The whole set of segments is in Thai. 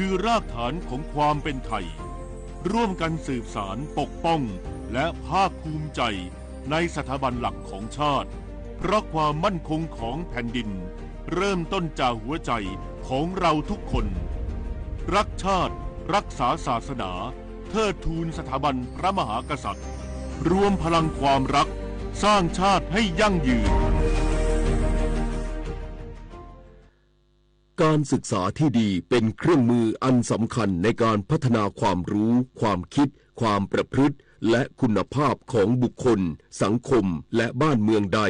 คือรากฐานของความเป็นไทยร่วมกันสืบสานปกป้องและภาคภูมิใจในสถาบันหลักของชาติเพราะความมั่นคงของแผ่นดินเริ่มต้นจากหัวใจของเราทุกคนรักชาติรักษาศาสนาเทิดทูนสถาบันพระมหากษัตริย์รวมพลังความรักสร้างชาติให้ยั่งยืนการศึกษาที่ดีเป็นเครื่องมืออันสำคัญในการพัฒนาความรู้ความคิดความประพฤติและคุณภาพของบุคคลสังคมและบ้านเมืองใด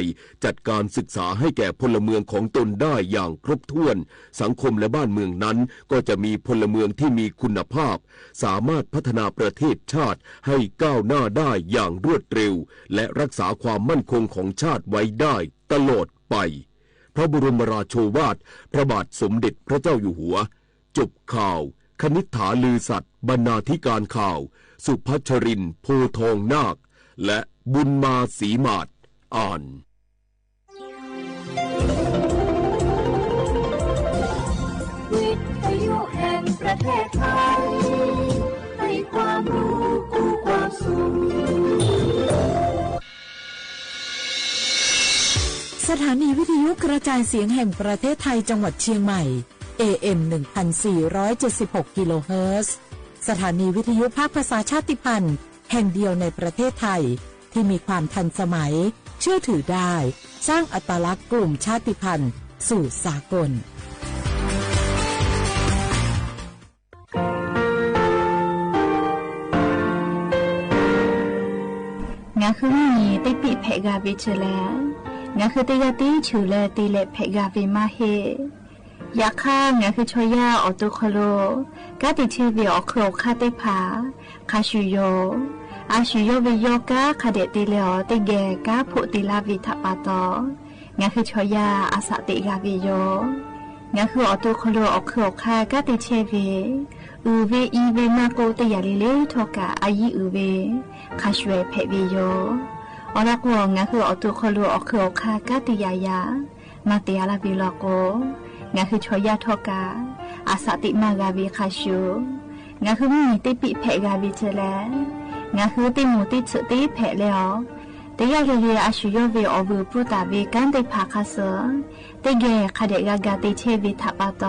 จัดการศึกษาให้แก่พลเมืองของตนได้อย่างครบถ้วนสังคมและบ้านเมืองนั้นก็จะมีพลเมืองที่มีคุณภาพสามารถพัฒนาประเทศชาติให้ก้าวหน้าได้อย่างรวดเร็วและรักษาความมั่นคงของชาติไว้ได้ตลอดไปพระบรมราโชวาทพระบาทสมเด็จพระเจ้าอยู่หัวจบข่าวคณิษฐาลือสัตย์บรรณาธิการข่าวสุพัชรินทร์โพทองนาคและบุญมาศรีมาศอ่านวิทยุแห่งประเทศไทยให้ความรู้คู่ความสุขสถานีวิทยุกระจายเสียงแห่งประเทศไทยจังหวัดเชียงใหม่ AM 1476 กิโลเฮิรตซ์สถานีวิทยุภาคภาษาชาติพันธุ์แห่งเดียวในประเทศไทยที่มีความทันสมัยเชื่อถือได้สร้างอัตลักษณ์กลุ่มชาติพันธุ์สู่สากลงาคือมีติปิเพกาวิเชลงาคือติยาติชูเลติเลเพกาวิมาเฮยาข้างาคือชอยาออตุคโลกาติเชวิออโครคาติผาคาชูโยอาชูโยวิโยกาคาเดติเลอติเกกาโพติลาวิทัปาโตงาคือชอยาอาสติกาวิโยงาคือออตุคโลออโครคากาติเชวิอูเวอีเวมาโกติยาลิเลทอกาอายีอูเวคาชเวเพวิโยออลักวงาคือออตุคโลออโครคากาติยายามาติยาลาวิโลโกงาคือชอยาทอกาอาสติมากาวิคาชูงาคือมีติปิเพกาวิเจเลงาคือติมูติสุติเพเลอติยาเรียอาชุโยวิอบูปุตาวิกันติภาคาเสติเกคาเดกากาติเชวิทัปาโต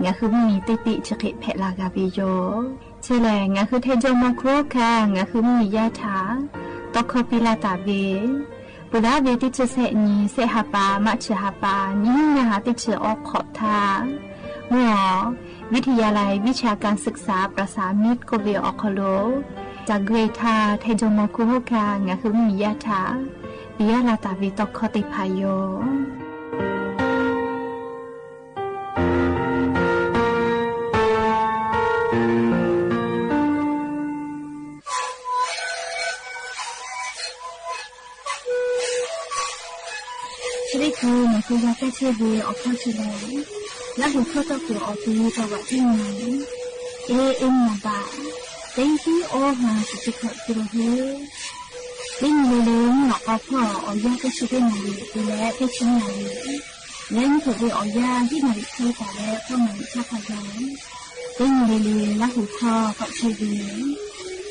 งาคือมีติปิชกิเพลากาวิโยเชเลงาคือเทจมาโครคางาคือมียาถาตอกคปิลาตาวิปุราเวติเชเสนีเสหปามัชหปานินาติเชออกขอทาหมอวิทยาลัยวิชาการศึกษาประสานมิตรโกเวออคโลจากเกรธาเทจมคุโฮกางาคือมียาถาปิยาลาตาวิตอกคติพายโยนี่คือมันคือยาแก้เชื้อวีออกข้อเชื้อและหัวข้อต่อตัวออกที่จังหวัดที่ไหนAM มาบ่าเต็งที่ออกมาสุดที่เขาตัวเฮ้เต็งเลยหลอกเอาพ่อออกยาแก้เชื้อได้ไหนดูแลแก้เชื้อไหนเล่นถูกไปออกยาที่ไหนเคยแต่แล้วก็เหมือนชาพยานเต็งเลยและหัวข้อกับเชื้อวี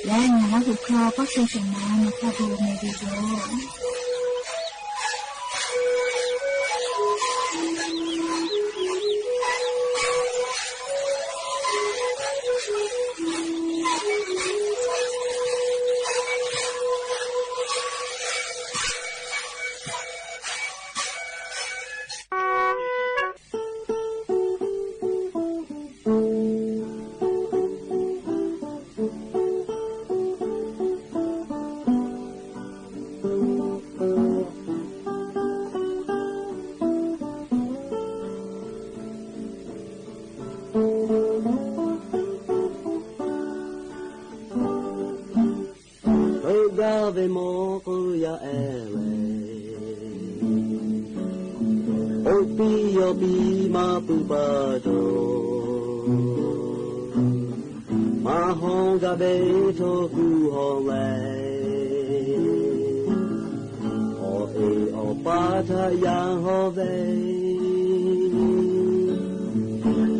และงานและหัวข้อก็เชื้อชนะในข้อดูในวิดีโอ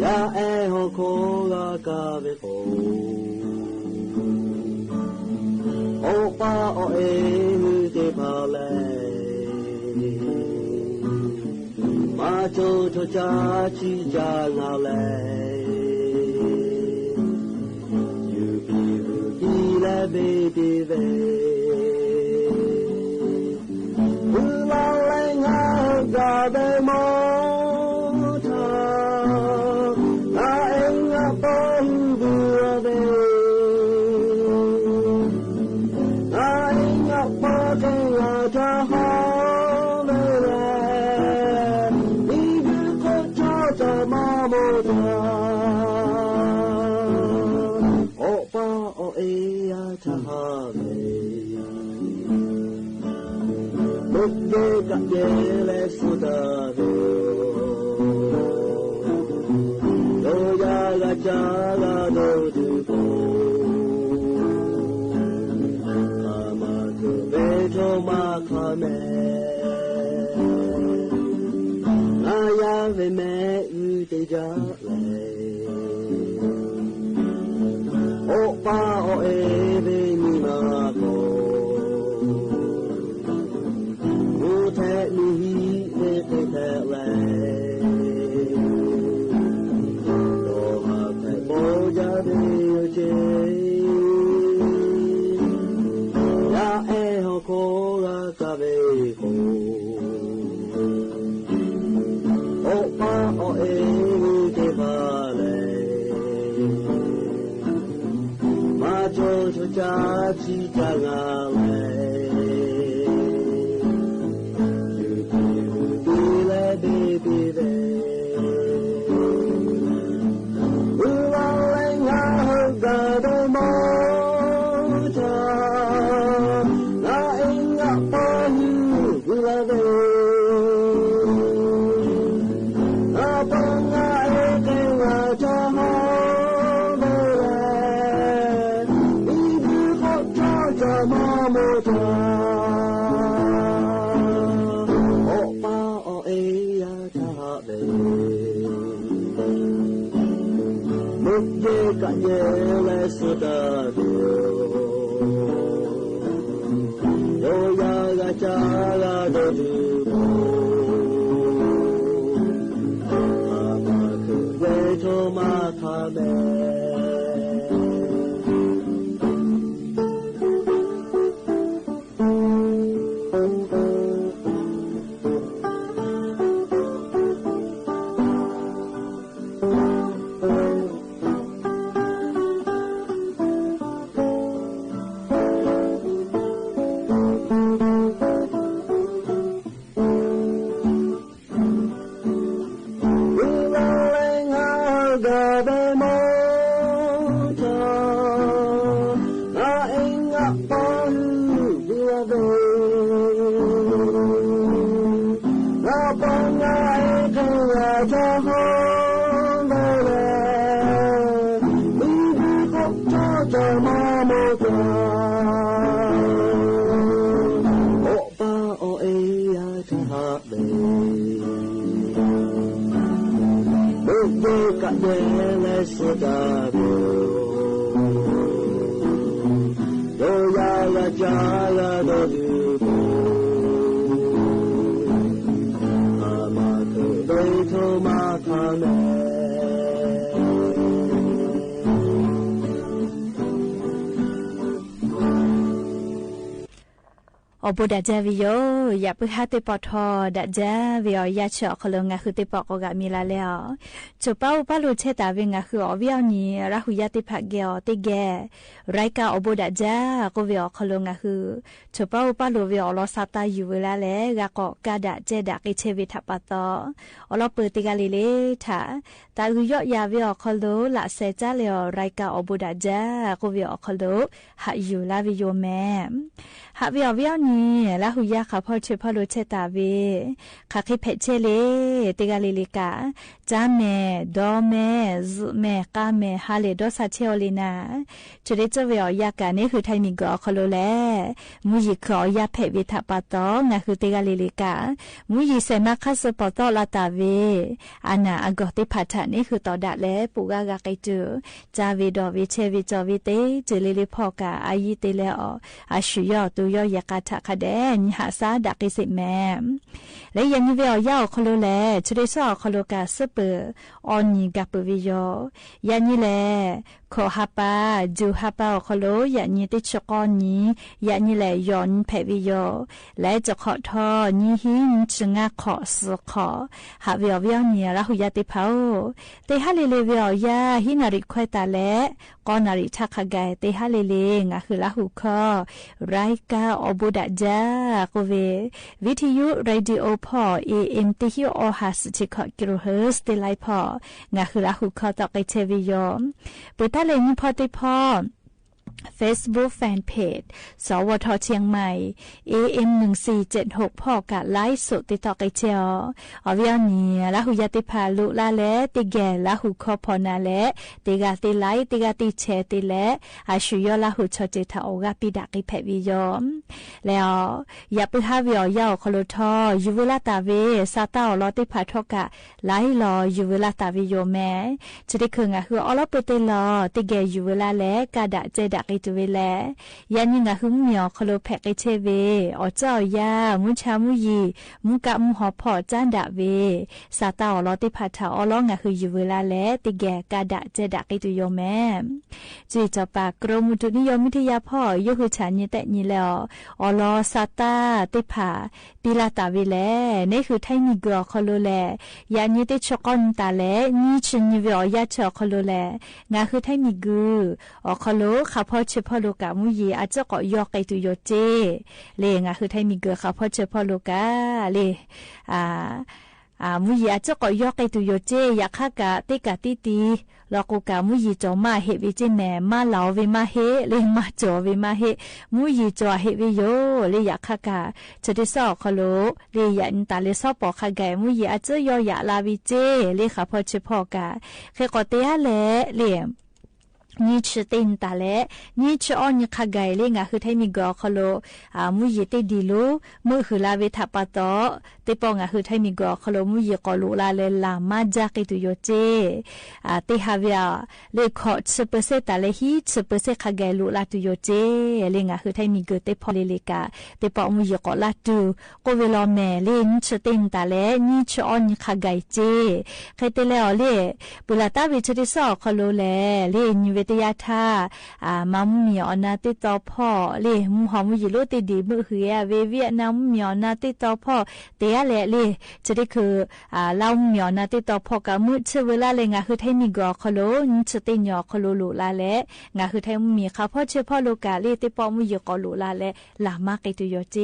ยาえほこがかべほおぱおえむてぱれまちょちょちゃちじゃがれゆびぶきらべてべうられががべもကပြဲလဲဆိုတာတို့ရကကြာလာတို့သူကိုအာမသူဘေထောမခမဲအာရဝေမဲဥတေကြလဲဩပါဩအေဘေမိမာကိုကြာချီကြငါလဲယူဒီလဲဘေဘီပဲဘူလာလဲငါဟုတ်ကတော်မောချာငါအင်းငါပေါ်ဘူလာပဲငါပေါ်ငါအေးကငါချာကရဲလဲဆိုတာတို့ရောရကကြာလာတို့သူအာမသူဝေထောမခါမဲကရဲလဲဆိုတာတို့ရရကြာလာတို့သူအာမသူဘေထောမခါမဲอบุดาเจวิโยอย่าเพิ่งหาติปอทอดาเจวิโอยาเฉาะคลงงาคือติปอกกะมีลาแล้วจุเป้าป้าลูเชตาเวงาคืออวิโอนีราหุยาติผักเกอติแกไรกาอบุดาเจก็วิโอคลงงาคือจุเป้าป้าลูวิโอลอซาตาอยู่เวลาแล้วกะก็กะดาเจดากิเชวิทัปปะตออลอเปิดติกาลิเลถาตาหุยอยาวิโอคลละเซจาเลอไรกาอบุดาเจก็วิโอคลหะอยู่ลาวิโยแม่หะวิโอนี่ละหุยาค่ะพ่อช่วยพ่อรู้เชตาเวค่ะคิเพเชเลติกาลิลิกาเจ จ้าแม่ดอแม่ซึแม่ก้าแม่ฮาเลดอซาเชอลีนาจะได้เจอเวียยากานี่คือไทยมีกอคโลแลมุยิขอยาเพวิทาปาตองนะคือเตกาลิลิกามุยิเซมาคัสปอตอลาตาเวอานาอากอติพัทานี่คือต่อดะแลปูกากาไกเจอจาวิดอวิเชวิจอวิเตเจลิลิพอกาอายิเตเลออาชุยอตุยอยากาทะคาเดนหาซาดักสิแมและยังมีเวียยาคโลแลจะได้สอคโลกาสเปอออนีกับปวิโยยันนี่แลขอฮับปาจูฮับปาคโลยันนี่ติชกอนี้ยันนี่แลย้อนเพวิโยและจะขอทอนี่หินชงะขอสขอหาเวียเวียนี่ละหุยาติเผาเตฮัลเลเวียยาหินาริควายตาและกอนาริทักขกายเตฮัลเลงะคือละหุคอไรกาอบุดะจาโกเววิทยุเรดิโอพอAM ติฮิโอฮัสจิคกิโลเฮิรตซ์เตไลพองะคือละหุคอตอไกเทวิโยเปิดทะเลนี่พอติพอFacebook Fanpage สวทเชียงใหม่ AM 1476พ่อกะไลฟ์สดติดต่อไกเจียวอวิยนีละหุยติพาลุละและติแกละหุคอพอนาและติกาติไลติกาติแชติและอาชุยละหุชอเจทาโอกาปิดากิเพวิยอมแล้วอย่าไปหาวิอยาวคโลทอยูเวลาตาเวซาตาอลอติพาทอกะไลลอยูเวลาตาวิโยแมจะได้คืองะคืออลอเปเตลอติแกยูเวลาและกาดะเจดะกิจเวแลยันยังะหึงเหมียวคโลแพกไกเชเวอเจ้ายามุชามุยีมุกะมุหอพอจานดะเวซาตาอลอติพาทาอลองะคือยูเวลาและติแกกาดะเจดะกิตุโยแมจุยจอปากกรมอุตุนิยมวิทยาพ่อยกคือฉันนี่แต่นี่แล้วอลอซาตาติพาปิลาตาเวแลนี่คือไทมีกอคโลแลยันนี่ติชกอนตาแลนี่ชินเวียาชอคโลแลงะคือไทมีกูอคโลข้าพ่อเฉพาะโลกามุยีอาจจะก็ยอกไกตุโยเจเลงะคือไทมีเกอข้าพ่อเฉพาะโลกาเลมุยีอาจจะก็ยอกไกตุโยเจอยากข้ากะติกะติตีลอกกามุยีจอมาเฮวิเจแม่มาเหลาเวมาเฮเลมาจอเวมาเฮมุยีจอเฮวิโยเลอยากข้ากะจะได้สอคโลเลยันตาเลสอปอข้าแกมุยีอาจจะยออยากลาวิเจเลข้าพ่อเฉพาะกะเคก็เตะเลเลนี่ชื่อตินตาเละนี่ชื่ออ้อนยขะไกเลยงะคือไทมีกอคโลมุยเตดีโลมือคือลาเวทัปะตอเตปองะคือไทมีกอคโลมุยกอโลลาเลลามาจากิตุโยเจเตฮาเวียเลขอ10%ตาเลฮี10%ขะไกโลลาตุโยเจเลงะคือไทมีกอเตพอเลกาเตปอมุยกอลาตุโกเวลอแมเลนี่ชื่อตินตาเละนี่ชื่ออ้อนยขะไกเจใครเตเลอเลปุลาตาวิชดิซอคโลเลนิเวติยาทามัมมีอนาติตอพ่อเลมุหอมยิโลติดีมือเหือเวเวียนามมีอนาติตอพ่อเตะแหละเลจะได้คือเล่ามีอนาติตอพ่อกับมือเชเวลาเลยงะคือไทมีกอคโลนชติญอคโลลูลาและงะคือไทมีข้าพ่อเชพ่อโลกาเลติปอมุยกอลูลาและลามากิตุโยเจ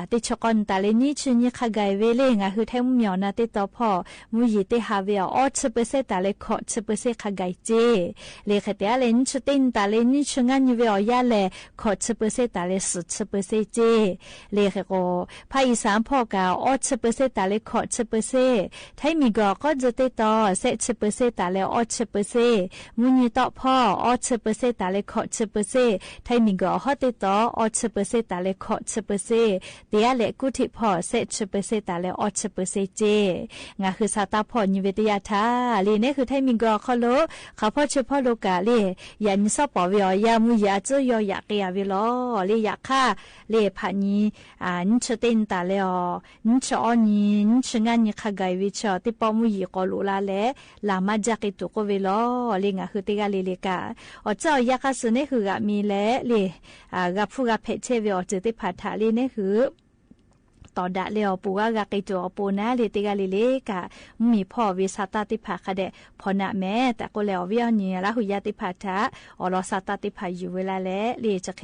ติชกอนตาเลนี่ชิญขะไกเวเลงะคือไทมีอนาติตอพ่อมุยติฮาเวียอ10%ตาเลขอ10%ขะไกเจเลแต่เลนชตินตาเลนชงานยูเวียาเลขอ10%ตาเล10%เจเลขก็ภาคอีสานพ่อกา10%ตาเลขอ10%ไทยมีก็จะติดต่อ10%ตาเล10%มุนีต่อพ่อ10%ตาเลขอ10%ไทยมีก็ฮอติดต่อ10%ตาเลขอ10%เดียเลกุทิพ่อ10%ตาเล10%เจงาคือซาตาพ่อนิเวศยาทาเลนี่คือไทยมีก็เขาโลเขาพ่อเฉพาะโลกาเลยันซอปอเวียยามุยาเจยอยากเกียวิลอเลอยากค่าเลพานีนชเต็นตาเลอนชอนีนชงานยขะไกวิชอติปอมุยกอลูลาเลลามาจากิตุโกวิลอเลงะคือติกาเลเลกาอเจ้ายากาสเนคือกะมีเลกะฟูกะเพเชเวอเจติพาทาเลเนคือต่อดะเลอปูกะกิจอปูนะเลติกาเลเลกะมีพ่อวิสาตติภาคะเดพอนะแม่แต่ก็แล้วเวียนี่ละหุยติภาทะอลอสาตติภาอยู่เวลาแลเลจะเค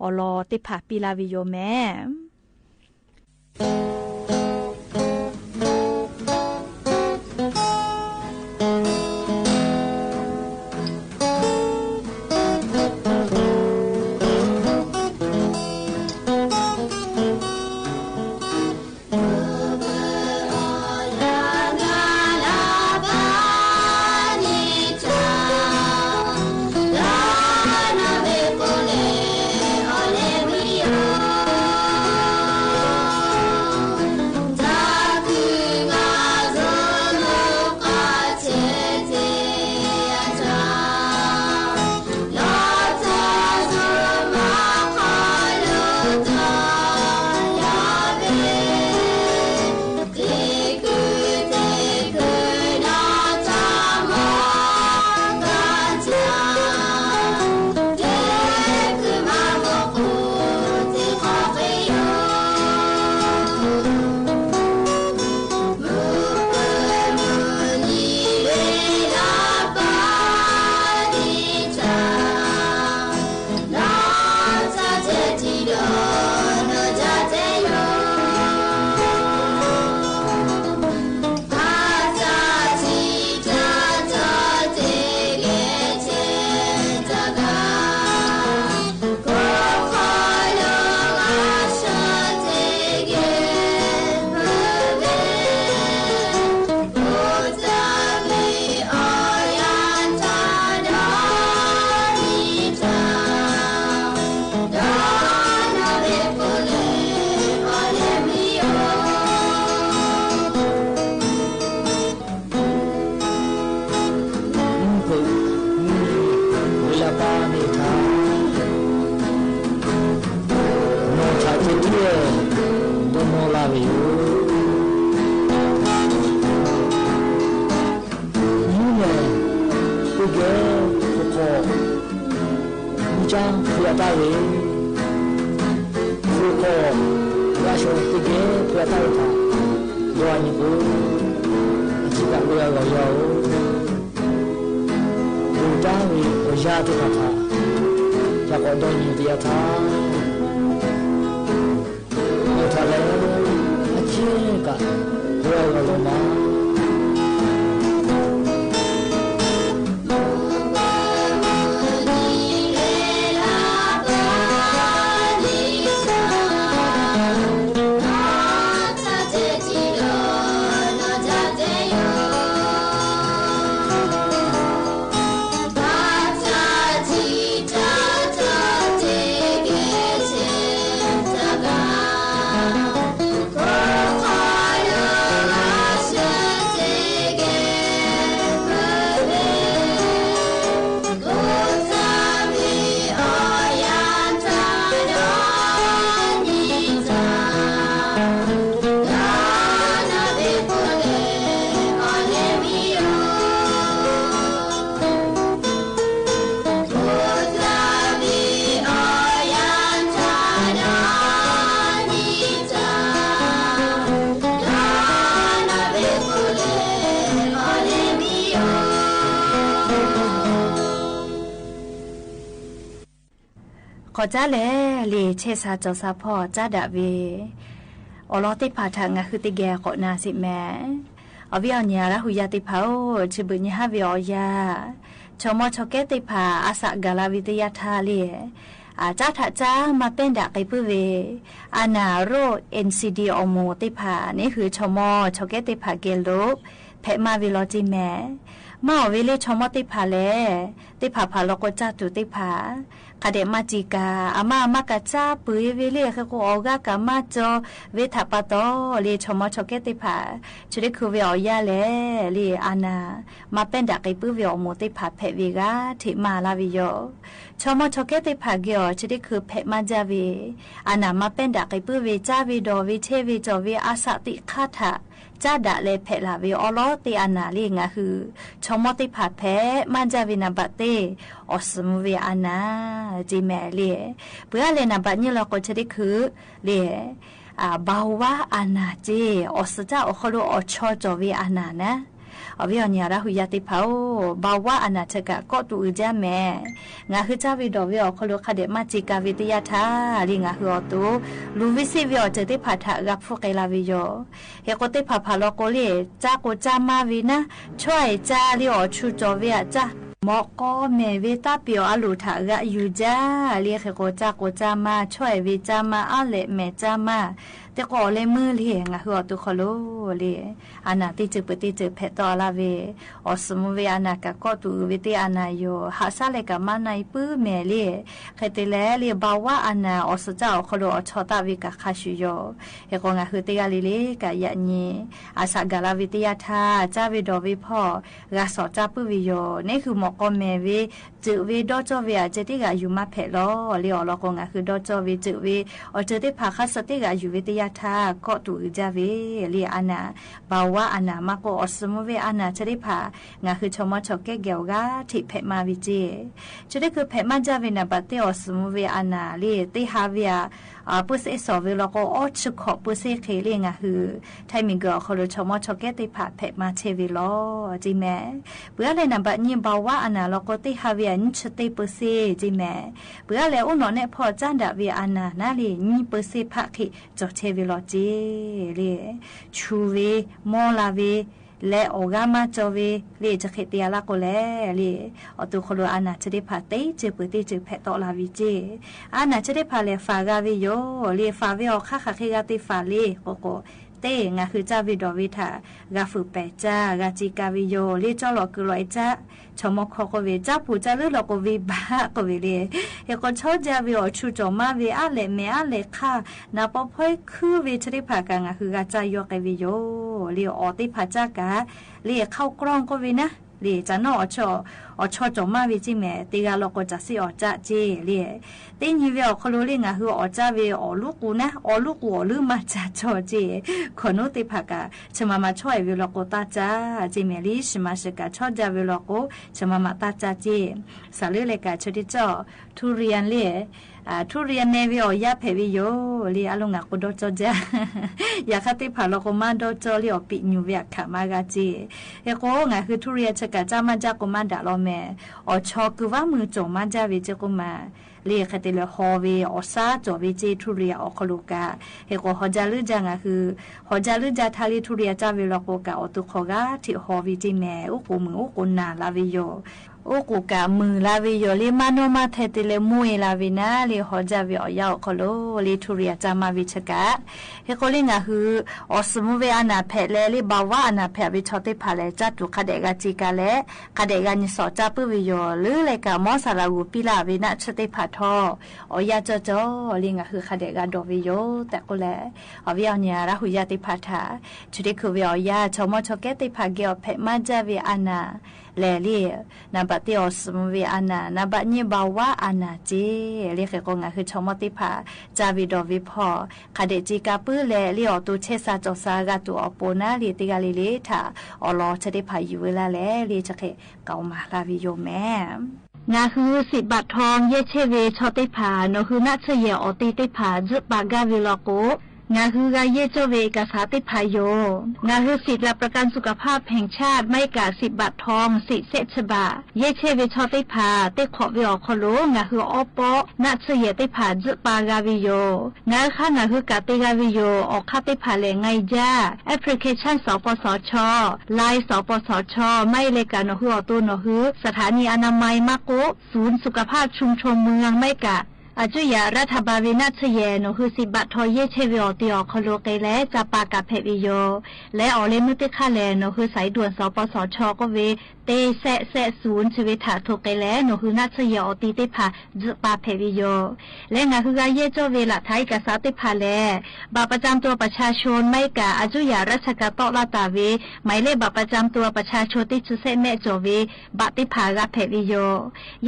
อลอติภาปิลาวิโยแม่ ge ko jang fiata we ko ya sho tige fiata ta do ani ko chi ka lo yo yo do ta we o ya ta ta ya ko do ni dia ta o ta le a chi ka lo yo lo maขอจ้าแลเลเชซาจอซาพ่อจ้าดาเวอลอติพาทางะคือติแกขอนาสิแม่อวิอญาละหุยาติพาโอชิบุญฮาวิอยาชมอชอเกติพาอาสะกาลาวิทยาทาเลจ้าถาจ้ามาเป็นดาไกปุเวอานาโร NCD อโมติพานี่คือชมอชอเกติพาเกโลเพมาวิโลจิแม่มาเวเลชมอติพาเลติพาพาโลกจ้าตุติพาคาเดมาจิกาอามามากะจ้าปุยเวเลขะโกออกากะมาจอเวทาปะตอเลชมอชอเกติพาชุดิคือเวอยาเลเลอานามาเป็นดาไกปุเวอโมติพาเพเวกาทิมาลาวิโยชมอชอเกติพาเกอชุดิคือเพมาจาเวอานามาเป็นดาไกปุเวจ้าเวดอเวเทเวจอเวอาสติคาถาจ้าดะเลเพลาเวอลอติอานาเลงะคือชมอติผาเพมันจาวินาบะเตอสมเวอานาจิแมเลเพื่อเลนาบะนี่เราก็จะได้คือเลบาวะอานาเจอสจ้าอคโลอชอจอเวอานานะอวิอญาระหุยาติภาบาวะอนาชกะก็ตูจาแม่งาคือจ้าวิดอวิอคโลคเดมาจิกาวิทยาทาลิงาคืออตูลูวิสิวิอเจติภาทะกับฟุกเอลาวิโยเฮโกติภาพาโลโกเลจ้าโกจามาวินะช่วยจ้าลิอชูจอเวจ้ามอก็เมเวตาเปียวอาลูทากะยูจ้าเรียกโกจามาช่วยวิจามาอาเลเมจามาแต่ก็เลยมือเลี้ยงหัวตุคโลเลยอานาติจือปติจือเพตอลาเวอสมเวอานากะก็ตุวิติอานาโยหาซาเลกะมาในปื้อเมเลใครติแลเลยบาวะอานาอสเจ้าคโลอชอตาวิกะคาชุโยเฮกงะคือติกาลิเลกะยะญีอาสากาลาวิทยาทาจาวิดอวิพ่อกะสอจาปื้อวิโยนี่คือหมอก็เมเวจือเวดอจอเวเจติกะอยู่มาเพลอเลยอลอกงะคือดอจอเวจือเวอเจติภาคสติกะอยู่วิทยาทาก็ตูจาเวเลียอานาบาวะอานามาโกอสมเวอานาชริภางาคือชมอชอเกเกียวกาทิเพมาวิเจจะได้คือเพมาจาเวนาบัตเตอสมเวอานาเลียติฮาเวียปุเสสอเวลโกอชุขปุเสเคเลียงาคือไทมิงกอคอลชมอชอเกติภาเพมาเชวิโลจิแม่เบื่อเลยนาบัตญิบาวะอานาโลโกติฮาเวียนชติปุเสจิแม่เบื่อแล้วอุนอเนพอจันดาเวอานานาลีญิปุเสภะคิจอเชวิโลจีเลชูเวมอลาเวและโอกามาจอเวเลจะเขตยาลาโกเลเลอตุโคโลอานาจะได้พาเตจือปุติจือเพตอลาวิเจอานาจะได้พาเลฟากาวิโยเลฟาเวอค่าคาเคกาติฟาเลโกโกเตงาคือจาวิดอวิทากาฟุเปจ้ากาจิกาวิโยเลจอลอกุลอยจ้าชมอคอโกเวจ้าผู้จ้าลือลอกเวบาโกเวเลเฮก็ชอจาวิอชูจอมาเวอาเลเมอาเลค่านาปอพอยคือเวชริภากางาคือกาจายอกวิโยเลออติภาจากาเลเข้ากล้องก็เวนะ เลยจะนอชอจอมาวิจิแม่ตีกาลก็จะสิอจะเจเลยตีนี้เวอคโลลิงะคืออจะเวอลูกกูนะอลูกกูลืมมาจะชอเจคนโนติภากะชะมาช่วยเวลก็ตาจาจิเมลิชมาสกะชอจะเวลก็ชะมาตาจาเจสาลือเลยกะชดิจ่อทุเรียนเลยทุเรียนเนวิโอยาเพวิโยลีอลงะกุโดโจจายาคติผาโลกมาโดโจลีอปิญูเวียขามากาจีเอโกงะคือทุเรียนชะกะจามาจากกุมาดาโลเมอชอกุว่ามือจงมาจาวิจกุมาเรียกติเลฮอเวอซาจอวิจิทุเรียอคลุกาเฮโกฮอจาลืจังะคือฮอจาลืจาทาลิทุเรียจาวิโลโกกาอตุขกาทิฮอวิจิเมอุกุมืออุกุนาลาวิโยโอกูกะมือลาวิโยลิมาโนมาเทติเลมุยลาวินาลิฮอจาวิอยาคโลลิทุเรียจามาวิชกะเฮโกลิงะคืออสมุเวอนาเพเลลิบาวาอนาเพวิชอติพาเลจัตุคเดกาจิกาเลคเดกานิสอจาปุวิโยลือเลกะมอสาลาวูปิลาวินะชติพาทออยาจอลิงะคือคเดกาดอวิโยแต่ก็แลอวิอเนียราหุยาติพาทาชุดิคือวิอยาชมอชเกติพาเกอเพมาจาวิอานาแลลี่นาบัติอสมเวอานานาบัญญบาวาอานาเจเรียกกงะคือชมติภาจาวิดอวิพอคาเดจิกาปื้อแลลี่อตุเชซาจอซากาตุอโปนาลีติกาลิเลทาอลอชติภาอยู่เวลาแลลีจะเคเกามาลาวิโยแม่งาคือ10 บาททองเยเชเวชอติภาโนคือนัชเยอติติภาจุปากาวิโลโกงาคือกาเยโจเวกาสาติพายโยงาคือสิทธิประกันสุขภาพแห่งชาติไม่กา10 บาททองสิเซชบาเยเชเวชอติพาเตขอวิอคโลงาคืออปอนัชเยติพาจุปากาวิโยงาค่ะงาคือกาติกาวิโยออกคาติพาเลไงจ้าแอปพลิเคชันสปสชไลน์สปสชไม่เลกานคืออตุนคือสถานีอนามัยมะโกศูนย์สุขภาพชุมชนเมืองไม่กะอาจุยารัฐบาลวินาศเยนคือ10 บาททอเยเชวิอติอคโลเกและจะปากาเพวิโยและออเลมุติคาแลนคือสายด่วนสปสชก็เวเตแซศูนย์ชีวิตถาทุกเกและคือนาชเยอติติพาจุปาเพวิโยและงาคือกาเยโจเวละไทยกษาติพาแลบัตรประจำตัวประชาชนไม่กะอาจุยาราชกาตอลาตาเวหมายเลขบัตรประจำตัวประชาชนที่จุเซแม่โจเวบัตรติพากาเพวิโย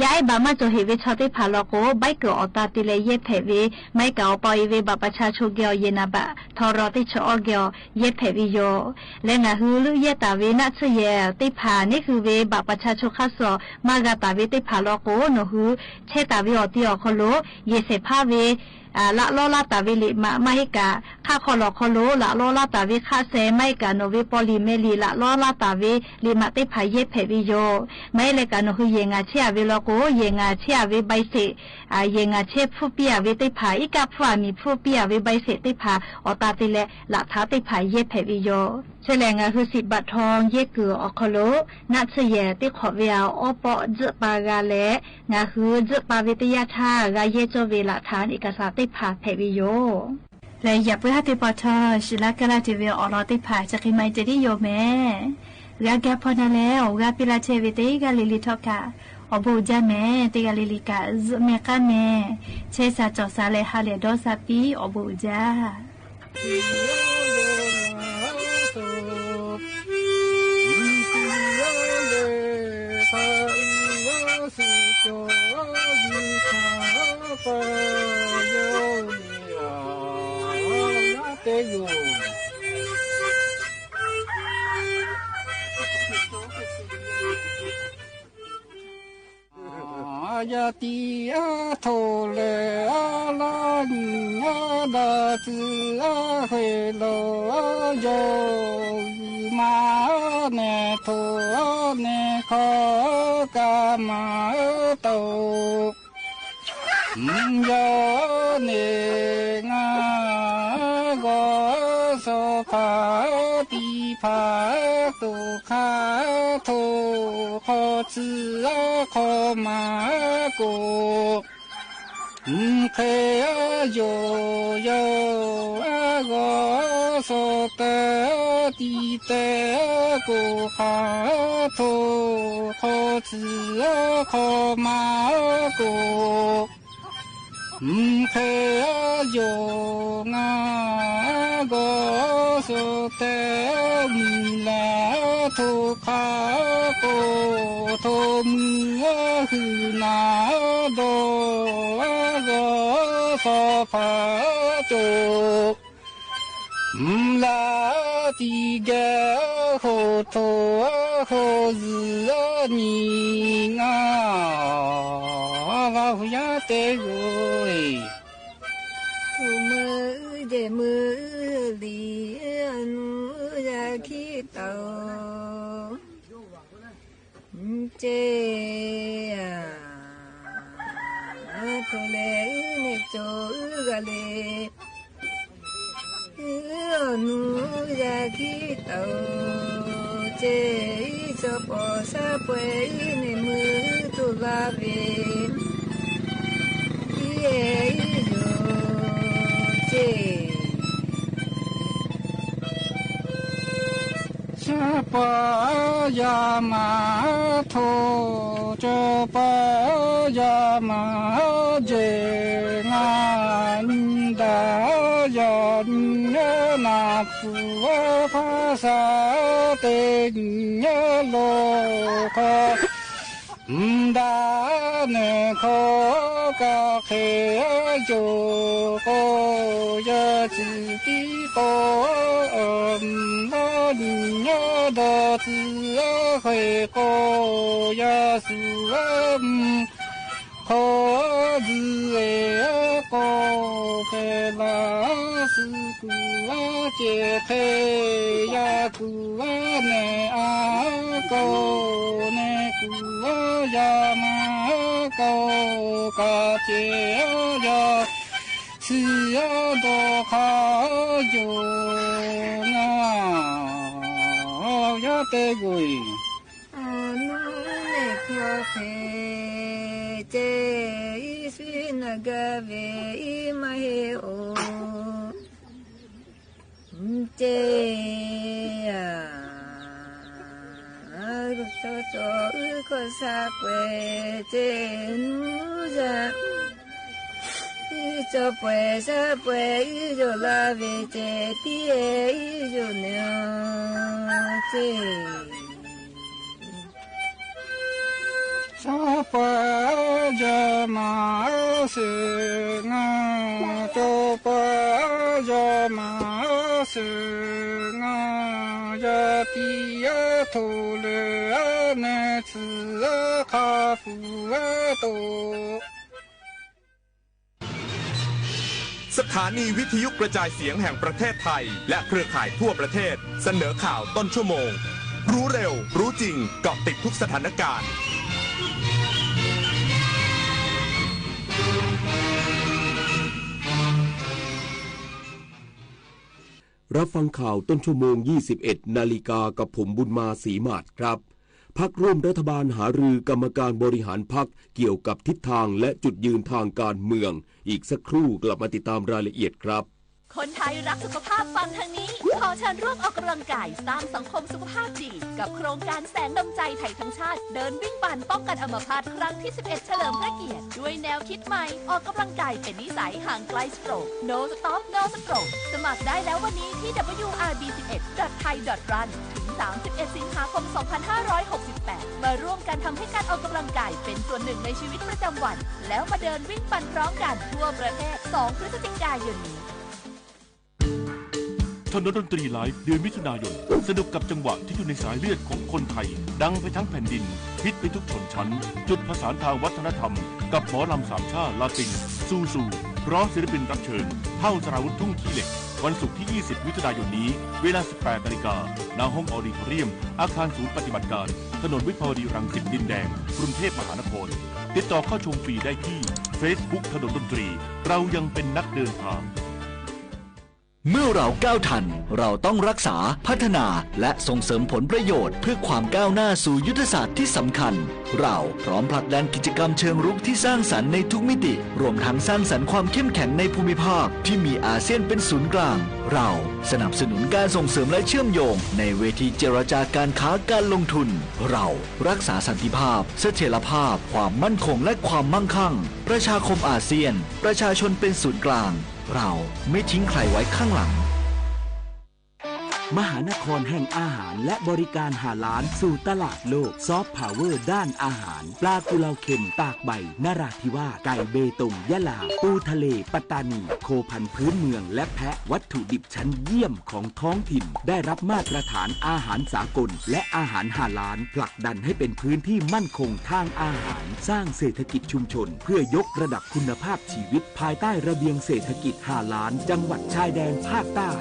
ย้ายบามาโจเฮเวชอติพาโลโกใบเกอตาติเลเยเพวิไม่เก่าปอยเวบัตรประชาชนเกียวเยนาบะทอรอติชอเกียวเยเพวิโยและงาฮือลุเยตาเวนัชเยติพานี่คือเวบัตรประชาชนข้าสอมากาตาเวติพาโลโกโนฮือเชตาเวอติอคโลเยเสพาเวละโลลาตาวิลิมาให้กะข้าคอลอคโลละโลลาตาวิข้าเซไม่กะโนวิปอลิเมลีละโลลาตาวิลิมาติพายเยเพวิโยไม่เลยกะโนคือเยงาเชียวิโลโกเยงาเชียวิใบเสเยงาเชผู้เปียวิติพายอีกาผู้มีผู้เปียวิใบเสติพาอตาติเลละท้าติพายเยเพวิโยเฉลงาคือ10 บาททองเยเกืออคโลนัชเยติขอเวียวอปอจุปากาเลงาคือจุปาวิทยาธากาเยโจเวละฐานเอกสารติพาเพวิโยและอย่าเพื่อติปอชอชิลากาลาติเวออลอติพาจะคิไมจะได้โยแม่กาแกพอนาแล้วกาปิลาเชวิติกาลิลิทอกาอบูจาแม่ติกาลิลิกาเมกาแม่เชซาจอซาเลฮาเลโดซาปีอบูจายาติอาโทเลอาลานิอาดาติอาเฮโลโยมาเนโทเนขอกามาโตโยเนงาโกโสภาติภาตุขาโทขอชื่อขอมาโกเคโยโยโกโสเตติเตโกขาโทขอชื่อขอมาโก เคยงาโกสุเตมิลาทุคาโกโทมิหืนาโดโกสภาโจลาติเกโหโตโหซึนีงาลาหุยาเตโกมือเดมือลีนูยาคิโตเจทุเลเนโจกะเลนูยาคิโตเจโซโปซาเปเนมือตุลาเวเยชะปายามาโทเจปายามาเจงานดายานนาฟูภาษาเตญโลกดาเนโคกะเคโยโกยะจิติโกมะนิยะดะติเฮโกยะสุโคจิเอโกเปลาสุกุอาเจเทยะกุอาเนอาโกเนกุยามาโกกะเจยะสิยะโดคาโยงายะเตกุยนูเนโคเปเจอิสินะกะเวอิมะเฮโอเจโซโซโคซาเกเจนูจาอิโจเปซาเปอิโจลาเวเจติเออิโจเนเจชะปายามาเสงาโจปายามาเสงายาติยะโทเลเนซคาฟูโตสถานีวิทยุกระจายเสียงแห่งประเทศไทยและเครือข่ายทั่วประเทศเสนอข่าวต้นชั่วโมงรู้เร็วรู้จริงเกาะติดทุกสถานการณ์รับฟังข่าวต้นชั่วโมง 21 นาฬิกากับผมบุญมาศรีมาศครับพรรคร่วมรัฐบาลหารือกรรมการบริหารพรรคเกี่ยวกับทิศทางและจุดยืนทางการเมืองอีกสักครู่กลับมาติดตามรายละเอียดครับคนไทยรักสุขภาพฟังทางนี้ขอเชิญร่วมออกกำลังกายสร้างสังคมสุขภาพดีกับโครงการแสงดำใจไทยทั้งชาติเดินวิ่งปั่นป้องกันอัมพาตครั้งที่ 11 เฉลิมพระเกียรติด้วยแนวคิดใหม่ออกกำลังกายเป็นนิสัยห่างไกลสโตรก No Stop No Stroke สมัครได้แล้ววันนี้ที่ wrb11.thai.run ถึง 31 สิงหาคม 2568 มาร่วมกันทำให้การออกกำลังกายเป็นส่วนหนึ่งในชีวิตประจำวันแล้วมาเดินวิ่งปั่นพร้อมกันทั่วประเทศ 2 พฤศจิกายนนี้ถนนดนตรีไลฟ์เดือนมิถุนายนสนุกกับจังหวะที่อยู่ในสายเลือดของคนไทยดังไปทั้งแผ่นดินฮิตไปทุกชนชั้นจุดผสานทางวัฒนธรรมกับหมอลำสามชาติลาตินซูซูพร้อมศิลปินรับเชิญเท่าสราวุธทุ่งขี้เหล็กวันศุกร์ที่ 20 มิถุนายนนี้เวลา 18 นาฬิกาณห้องออดิทอเรียมอาคารศูนย์ปฏิบัติการถนนวิภาวดีรังสิตดินแดงกรุงเทพมหานครติดต่อเข้าชมฟรีได้ที่ Facebook ถนนดนตรีเรายังเป็นนักเดินทาง เมื่อเราก้าวทันเราต้องรักษาพัฒนาและส่งเสริมผลประโยชน์เพื่อความก้าวหน้าสู่ยุทธศาสตร์ที่สำคัญเราพร้อมผลักดันกิจกรรมเชิงรุกที่สร้างสรรค์ในทุกมิติรวมทั้งสร้างสรรค์ความเข้มแข็งในภูมิภาคที่มีอาเซียนเป็นศูนย์กลางเราสนับสนุนการส่งเสริมและเชื่อมโยงในเวทีเจรจาการค้าการลงทุนเรารักษาสันติภาพเสถียรภาพความมั่นคงและความมั่งคั่งประชาคมอาเซียนประชาชนเป็นศูนย์กลางเราไม่ทิ้งใครไว้ข้างหลังมหานครแห่งอาหารและบริการหาล้านสู่ตลาดโลกซอฟต์พาวเวอร์ด้านอาหารปลากุเลาเค็มตากใบนราธิวาสไก่เบตงยะลาปูทะเลปัตตานีโคพันธุ์พื้นเมืองและแพะวัตถุดิบชั้นเยี่ยมของท้องถิ่นได้รับมาตรฐานอาหารสากลและอาหารหาล้านผลักดันให้เป็นพื้นที่มั่นคงทางอาหารสร้างเศรษฐกิจชุมชนเพื่อยกระดับคุณภาพชีวิตภายใต้ระเบียงเศรษฐกิจหาล้านจังหวัดชายแดนภาคใต้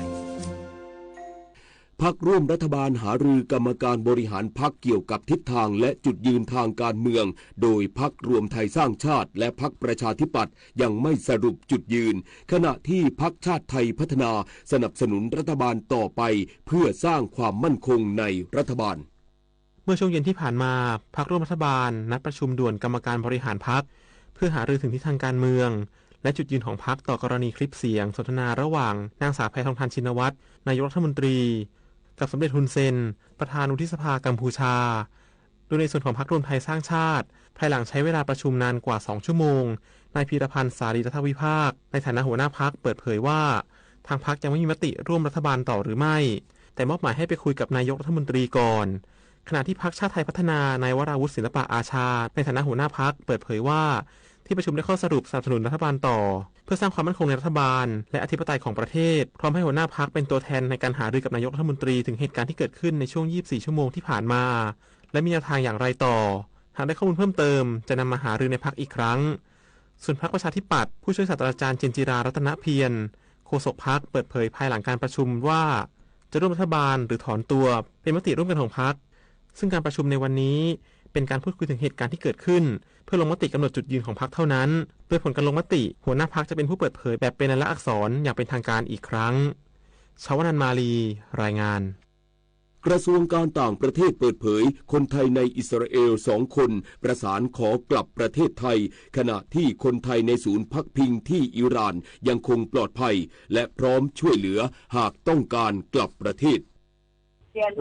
พรรคร่วมรัฐบาลหารือกรรมการบริหารพรรคเกี่ยวกับทิศทางและจุดยืนทางการเมืองโดยพรรครวมไทยสร้างชาติและพรรคประชาธิปัตย์ยังไม่สรุปจุดยืนขณะที่พรรคชาติไทยพัฒนาสนับสนุนรัฐบาลต่อไปเพื่อสร้างความมั่นคงในรัฐบาลเมื่อช่วงเย็นที่ผ่านมาพรรคร่วมรัฐบาลนัดประชุมด่วนกรรมการบริหารพรรคเพื่อหารือถึงทิศทางการเมืองและจุดยืนของพรรคต่อกรณีคลิปเสียงสนทนาระหว่างนางสาวแพทองธารชินวัตรนายกรัฐมนตรีกับสมเด็จฮุนเซนประธานวุฒิสภากัมพูชาโดยในส่วนของพรรครวมไทยสร้างชาติภายหลังใช้เวลาประชุมนานกว่า2ชั่วโมงนายพีรพันธ์สารีรัฐวิภาคในฐานะหัวหน้าพรรคเปิดเผยว่าทางพรรคยังไม่มีมติร่วมรัฐบาลต่อหรือไม่แต่มอบหมายให้ไปคุยกับนายกรัฐมนตรีก่อนขณะที่พรรคชาติไทยพัฒนานายวราวุฒิศิลปะอาชาในฐานะหัวหน้าพรรคเปิดเผยว่าที่ประชุมได้ข้อสรุปสนับสนุนรัฐบาลต่อเพื่อสร้างความมั่นคงในรัฐบาลและอธิปไตยของประเทศพร้อมให้หัวหน้าพรรคเป็นตัวแทนในการหารือกับนายกรัฐมนตรีถึงเหตุการณ์ที่เกิดขึ้นในช่วง24ชั่วโมงที่ผ่านมาและมีแนวทางอย่างไรต่อหากได้ข้อมูลเพิ่มเติมจะนำมาหารือในพรรคอีกครั้งส่วนพรรคประชาธิปัตย์ผู้ช่วยศาสตราจารย์เจนจิรารัตนเพียรโฆษกพรรคเปิดเผยภายหลังการประชุมว่าจะร่วมรัฐบาลหรือถอนตัวเป็นมติร่วมกันของพรรคซึ่งการประชุมในวันนี้เป็นการพูดคุยถึงเหตุการณ์ที่เกิดขึ้นเพื่อลงมติกำหนดจุดยืนของพรรคเท่านั้นโดยผลการลงมติหัวหน้าพรรคจะเป็นผู้เปิดเผยแบบเป็นลายลักษณ์อักษรอย่างเป็นทางการอีกครั้งชวนันท์มาลีรายงานกระทรวงการต่างประเทศเปิดเผยคนไทยในอิสราเอล2 คนประสานขอกลับประเทศไทยขณะที่คนไทยในศูนย์พักพิงที่อิหร่านยังคงปลอดภัยและพร้อมช่วยเหลือหากต้องการกลับประเทศ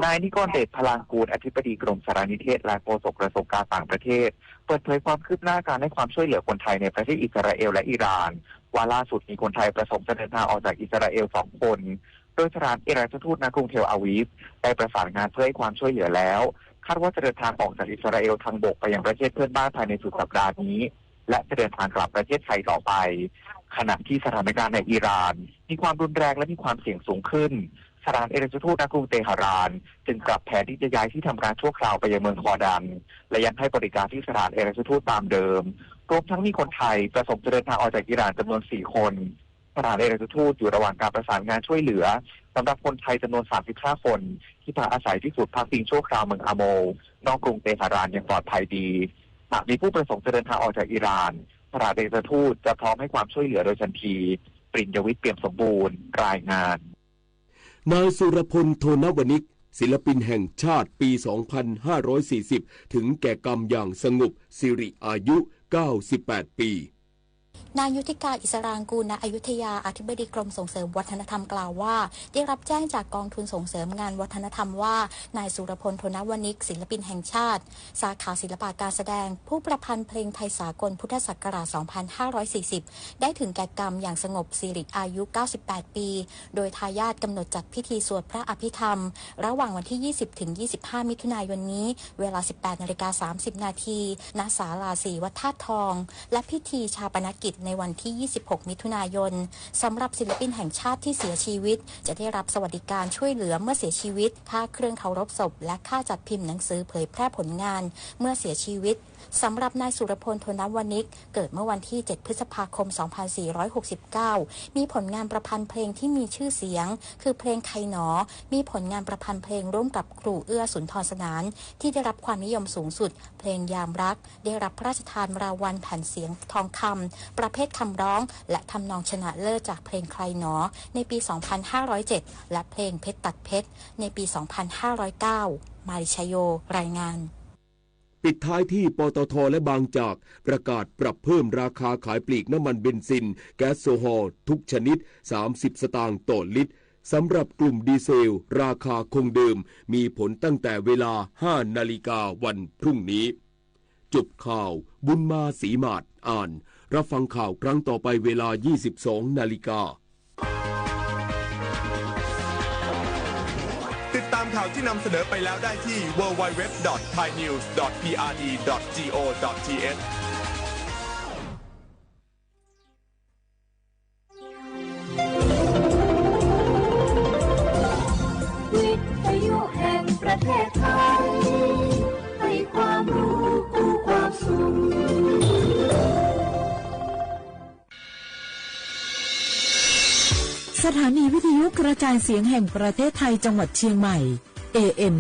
นายนิกรเดชพลางกูลอธิบดีกรมสารนิเทศและโฆษกกระทรวงการต่างประเทศเปิดเผยความคืบหน้าการให้ความช่วยเหลือคนไทยในประเทศอิสราเอลและอิหร่านว่าล่าสุดมีคนไทยประสงค์จะเดินทางออกจากอิสราเอล2 คนโดยสถานเอกอัครราชทูตณกรุงเทลอาวีฟได้ประสานงานเพื่อให้ความช่วยเหลือแล้วคาดว่าจะเดินทางออกจากอิสราเอลทางบกไปยังประเทศเพื่อนบ้านภายในสุดสัปดาห์นี้และจะเดินทางกลับประเทศไทยต่อไปขณะที่สถานการณ์ในอิหร่านมีความรุนแรงและมีความเสี่ยงสูงขึ้นสถานเอกอัครราชทูตณกรุงเตหะรานจึงปรับแผนที่จะย้ายที่ทำการชั่วคราวไปยังเมืองคอดันและยังให้บริการที่สถานเอกอัครราชทูตตามเดิมรวมทั้งมีคนไทยประสงค์จะเดินทางออกจากอิหร่านจำนวน4 คนสถานเอกอัครราชทูตอยู่ระหว่างการประสานงานช่วยเหลือสำหรับคนไทยจำนวน35 คนที่พักอาศัยที่ศูนย์พักพิงชั่วคราวเมืองอาโมลนอกกรุงเตหะรานอย่างปลอดภัยดีหากมีผู้ประสงค์จะเดินทางออกจากอิหร่านสถานเอกอัครราชทูตจะพร้อมให้ความช่วยเหลือโดยทันทีปริญญวิทย์เปี่ยมสมบูรณ์รายงานนายสุรพลโทนวณิกศิลปินแห่งชาติปี 2540 ถึงแก่กรรมอย่างสงบสิริอายุ 98 ปีนายยุทธิการอิสรางกูลณอยุธยาอธิบดีกรมส่งเสริมวัฒนธรรมกล่าวว่าได้รับแจ้งจากกองทุนส่งเสริมงานวัฒนธรรมว่านายสุรพลโทนวณิกศิลปินแห่งชาติสาขาศิลปะการแสดงผู้ประพันธ์เพลงไทยสากลพุทธศักราช 2540 ได้ถึงแก่กรรมอย่างสงบสิริอายุ 98 ปีโดยทายาทกำหนดจัดพิธีสวดพระอภิธรรมระหว่างวันที่ 20 ถึง 25 มิถุนายนนี้เวลา 18:30 นาทีณศาลาศรีวัดธาตุทองและพิธีชาปนกิจในวันที่ 26 มิถุนายนสำหรับศิลปินแห่งชาติที่เสียชีวิตจะได้รับสวัสดิการช่วยเหลือเมื่อเสียชีวิตค่าเครื่องเคารพศพและค่าจัดพิมพ์หนังสือเผยแพร่ผลงานเมื่อเสียชีวิตสำหรับนายสุรพลโทนวณิกเกิดเมื่อวันที่ 7 พฤษภาคม 2469 มีผลงานประพันธ์เพลงที่มีชื่อเสียงคือเพลงใครหนอมีผลงานประพันธ์เพลงร่วมกับครูเอื้อสุนทรสนานที่ได้รับความนิยมสูงสุดเพลงยามรักได้รับพระราชทานรางวัลแผ่นเสียงทองคำ ประเภทคำร้องและทำนองชนะเลิศจากเพลงใครหนอในปี 2507 และเพลงเพชรตัดเพชรในปี 2509 มาริชโยรายงานปิดท้ายที่ปตท.และบางจากประกาศปรับเพิ่มราคาขายปลีกน้ำมันเบนซินแก๊สโซฮอล์ทุกชนิด30สตางค์ต่อลิตรสำหรับกลุ่มดีเซลราคาคงเดิมมีผลตั้งแต่เวลา 5 นาฬิกาวันพรุ่งนี้จบข่าวบุญมาศรีมาศอ่านรับฟังข่าวครั้งต่อไปเวลา 22 นาฬิกาติดตามข่าวที่นำเสนอไปแล้วได้ที่ www.thainews.prd.go.thวิทยุแห่งประเทศไทยให้ความรู้กู้ความสุขสถานีวิทยุกระจายเสียงแห่งประเทศไทยจังหวัดเชียงใหม่ AM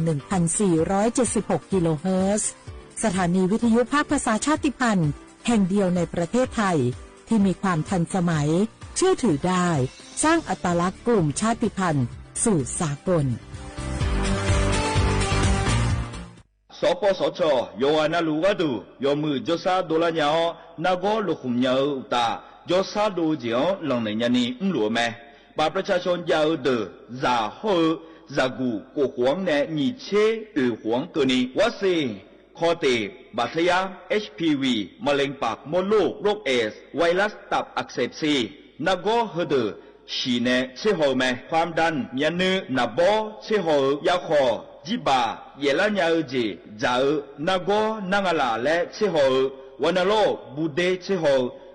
1476 กิโลเฮิรตซ์สถานีวิทยุภาคภาษาชาติพันธุ์แห่งเดียวในประเทศไทยที่มีความทันสมัยเชื่อถือได้สร้างอัตลักษณ์กลุ่มชาติพันธุ์สู่สากลสปสชโยอานาลูกาดูโยมือจซาโดลาญานาโกลุคุมญาอุตาจซาดูเจียวหลังในญานีหลัวแม่บาประชาชนยาวเดอซาโฮซากูกูหวงแนนีเชหวงเกนีวาซีคอเตบาดทะยัก HPV มะเร็งปากมดลูกโรคเอสไวรัสตับอักเสบซีนาโกเฮเดอชีเนเชโฮแม่ความดันยันนือนาโบเชโฮยาคอจิบาเยลาญาจีจานาโกนางาลาและเชโฮวานาโลบูเดเชโฮ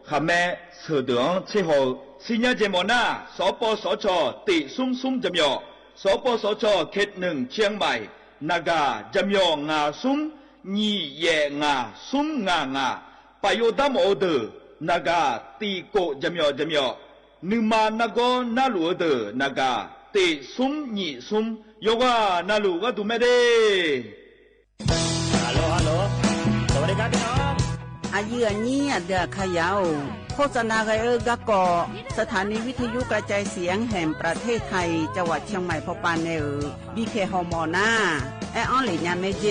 ขแม่เสดงเชโฮสิญญาเจมอนาสปสชติซุมซุมจำยอสปสชเขตหนึ่งเชียงใหม่นากาจำยองาซุมญีเยงาซุมงปายโยดามโอเดนากาตีโกจำยอนึมานาโกนาลูเดนากาติซุมญีซุมโยกานาลูกาดูเมเดฮัลโหลสวัสดีครับพี่น้องอายุอันนี้เดือขยาวโฆษณาไกกะกอสถานีวิทยุกระจายเสียงแห่งประเทศไทยจังหวัดเชียงใหม่พบปานเนอบีเคฮอมอนาแอออนหลีญาเมเจ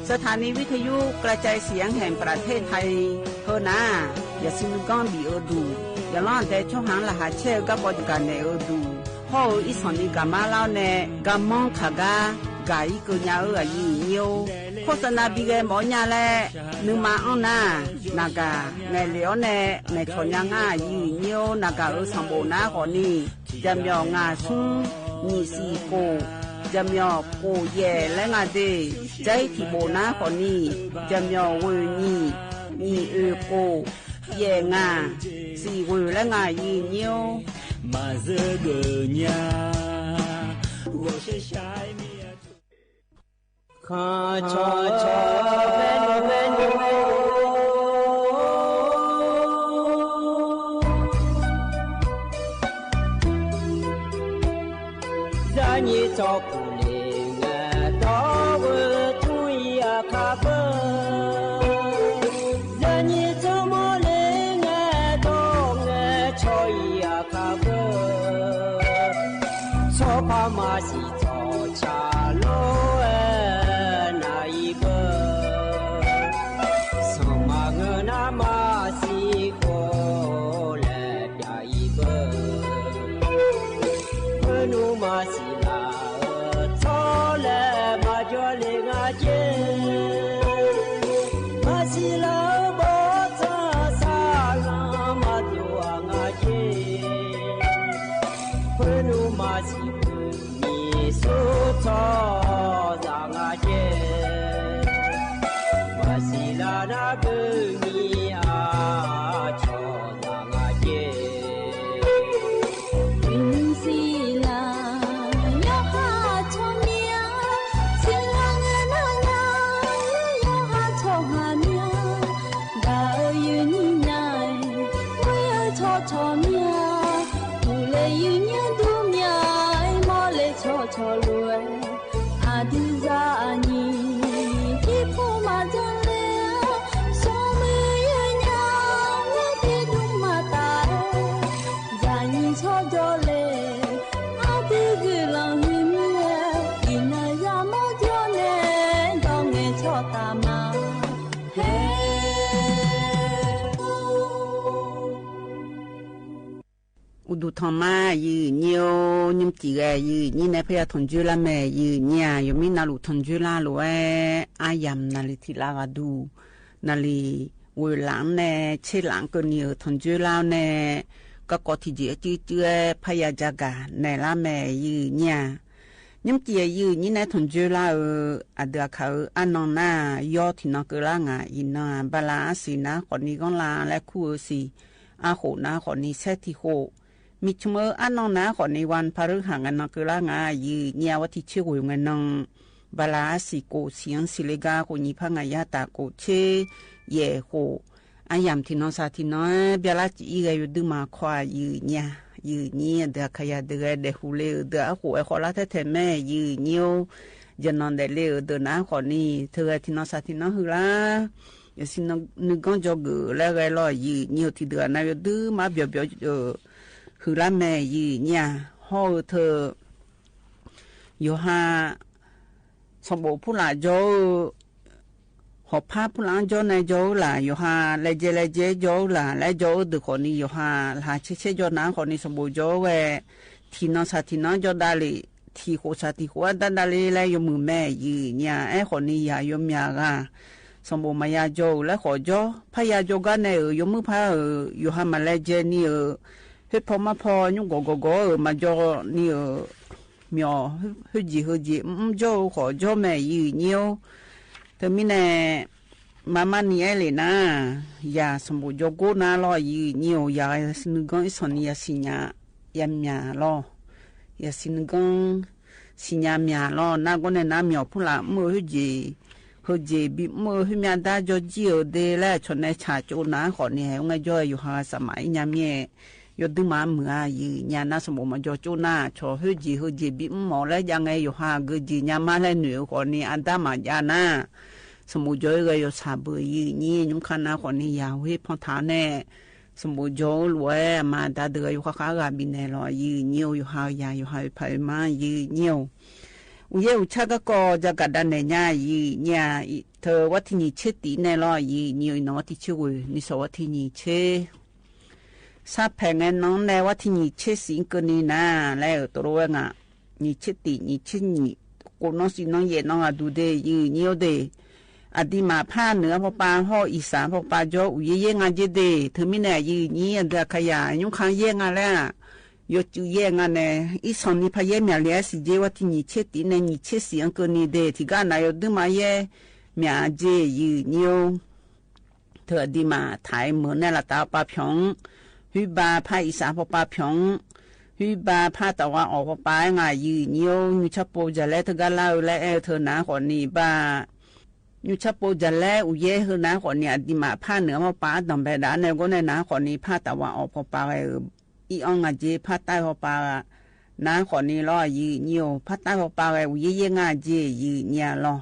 สถานีวิทยุกระจายเสียงแห่งประเทศไทยเฮนาอย่าซินุกอนบีโอดูอย่าล่อนแต่ช่องหางละหาเชกะบอดกันเนอดูฮออีสอนีกามาลาวเนกามองขากากาอีกุญญาอายุเนียวโฆษณาบีเกหมอญาแลนึมาออนนานากาไงเหลียวเนไงชอนยังอายุเนียวนากาสัมโบนาขอนี่จำยองาซุงนีสีโกจำยอโกเย่และงาเดใจที่โบนาขอนี่จำยอเวนีโกเย่งาสีเวและงายีเนียวมาเจอเกญา我是下面ขอชอชอเวนเวน在你照顾里我到我注意卡本在你怎么里我到我超意卡本错怕马西早茶路ดูทอมายืเนียวนิมจีแกยืนี่ในพยาทนจุลาแม่ยืเนี่ยยมีนาลุทนจุลาลวยอายามนาลิทิลากาดูนาลีเวหลังแน่เชหลังก็เนียวทนจุลาแน่ก็กอที่เจจื้อเจื้อพยาจากาในละแม่ยืเนี่ยนิมจียืนี่ในทนจุลาอเดือเขาอันนองหน้ายอที่นอกกลางอ่ะอินาบาลาสีนะคนนี้ก็ลาและคู่สีอาโหนะคนนี้เซติโหมิชเมออันนองนะคนในวันพฤหัสนอกกลางอ่ะยืเนี่ยว่าที่เชื่ออยู่เงินนองบาลาสีโกเสียงสิเลกาคนนี้พังอายาตาโกเชเย่โหอายามที่น้องสาที่น้อยเบลาจีก็อยู่ดึมาควายืเนี่ยยืเนี่ยเดือขยะเดือเดหูเลเดือหัวขอละเทแม่ยืเนี่ยวจะนอนได้เลเดือนะคนนี้เธอที่น้องสาที่น้องหือละยาสินึกก้อนจอกแล้วไงล่ะยืเนี่ยวที่เดือนนั้นดื้อมาเบียวหือละแม่ยืเนี่ยห่อเธออยู่หาสมบูรณ์ผู้หลานโจหอบผ้าผู้หลานโจในโจล่ะอยู่หาเลเจโจล่ะและโจดึกคนนี้อยู่หาหาเช่โจน้ำคนนี้สมบูรณ์โจเวที่น้องสาที่น้องโจได้เลยที่หัวสาที่หัวได้เลยแล้วอยู่มือแม่ยืเนี่ยไอ้คนนี้อย่าอยู่เมียกันสมบูรณ์มายาโจและขอโจพยาโจกันเนี่ยอยู่มือผ้าอยู่หามาเลเจนี่เฮ็ดพอมาพอยุ่งโกมาโจนี่มีเฮ็ดจีโจขอโจแม่ยืเนี่ยเธอมีแน่มานี่ไอ้เลยนะอย่าสมบูรณ์โจโกน่ารอยืเนี่ยอย่านึกก้อนสอนอย่าสิญญายามยารออย่าสินึกก้อนสิญญามยารอน่าก็เนี่ยน้ามีผู้ละมือเฮ็ดจีบิมือให้มีได้จอจีเดแล้วชนในชาโจนะขอเนี่ยไงจอยอยู่หาสมัยยามเย่ยดึงมาเมื่อยืญาณสมบูรณ์มาจอโจนะชอให้จีบิหมอแล้วยังไงอยู่หาเกจียามาแล้วเหนือขอเนี่ยอันตามาญาณสมุจอยก็อยู่สาบยืนี่ยุ่งขนาดขอเนี่ยยาวให้พอทานแน่สมุจอยรวยมาตาเดืออยู่ข้างๆบินแน่รอยืเนียวอยู่หายาอยู่หายไปมายืเนียวอุยชาก็กอจะกัดดันเนี่ยยีเนี่ยเธอวัฒนีเชติแน่ลอยยีเนี่ยน้องที่ช่วยนิสวัฒนีเชซาแพงน้องในวัฒนีเชสิงกันนี่นะแล้วตัวเองอ่ะนี่เชตินี่เชนี่คนน้องสิน้องเย่น้องอ่ะดูเดยีเนี่ยเดอดีมาผ้าเหนือพอปาห่ออีสานพอปาโจอุยเย่งานเจเดเธอไม่แน่ยีนี่เดือขยายยุ่งค้างเย่งานแล้วยจูเย่งานเนี่ยอีสอนนี่พายเมียเลี้ยสิเจวัที่นี่เชติเนี่ยนี่เชสิอังกันนี่เดที่กันนายดึงมาเย่เมียเจยืนิวเธอดีมาถ่ายเหมือนในละตาปาพยองฮิบาพาอีสานพอปาพยองฮิบาพาตะวันออกพอปาง่ายยืนิวยูชับโปจะเล่เธอกันเล่าและเธอหนาคนนี้บ้ายูชับโปจะเล่อุเย่เธอหนาคนนี้ดีมาพาเหนือพอปาดำไปด้านในก็ในหนาคนนี้พาตะวันออกพอปาอีอองอาเจพัดใต้พอปาน้าขอนี้รอยืเนียวพัดใต้พอปาไว้เย่งอาเจยืเนี่ยรอ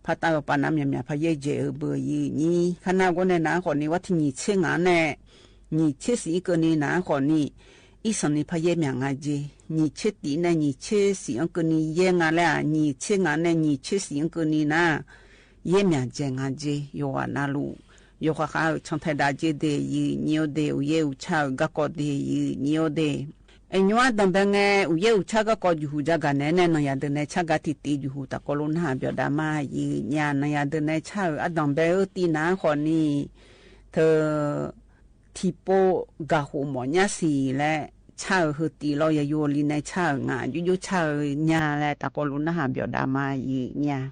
พัดใต้พอปาน้ำยำพะเยเจเบอยืนี่ขณะก็ในน้าขอนี้ว่าที่นี่เชื่องานแน่นี่เชื่อสีก็ในน้าขอนี้อีสนี้พะเยเมียงอาเจนี่เชื่อตีในนี่เชื่อสีก็นี่เย่งานแล้วนี่เชื่องานในนี่เชื่อสีก็นี่นะเย่เมียงเจงอาเจโยวานาลู有话还常太大姐的有牛的有炒个个的有牛的，哎，你话当兵哎，有炒个个就这个奶奶那样的奶炒个弟弟就打个龙哈表达嘛，有娘那样的奶炒啊当兵有地难和你，他提波个胡么伢是嘞。炒和地咯也有里奶炒啊，有炒伢嘞，打个龙哈表达嘛，有伢。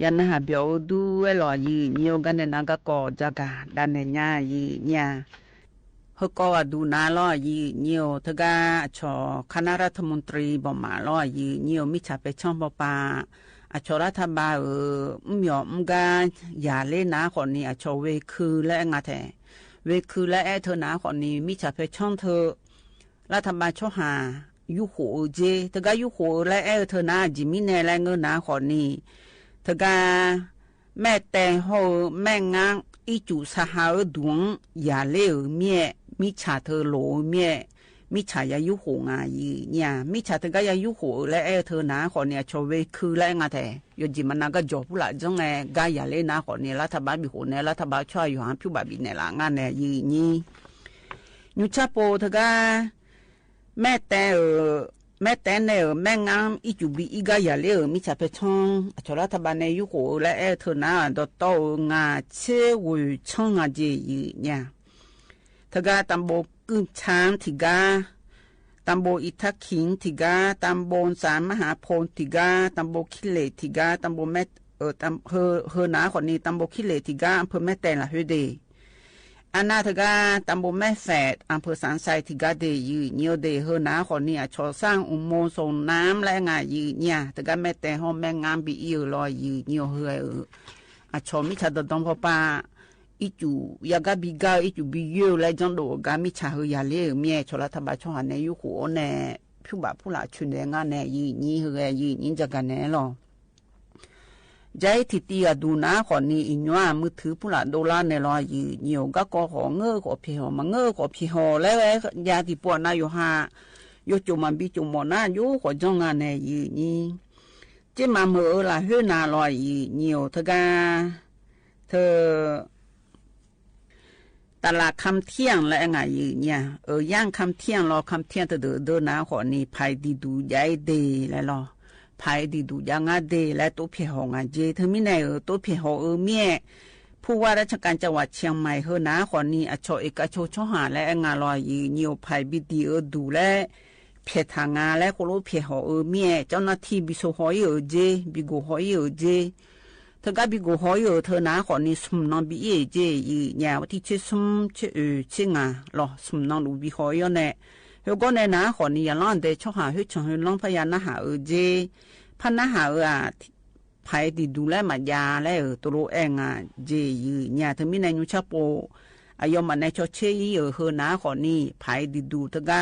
ยันหาเบียวดูเอลอยีเนียวกันในนากกอจากาดันในญายีญาเฮก็ดูนาลอยีเนียวทกาชอคณะรัฐมนตรีบ่มาลอยีเนียวมิชาไปช่องปปาอชรัฐบาลมยอมกาอย่าเล่นนาคนนี้อชเวคือและงาแทเวคือและเธอนาคนนี้มิชาไปช่องเธอรัฐบาลช่อหายุโหเจทกายุโหและเธอนาจิมิเนและเงินนาคนนี้ทกาแม่แต่งโหแม่งางอีจูสหาดวงอย่าเลี้ยวเมียมิชาเธอโหลเมียมิชายายุโหงายีเนี่ยมิชาทกายายุโหและเธอนาคนเนี่ยชเวคือและงาแต่ยจิมันนากจบละจังไงกายาเลนาคนเนี่ยรัฐบาลบิโหเนี่ยรัฐบาลช่วยอยู่หาผิวบาบิเนี่ยละงานเนี่ยยีนี่ยุชาโปทกาแม่แต่เนี่ยแม่งามอีจูบีอีกายาเลมิชาเพชงชรัฐบาลเนี่ยยุโหและเธอนาดอโตงาเชวุช่องอาเจยีเนี่ยทกาตัมโบกึ่งช้างทิกาตัมโบอิทักขิงทิกาตัมโบสามมหาโพนทิกาตัมโบคิเลทิกาตัมโบแม่ตัมเฮนาคนนี้ตัมโบคิเลทิกาอำเภอแม่แต่ละเฮเดอานาทกาตัมโบแม่แฝดอำเภอสันไซทิกาเดยืเนียวเดเฮนาคนนี้ชอสร้างอุโมงค์ส่งน้ำและงายืเนี่ยทกาแม่แต่ห้องแม่งามบีอิวลอยยืเนียวเฮชอมิชาดดงพอปาอีจูยากาบิกาอีจูบิเยอและจังโดกามิชาเฮยาเลเมียชลทบาชหันในยุโขแน่ผู้บาผู้ละชุนแดงานแน่ยีนี่เฮยยีนี่จักกันแน่หรอใจทิตีอดูนาขอนี้อินว่ามือถือผู้ละโดลาในรอยีเนียวก็กอขอเงอขอพี่หอมาเงอขอพี่หอแล้วยาที่ปวดนาอยู่หาโยจุมันบิจุมนาอยู่ขอจังงานแน่ยีนี่เจ้ามาเมื่อละเฮนารอยีเนียวทกาเธอตลาดคำเที่ยงและไงเนี่ยย่างคำเที่ยงรอคำเที่ยงเดินนาขอนี้ภายดีดูย้ายเดแล้วรอภายดีดูยังอาเดและตัวเพียหงอาเจเธอไม่ไหนตัวเพียหงเมีย ผู้ว่าราชการจังหวัดเชียงใหม่เฮอนาขอนี้อชเอกชนชหาและงานลอยยีนิวภัยบิดีดูและเพทางาและโคโลเพหอเมียเจ้าหน้าที่บิโซหอยเจบิโกหอยเจเธอก็บิโกหอยเธอนาขอนี้สมนองบิเอเจยีเนี่ยว่าที่เชสมเชเชงาหรอสมนองลูบิหอยเนี่ยเฮก็ในนาขอนี้ยันลันเดชหาเฮชงเฮลองพยานาหาเจพันนาหาภัยที่ดูแลมายาและตัวเองเจยีเนี่ยเธอมีในยุชาโปอายมันในชอเชยเฮนาขอนี้ภัยที่ดูตะกา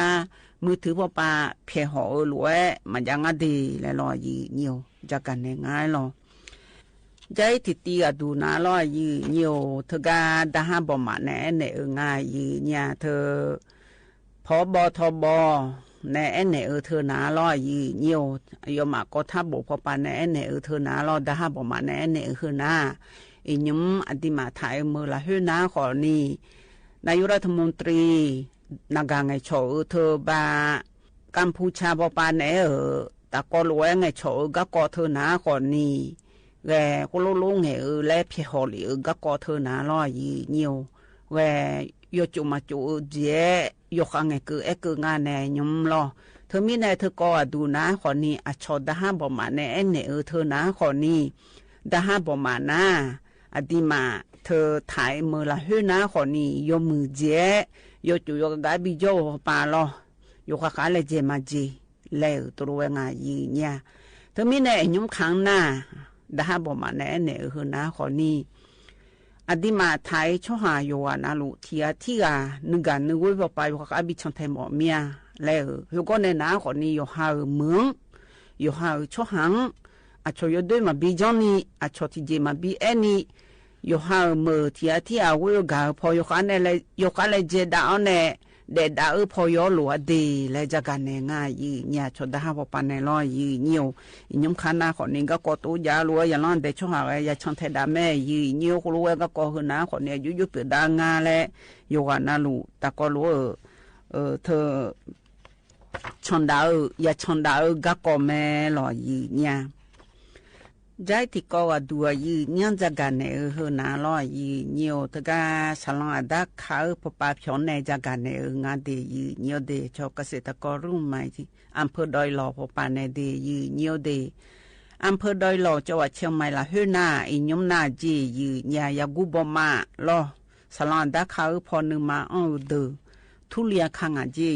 มือถือพ่อป้าเพียหอหลวยมันยังดีและรอยีเนียวจากกันง่ายหรอใจติตีก็ดูน่ารอยีเนียวเธอก็ดาหาบ่มาแน่เนี่ยง่ายยีเนี่ยเธอพอบทบในเนี่ยเธอน่ารอยีเนียวยอมก็ทับบ่พ่อป้าในเนี่ยเธอน่ารอดาหาบ่มาแน่เนี่ยเฮนาอียุมอดีมาถ่ายมือละเฮนาขอนี้นายกรัฐมนตรีนากาไงโฉเธอบากัมพูชาบปาเนตะกอลวยไงโฉก็กอเธอนาก่อนนี้แกก็ลุงเหและเพียหอหรือก็กอเธอนาลอยเนียวแกยจุมาจูเจยกอังเกอเกงานแนยมรอเธอมีในเธอก็ดูนาก่อนนี้อชดาหาบมาแนเนเธอนาก่อนนี้ดาหาบมานาอดีมาเธอถ่ายมือละเฮนาก่อนนี้ยมือเจยจูยกกาบิโจปาลอยกขาเลเจมาจีเลวตัวงายีเนี่ยเธอมีในยุ้มขังหน้าดาบมาแน่เนอคือนะขอนี้อดีมาไทยชหายวนนาลุเทียที่กานึกันนึกว่าไปยกขาบิชนไทยหมอเมียแล้วยกในน้าขอนี้ยกหาเมืองยกหาชหังอาชยด้วยมาบิจอนี่อาชที่เจมาบิเอนี่ยกหาเมือเทียที่อาวิกาพอยกขาในเลยยกขาเลยเจดาวเนี่ยเด็ดดาวพอยอหลัวดีและจากกันง่ายยีเนี่ยชดดาพอปันในลอยยีเนียวยุมขานาขอนี้ก็กอตัวยาลัวอย่างนั้นเด็ดช่วงอะไรยาชันเทดาแม่ยีเนียวก็รู้ว่าก็กอหืนนาขอนี้ยุเปิดดางาและโยกานาลูตะก็รู้เธอชันดาวยาชันดาวก็กอแม่ลอยยีเนี่ยใจที่ก็ว่าดูยีเนี่ยจากกันเนี่ยนาลอยยีเนียวตะกาสลังอดักเขาพบปะพิอนในจากกันเนี่ยงานเดียเนียวเดชเกษตรกรรุ่นใหม่ที่อำเภอดอยหล่อพบปะในเดียเนียวเดอำเภอดอยหล่อจังหวัดเชียงใหม่ละเฮนาอิยมนาจียายากุบมาลอสลังอดักเขาพอนึงมาเดทุเรียขังจี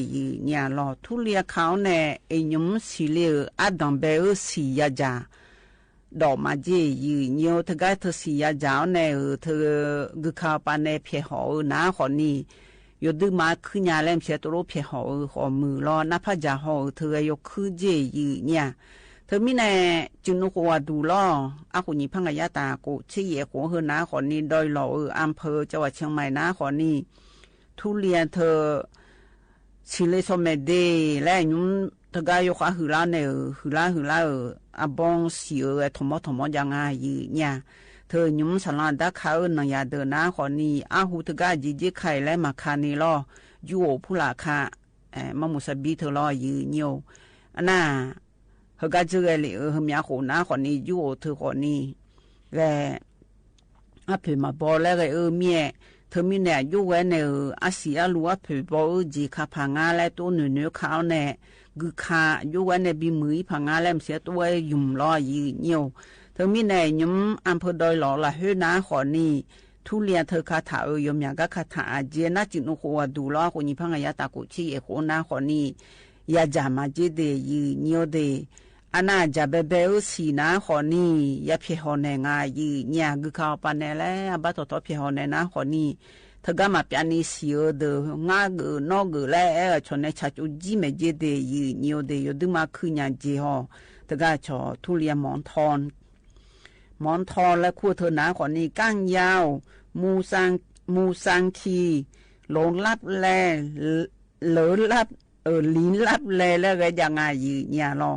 เนี่ยลอทุเรียเขาเนี่ยอิยมสิเลอดังเบลสียาจาดอกมาจีเนียวเธอก็เธอสียาจาวเนี่ยเธอกุข่าวปานในเพียหอน้าขอนี้ยดึมาขึ้นยาเล่มเสียตัวเพียหอขอมือรอนับพระจ่าหอเธอยกขึ้นจีเนี่ยเธอมีในจึงนุกว่าดูล่ออากุญิพังกายาตากุเชี่ยหัวเฮน้าขอนี้ดอยหล่ออำเภอจังหวัดเชียงใหม่น้าขอนี้ทุเรียนเธอชิเลสเมเดและยุ้มเธอก็ยกหือล้าเนี่ยหือล้าอาบองเสียทมยังไงเนี่ยเธอยุ้มสลัดดักเขาหนังยาเดินน้าขอนี้อาหูเธอก็จีไข่และมาคานีล้อยูโอผู้หลักค่ะมามุสบีเธอล้อยืนเนียวอันน่ะเธอก็เจอเลยเฮมีอาหูน้าขอนี้ยูโอเธอขอนี้และอาเผื่อมาบอกแล้วเมียเธอมีเนี่ยยูเวนเนี่ยอาเสียรัวเผื่อบอกจีขับพังงาและตัวเนื้อเขาเนี่ยกุข่าอยู่วันในบีมือพังงาเล่มเสียตัวยุ่มลอยยีเนียวเธอมีในยุ้มอำเภอดอยหล่อละเฮนาขอนี้ทุเรียนเธอคาถาอยมยาก็คาถาเจน่าจินุขวดูล้อคนยี่พังยาตากุชีเอโคนาขอนี้ยาจามาเจเดยีเนียวเดอันน่าจะเบเบลสีนาขอนี้ยาเพียหอนงายีเนี่ยกุข่าวปานแล้วบัตรต่อเพียหอนนาขอนี้เธอก็มาเปียนี่เสียเดงาเกนอเกแล้วชนในชาจูจีเมเจเดยีเนียวเดยดึมาขึ้นยาจีฮอเธอก็ชอทุเรียนหมอนทอนและคู่เธอหนาขอนี้ก้างยาวมูซังคีหลงลับแลเหลือลับลิ้นลับแลแล้วก็ยังไงยีเนี่ยรอ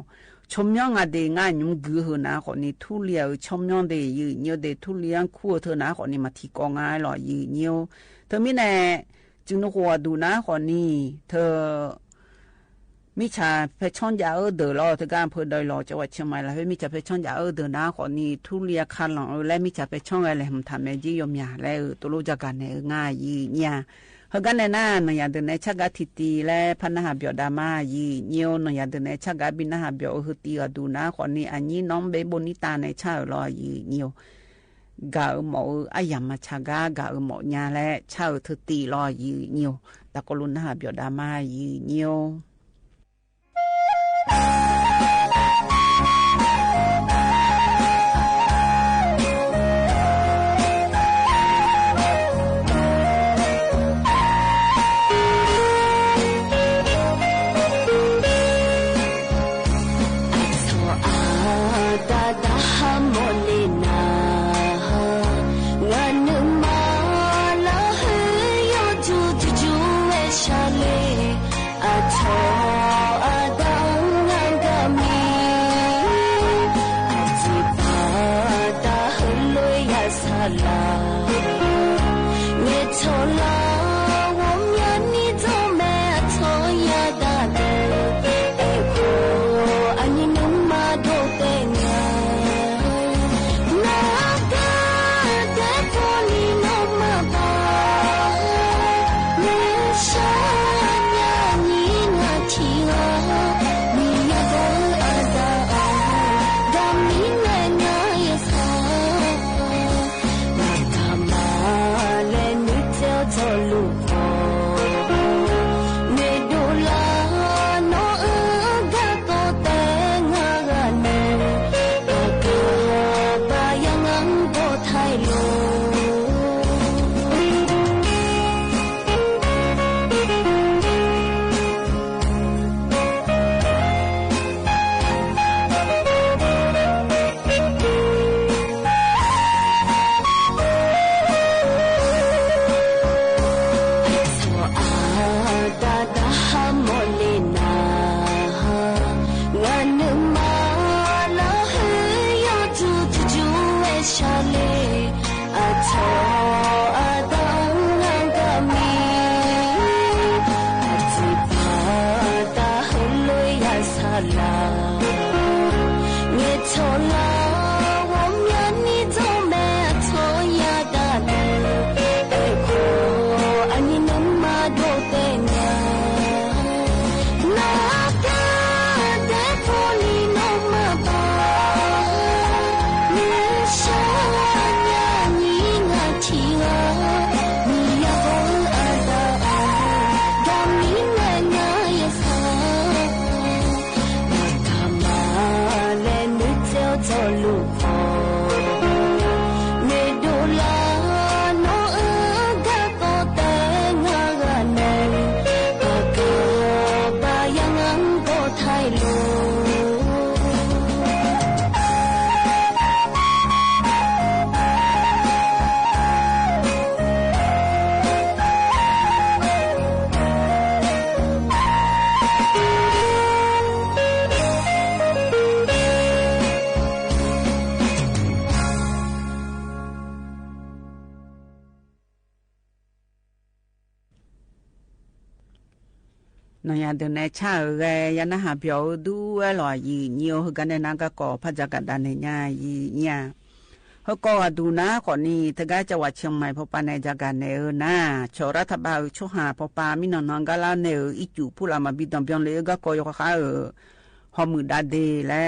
ชมยองอะเดง่ายยุ่งกือหัวหน้าคนนี้ทุเรียนชมยองเดยืนเนียวเดทุเรียนคู่เธอหน้าคนนี้มาที่กองง่ายหล่อยืนเนียวเธอไม่แน่จึงนึกว่าดูนะคนนี้เธอ มิชาเพชรยาเดอรอทการเพื่อโดยรอจังหวัดเชียงใหม่แล้วมิชาเพชรยาเดอน้าขอนี้ทุเรียคันหลังและมิชาเพชรอะไรมันทำให้จียมยาแล้วตัวรู้จักกันเนี่ยง่ายยี่เนี่ยเฮกันในหน้าหน่อยเดินในชักกะทิตีและพันหาเบียดามายี่เนียวหน่อยเดินในชักกะบินหาเบียดตีก็ดูนะขอนี้อันนี้น้องเบบนิตาในชาวรอยี่เนียวกะหมออายัมมาชักกะกะหมอยาและชาวทตีรอยี่เนียวตะกลุนหาเบียดามายี่เนียวนายเดินในชาเรยันหาเปียวดูลอยยีเนียวกันในนักก่อพระจักรดานในญายีเนี่ยเขาก็ดูนะก่อนนี้ถ้าจังหวัดเชียงใหม่พอปานในจักรในนะชรัฐบาลช่วยหาพอปามินนองกาลาเนอีจูผู้ละมาบิดตอมเปียงเลยก็ก่อยข้าหอมือดาเดและ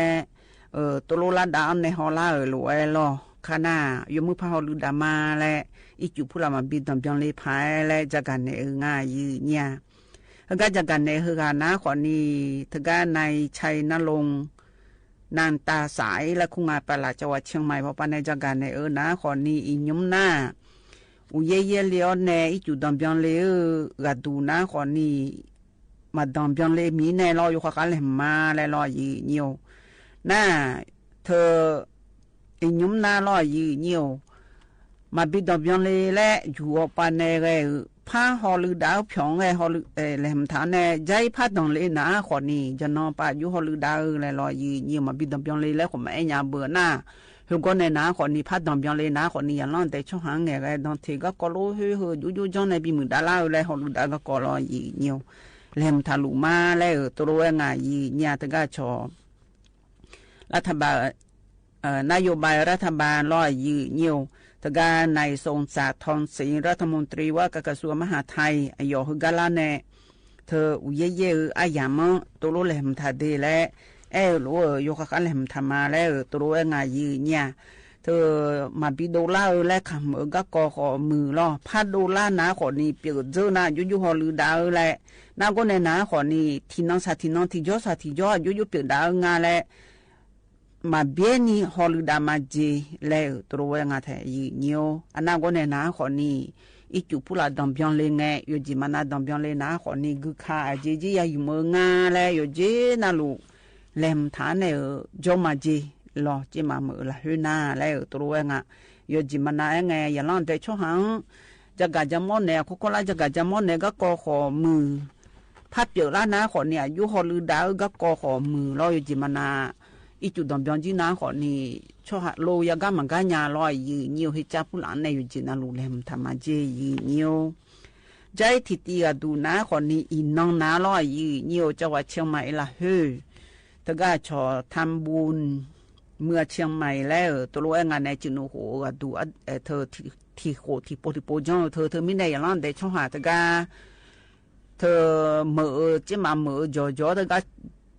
ตัวโลลาดามในฮอลาหลวยลอข้าหน้ายมือพาฮอลูดามาและอีจูผู้ละมาบิดตอมเปียงเลยพายและจักรในง่ายยีเนี่ยก็จะกันในคือการนะขอนี้ถึงการในชัยนรงค์นานตาสายและคุงาปลาจังหวัดเชียงใหม่พอปานในจังการในนะขอนี้อิยุมหน้าอุเยเลียวในอีจุดดอมเบียงเลกัดูนะขอนี้มาดอมเบียงเลมีในรออยู่ข้างเลยมาและรอยีเนียวหน้าเธออิยุมหน้ารอยีเนียวมาบิดดอมเบียงเลและอยู่ปานในเลยพาฮอลือดาวเพียงไงฮอลือแหลมฐานในใจพัดดองเลยนะขอนี้จะนอนปาอยู่ฮอลือดาวเลยรอยีเยี่ยมมาบิดดองเพียงเลยแล้วผมไม่ยาเบื่อหน้าทุกคนในนะขอนี้พัดดองเพียงเลยนะขอนี้อย่างนั้นแต่ช่วงหางไงดองเทก็กอรู้อยู่จังในปีมือดาล่าเลยฮอลือดาวก็กอรอยีเยี่ยม แหลมทะลุมาแล้วตัวงายีเนี่ยตะกาชอรัฐบาลนโยบายรัฐบาลร้อยยืเนียวตะกาในทรงสาธรศรีรัฐมนตรีว่ากระทรวงมหาดไทยอยอฮึกาลาเนเธออุเยเยอายามตัวแหลมทะเดและรู้ยกขันแหลมทำมาแล้วตัวงายีเนี่ยเธอมาบิโดลาและคำก็กอขอมือล้อพัดโดลาหนาขอนี่เปียกเจอหน้ายุหอลือดาวแหละน้าก็ในหนาขอนี่ที่น้องสาที่น้องที่ยอดสาที่ยอดยุเปียกดาวงาแหละมาเบียนี่ฮอลือดามาเจแล้วตัวงาแทยีเนียวอันน้าก็ในหนาขอนี่อีจูพูลาดอมเบียนเลยไงอยู่จิมานาดอมเบียนเลยหนาขอนี่กุขาเจจียาอยู่เมืองงาแล้วอยู่เจน่าลูแหลมฐานเนี่ยจอมาเจรอจิมาเมื่อละหืนาแล้วตัวงะยจิมานาไงอย่าล้อนแต่ช่วงจะกะจะมอนเนี่ยคุกละจะกะจะมอนเนี่ยก็กอขอมือพัดเจอละนะขอเนี่ยยุฮอลือดาวก็กอขอมือรอยจิมานาอีจุดดอมยอนจีนาขอนี่ช่วงโลยากามันก็ญาลอยยืนยิวให้จับผู้หลานในอยู่จินาลูเลมทำมาเจยืนยิวใจทิตีกดูนะขอนี่อีน้องนาลอยยืนยิวจังหวัดเชียงใหม่ละเฮ้ตะก้าชอทำบุญเมื่อเชียงใหม่แล้วตัวงานในจิโนโหดูเธอที่โหที่โปติโปจงเธอไม่ได้ยังร้อนแต่ช่องหาตะกาเธอเมื่อจะมาเมื่อจ่อตะกา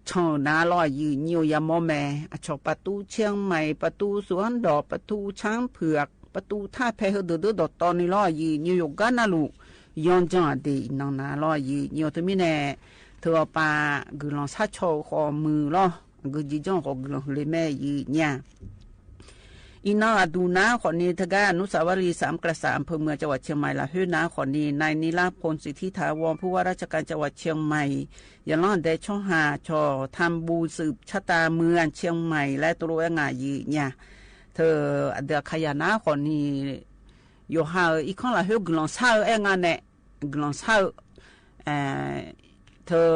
ช่องนาลอยยืนยิวยามอแม่ชอบประตูเชียงใหม่ประตูสวนดอกประตูช้างเผือกประตูท่าแพเฮเดือดตอนนี้ลอยยืนยิวยกกันนะลูกย้อนจังดีน้องนาลอยยืนยิวเธอไม่แน่เธอปากุลองซัดโชว์ขอมือล้อกูจีจ้องของกลุ่มเลยแม่ยีเนี่ยอีน่าดูนะขอนี้ทกาอนุสาวรีย์3 กษัตริย์อำเภอเมืองจังหวัดเชียงใหม่ละเฮือนะขอนี้นายนิลาพลสิทธิถาวรผู้ว่าราชการจังหวัดเชียงใหม่ยังร้อนได้ช่องหาชอทำบูสืบชะตาเมืองเชียงใหม่และตัวงายีเนี่ยเธอเดือขยันนะขอนี้อยู่หาอีกข้างละเฮือกลองเศร้างานเนี่ยกลองเศร้าเธอ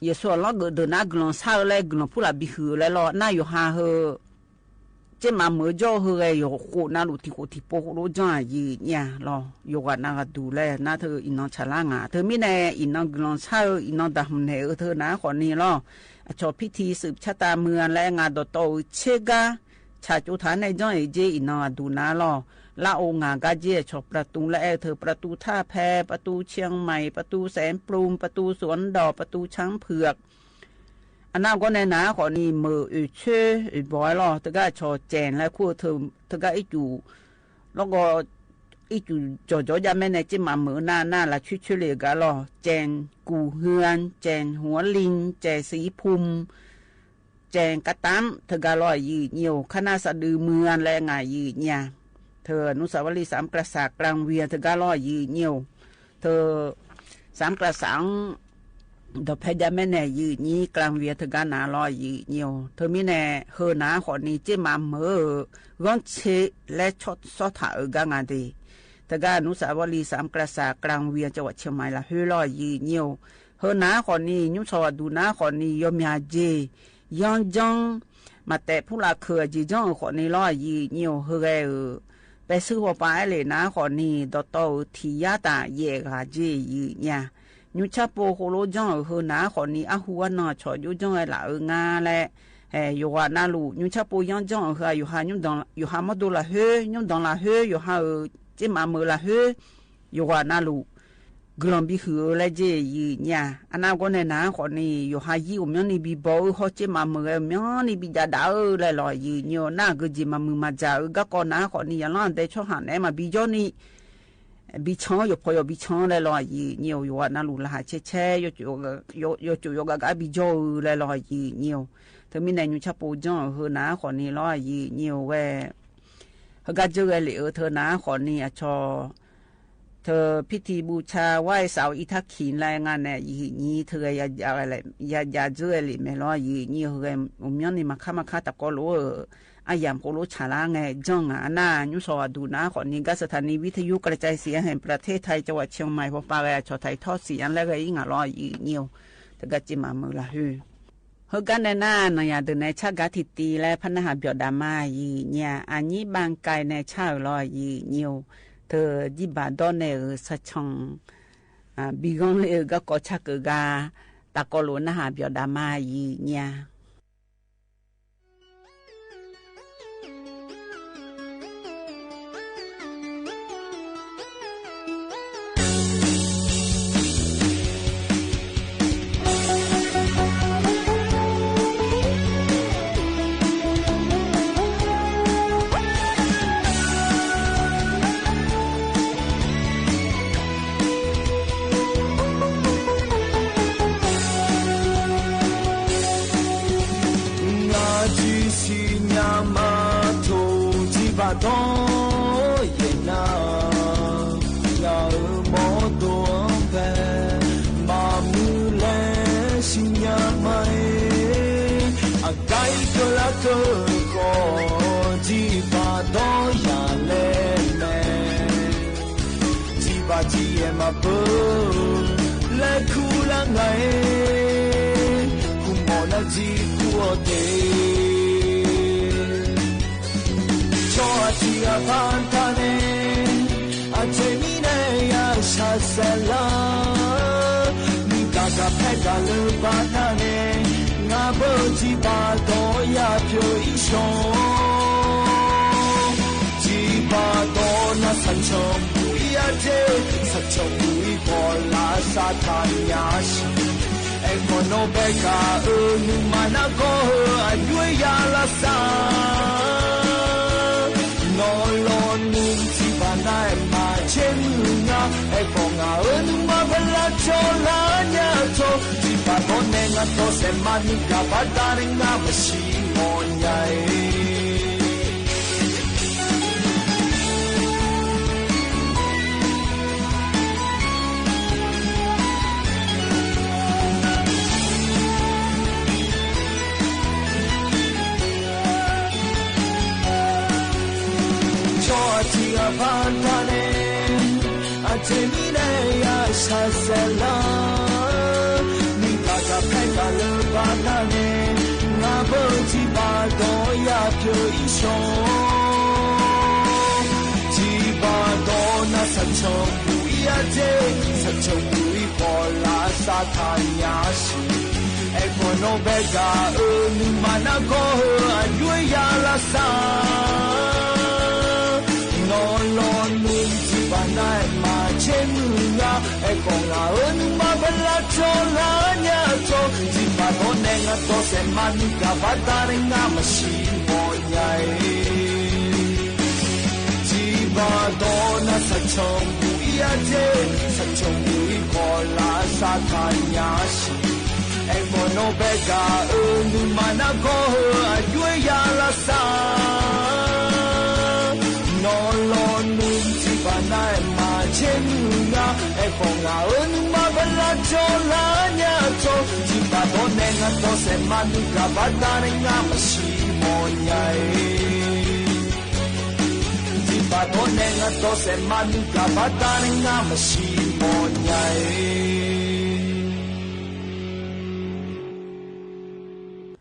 ยส่วนเราเดินหน้ากลองเศร้าเลยกลองพูดบิหือเลยล่ะน่าอยู่หาเฮเจ้ามาเมื่อจ่อเฮอยู่โคน่ารู้ที่โปรู้จังยีเนี่ยล่ะอยู่กันน่าก็ดูแลน่าเธออินนองฉลางเธอไม่แน่อินนองกลองเศร้าอินนองดำเหนเธอนะขอนี้ล่ะชอบพิธีสืบชะตาเมืองและงานโตเชกาชาจุฐานในจ้องเจอินนองดูนะล่ะละองงากาเจชอบประตูและเธอประตูท่าแพประตูเชียงใหม่ประตูแสนปรุงประตูสวนดอกประตูช้างเผือกอันนั้นก็ในหนาขอนี่มือเชื่อบอยล่ะตะก้าชอแจนและคู่เธอตะก้าอีจูแล้วก็อีจูจ่อยาแม่ในจิมามือหน้าละชุเลยกันล่ะแจนกูเฮือนแจนหัวลิงแจนสีภูมิแจนกระตั้มเธอกาลอยยืดเหี่ยวคณะสะดือเมืองและงายยืดเนี่ยเธออนุสาวรีย์3 กษัตริย์กลางเวียเธอก็ลอยยืนเหี่ยวเธอ3 กษัตริย์ดอกเพชรแม่แน่ยืนนี้กลางเวียเธอก็นาลอยยืนเหี่ยวเธอมีแน่เฮนาขอนี้เจ้มาเมื่อร้อนเชและชดสอถากังานดีเธอก็อนุสาวรีย์3 กษัตริย์กลางเวียจังหวัดเชียงใหม่ละเฮลอยยืนเหี่ยวเฮนาขอนี้ยุ่งสวัสดูนาขอนี้ยมยาเจยองจงมาแต่ผู้ละเคยจีจ้องขอนี้ลอยยืนเหี่ยวเฮไปซื้อหัวปลาเลยนะขอนี่โตที่ยาตาเย่กาเจยืเนี่ยยุชาโปโคโลจ้องเฮนะขอนี่อาหัวนอชอยุจ้องไอหล่างาและอยู่ว่านาลูยุชาโปยังจ้องเฮอยู่หายุดองอยู่หามาดูละเฮยุดองละเฮอยู่หาเจมาเมละเฮอยู่ว่านาลูกลอมบิหือและเจยืเนี่ยอันนั้นก็ในนะขอนี่อยู่หายิวมันนี่บีบอเขาเจมาเมมันนี่บีดาดาวเลยลอยยืเนี่ยน่าก็เจมามือมาจ่าก็ก่อนนะขอนี่ยังนั่นแต่ช่วงหันเนี่ยมาบีจอนี่บีช้อนอยู่พออยู่บีช้อนเลยลอยยืเนี่ยอยู่ว่านาลูละหาเช่อยู่ก็บีจอเลยลอยยืเนี่ยเธอมีในยุชาปูจ้องเฮนะขอนี่ลอยยืเนี่ยเว้เฮก็เจอเลยเธอนะขอนี่ชอเธอพิธีบูชาไหว้เสาอิทักขินรายงานเนี่ยยี่เธออย่าอะไรอย่าเจอเลยไม่รอยี่เฮยมีนี่มาฆ่าตะกอรู้อายามโคโลชาลาไงจ้องน่ายุสวดูนะขอนี้ก็สถานีวิทยุกระจายเสียงแห่งประเทศไทยจังหวัดเชียงใหม่พอปาแวชอไทยทอดเสียงแล้วก็ยิ่งรอยี่แต่ก็จิมามือละฮือเฮกันในหน้าในยาเดินในชากาทิตีและพนหาเบียดามายี่เนี่ยอันนี้บางกายในชาลอยยี่เธอยิบาดอนเนอสัชง bị gong lệ gác có chắc ở ga ta có luôn na hà biểu đà ma gì nha.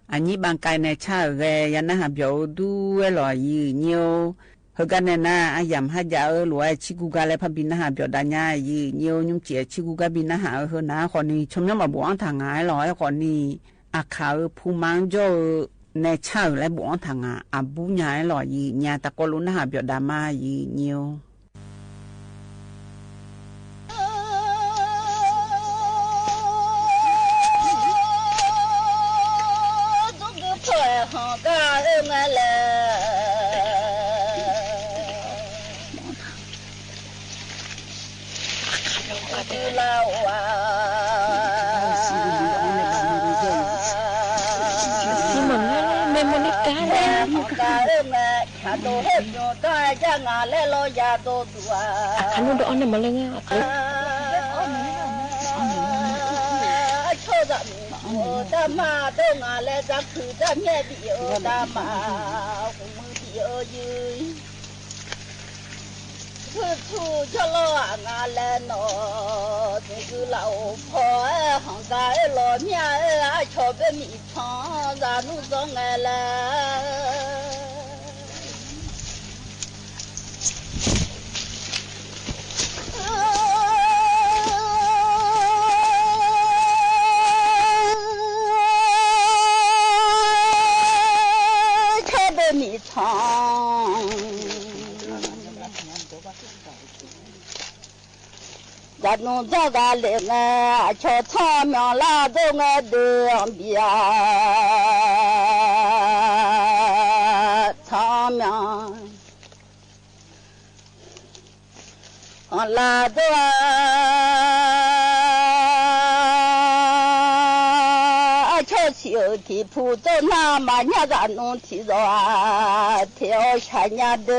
Anh nhỉ bằng cái này cha về nhà nó biểu du là gì nhiều hơn cái này na ai dám hay giờ lúa chỉ cú gà lại phải bin na biểu đa nhà gì nhiều nhưng chỉ chỉ cú gà bin na hơn na còn đi trong nhóm mà buông thằng ai rồi còn đi khảo phụ mang cho này cha lại buông thằng bù nhà rồi gì nhà ta có luôn na biểu đa ma gì nhiều. Kamu doa nama lagi aku. Dama dong ale zakku damye bio dama bio yu thu chalo ngale no tu lao pho hong ga lo mia a cho be mi chang za nu zo ngale 咱弄这个嘞啊，瞧他们拉都爱的边，他们拉都小地铺走那嘛伢咱弄起着啊，跳下伢的。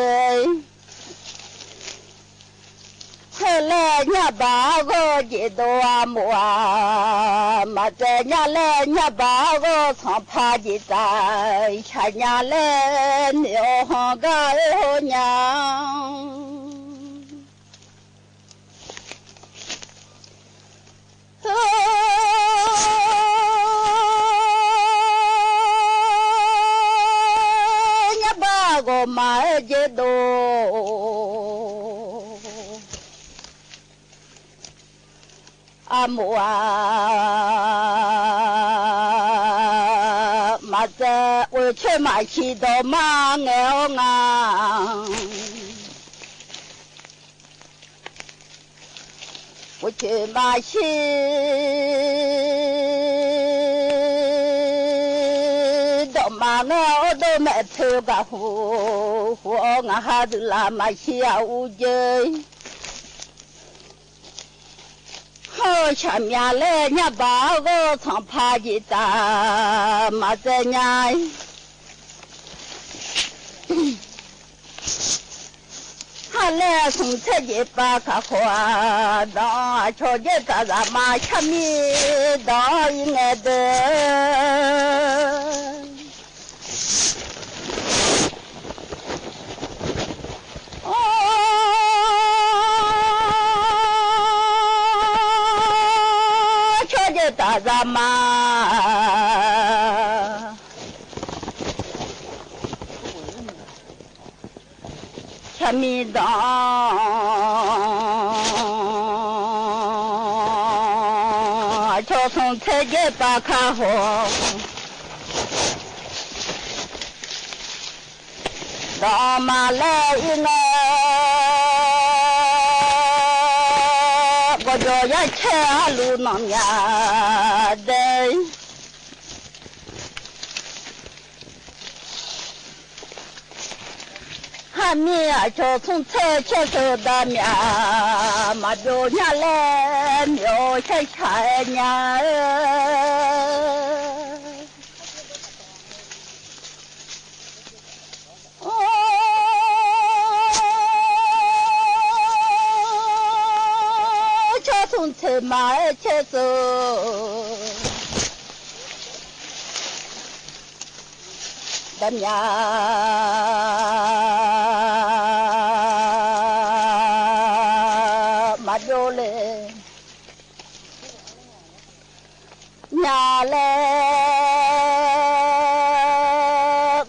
后来伢把我接到啊木啊，嘛在伢来伢把我从爬起在，下伢来牛行个后娘。我买几多？阿母啊，妈在我去买起多嘛牛啊，我去买起。嘛我都没偷个货，我还是那么小的。好前面来伢把我从爬起打，嘛在伢。他来从这里把个花当，瞧见个咱妈前面当应该的。大咱妈，前面当，就从这里把看好，大妈来一个。我就要吃路弄呀的，还没啊，就从菜切手的面，嘛就伢来苗些菜伢。从车马切走，的面马着嘞，伢嘞，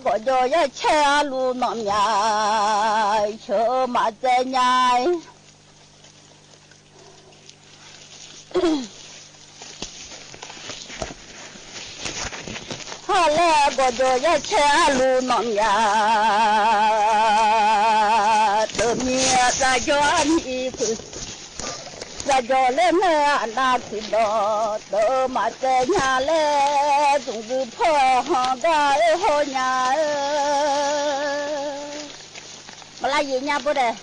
我就要切路那面，就马在伢。后来我就要吃路弄呀，都面在家里头，在家里面拿去了，都嘛在家里总是破行的好伢，不拉一伢不得。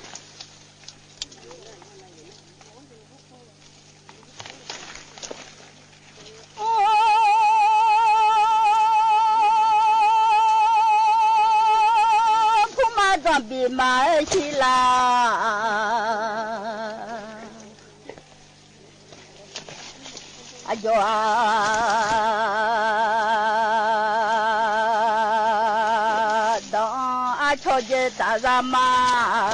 比马起啦，哎呦啊，当啊瞧见大咱妈，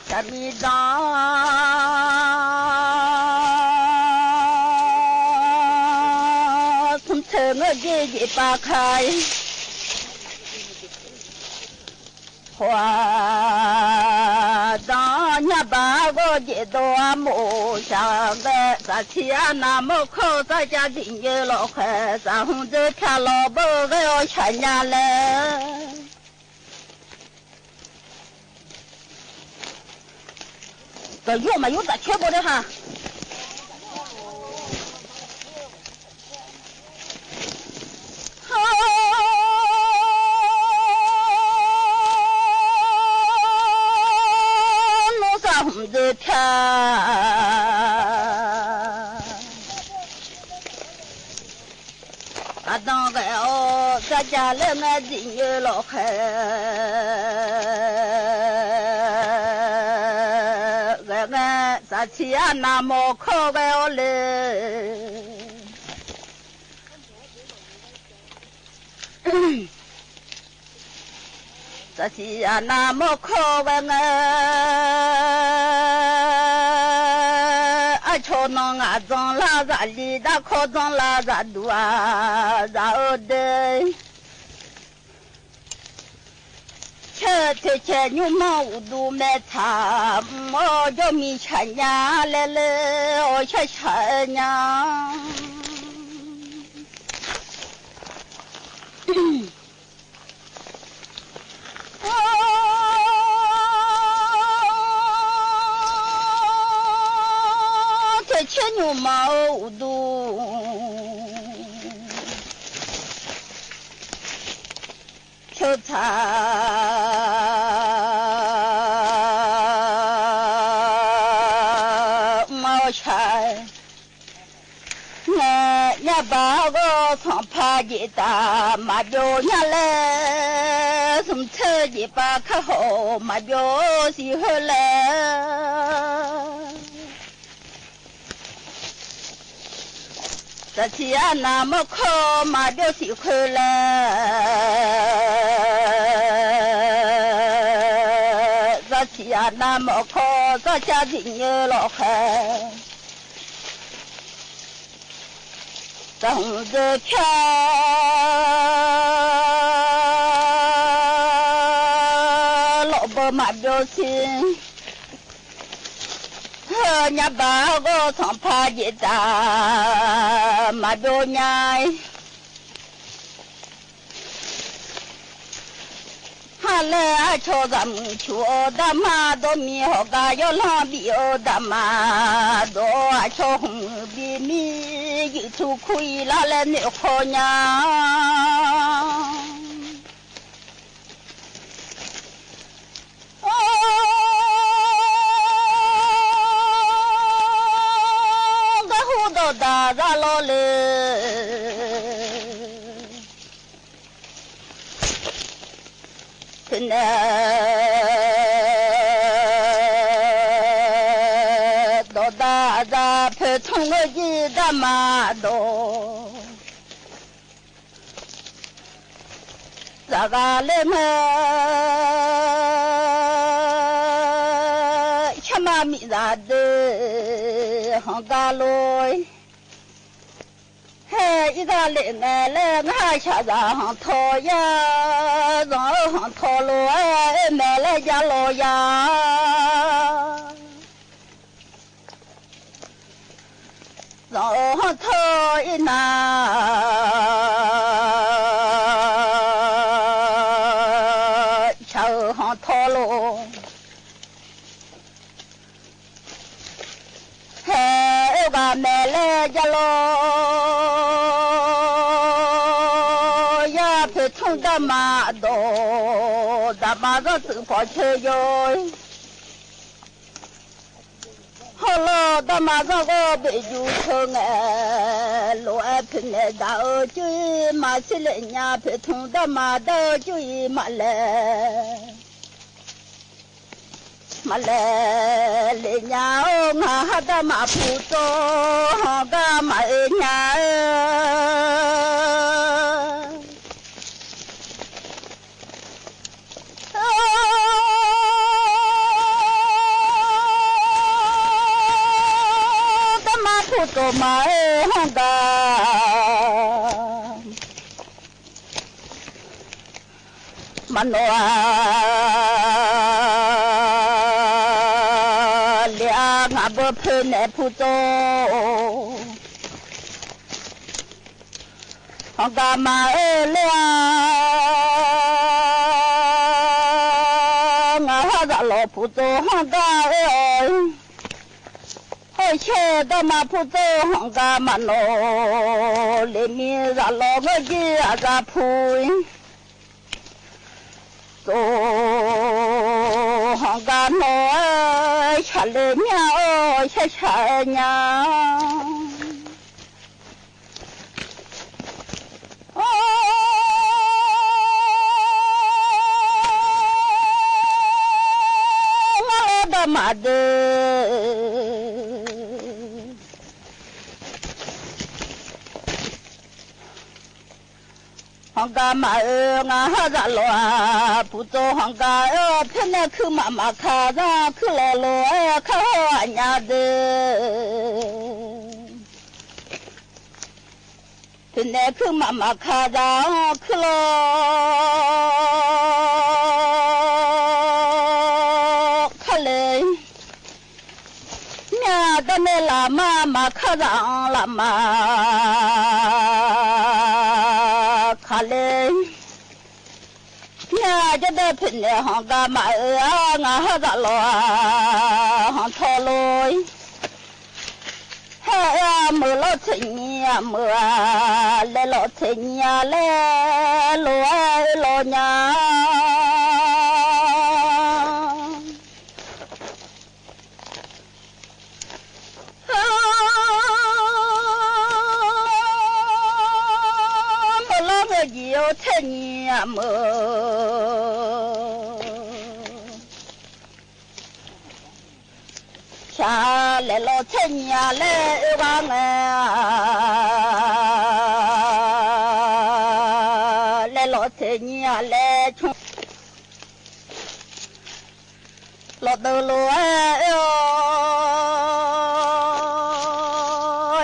咱们当从车我姐姐扒开。花当年把我接到木上的，咱家那么靠咱家庭有老汉，咱红着看老伯我要全家来。这药嘛有这全部的哈。路上红的天，当个哦，咱家里俺人有老汉，俺咱起啊那么靠个哦嘞。这是啊，那么可问啊，瞧那啊，装拉扎里的可装拉扎多啊，然后的，切牛毛无度买茶，我叫米钱呀来了，我吃钱呀。这切牛毛肚，秋茶毛菜，俺把我从爬起大马表伢来，从车一把可好马表喜欢来。这起啊那么可马表喜欢来，这起啊那么可这家人有老汉。等着看，老伯马表情，人家把我从爬一打马表娘，哈来瞧咱们瞧的马都米好个要浪比哦的马都瞧红比米。一出可以拿来那好娘，哦，个胡都打着老嘞，真的都打着普通的鸡的马多，这个嘞么？吃嘛米啥的，好个嘞。嘿，一个嘞俺嘞俺吃上讨呀，然后讨路哎，买来家老呀。然后头一拿，桥上套路，还个买来家喽，也不冲的马多，大马上走跑去哟。好了，到马上我被就成哎，路爱平来大二就马起来伢被通的马到就马来，马来来伢哦，我的马不走，个马伢。多马汉个，马诺啊，两个不配来不走，汉个马两，我哈个老不走汉个。切的嘛不走红个嘛喏，里面让老个鸡啊个铺，走红个喏，吃里面吃吃娘。妈的，红干妈儿俺哈扎罗，不走红干儿，偏那去妈妈卡上去老罗，看我娘的，偏那去妈妈卡上去老。的那喇嘛嘛可让喇嘛可嘞，伢家的朋友行个嘛俺哈咋咯行讨论，哎呀没老成年没来老成年来老娘。有成年么？下来了成年来往啊，来了成年来冲，老头老哎哟，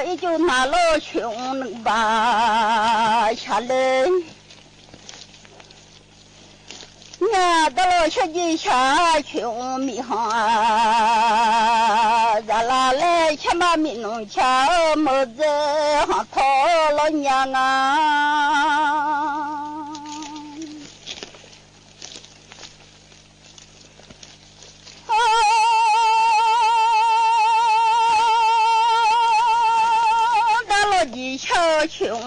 也就拿老穷能把下来。伢到了吃鸡下穷米行啊，咱拉来吃嘛米农吃么子行讨老娘啊。到了鸡下穷。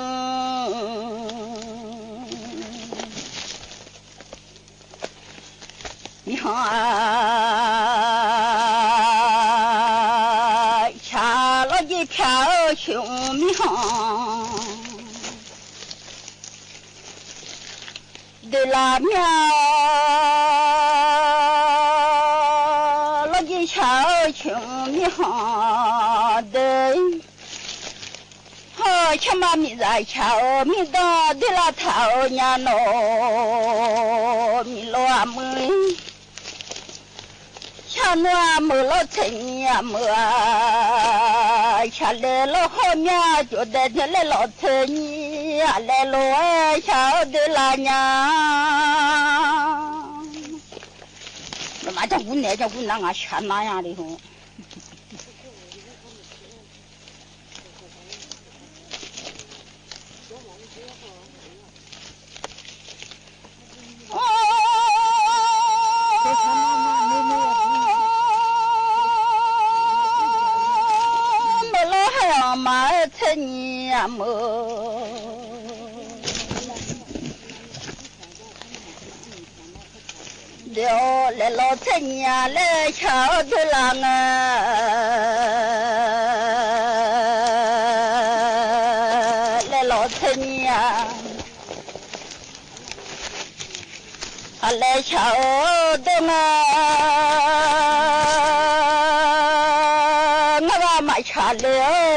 你好啊，下了一条穷米行，对拉面了一条穷米行的，好吃嘛米在炒米当对拉头伢喏，米罗妹。吃那没了成年么？吃来了好面，觉得这来了成年，来了哎晓得啦娘。那嘛叫无奈，叫无奈啊，吃那样的吼。成年么？了来了成年来瞧的郎啊，来了成年，来瞧的我个买茶了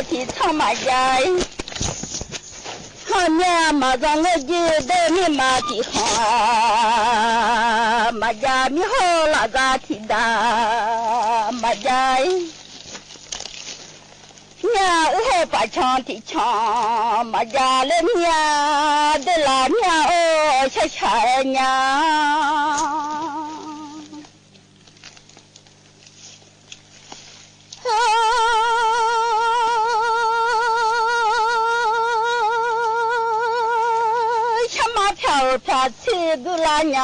的长马家。娘嘛让我记得你妈的好，妈家你好那个提的，妈家娘还把枪的枪，妈家的娘的老娘哦，小小娘。飘起个啦娘，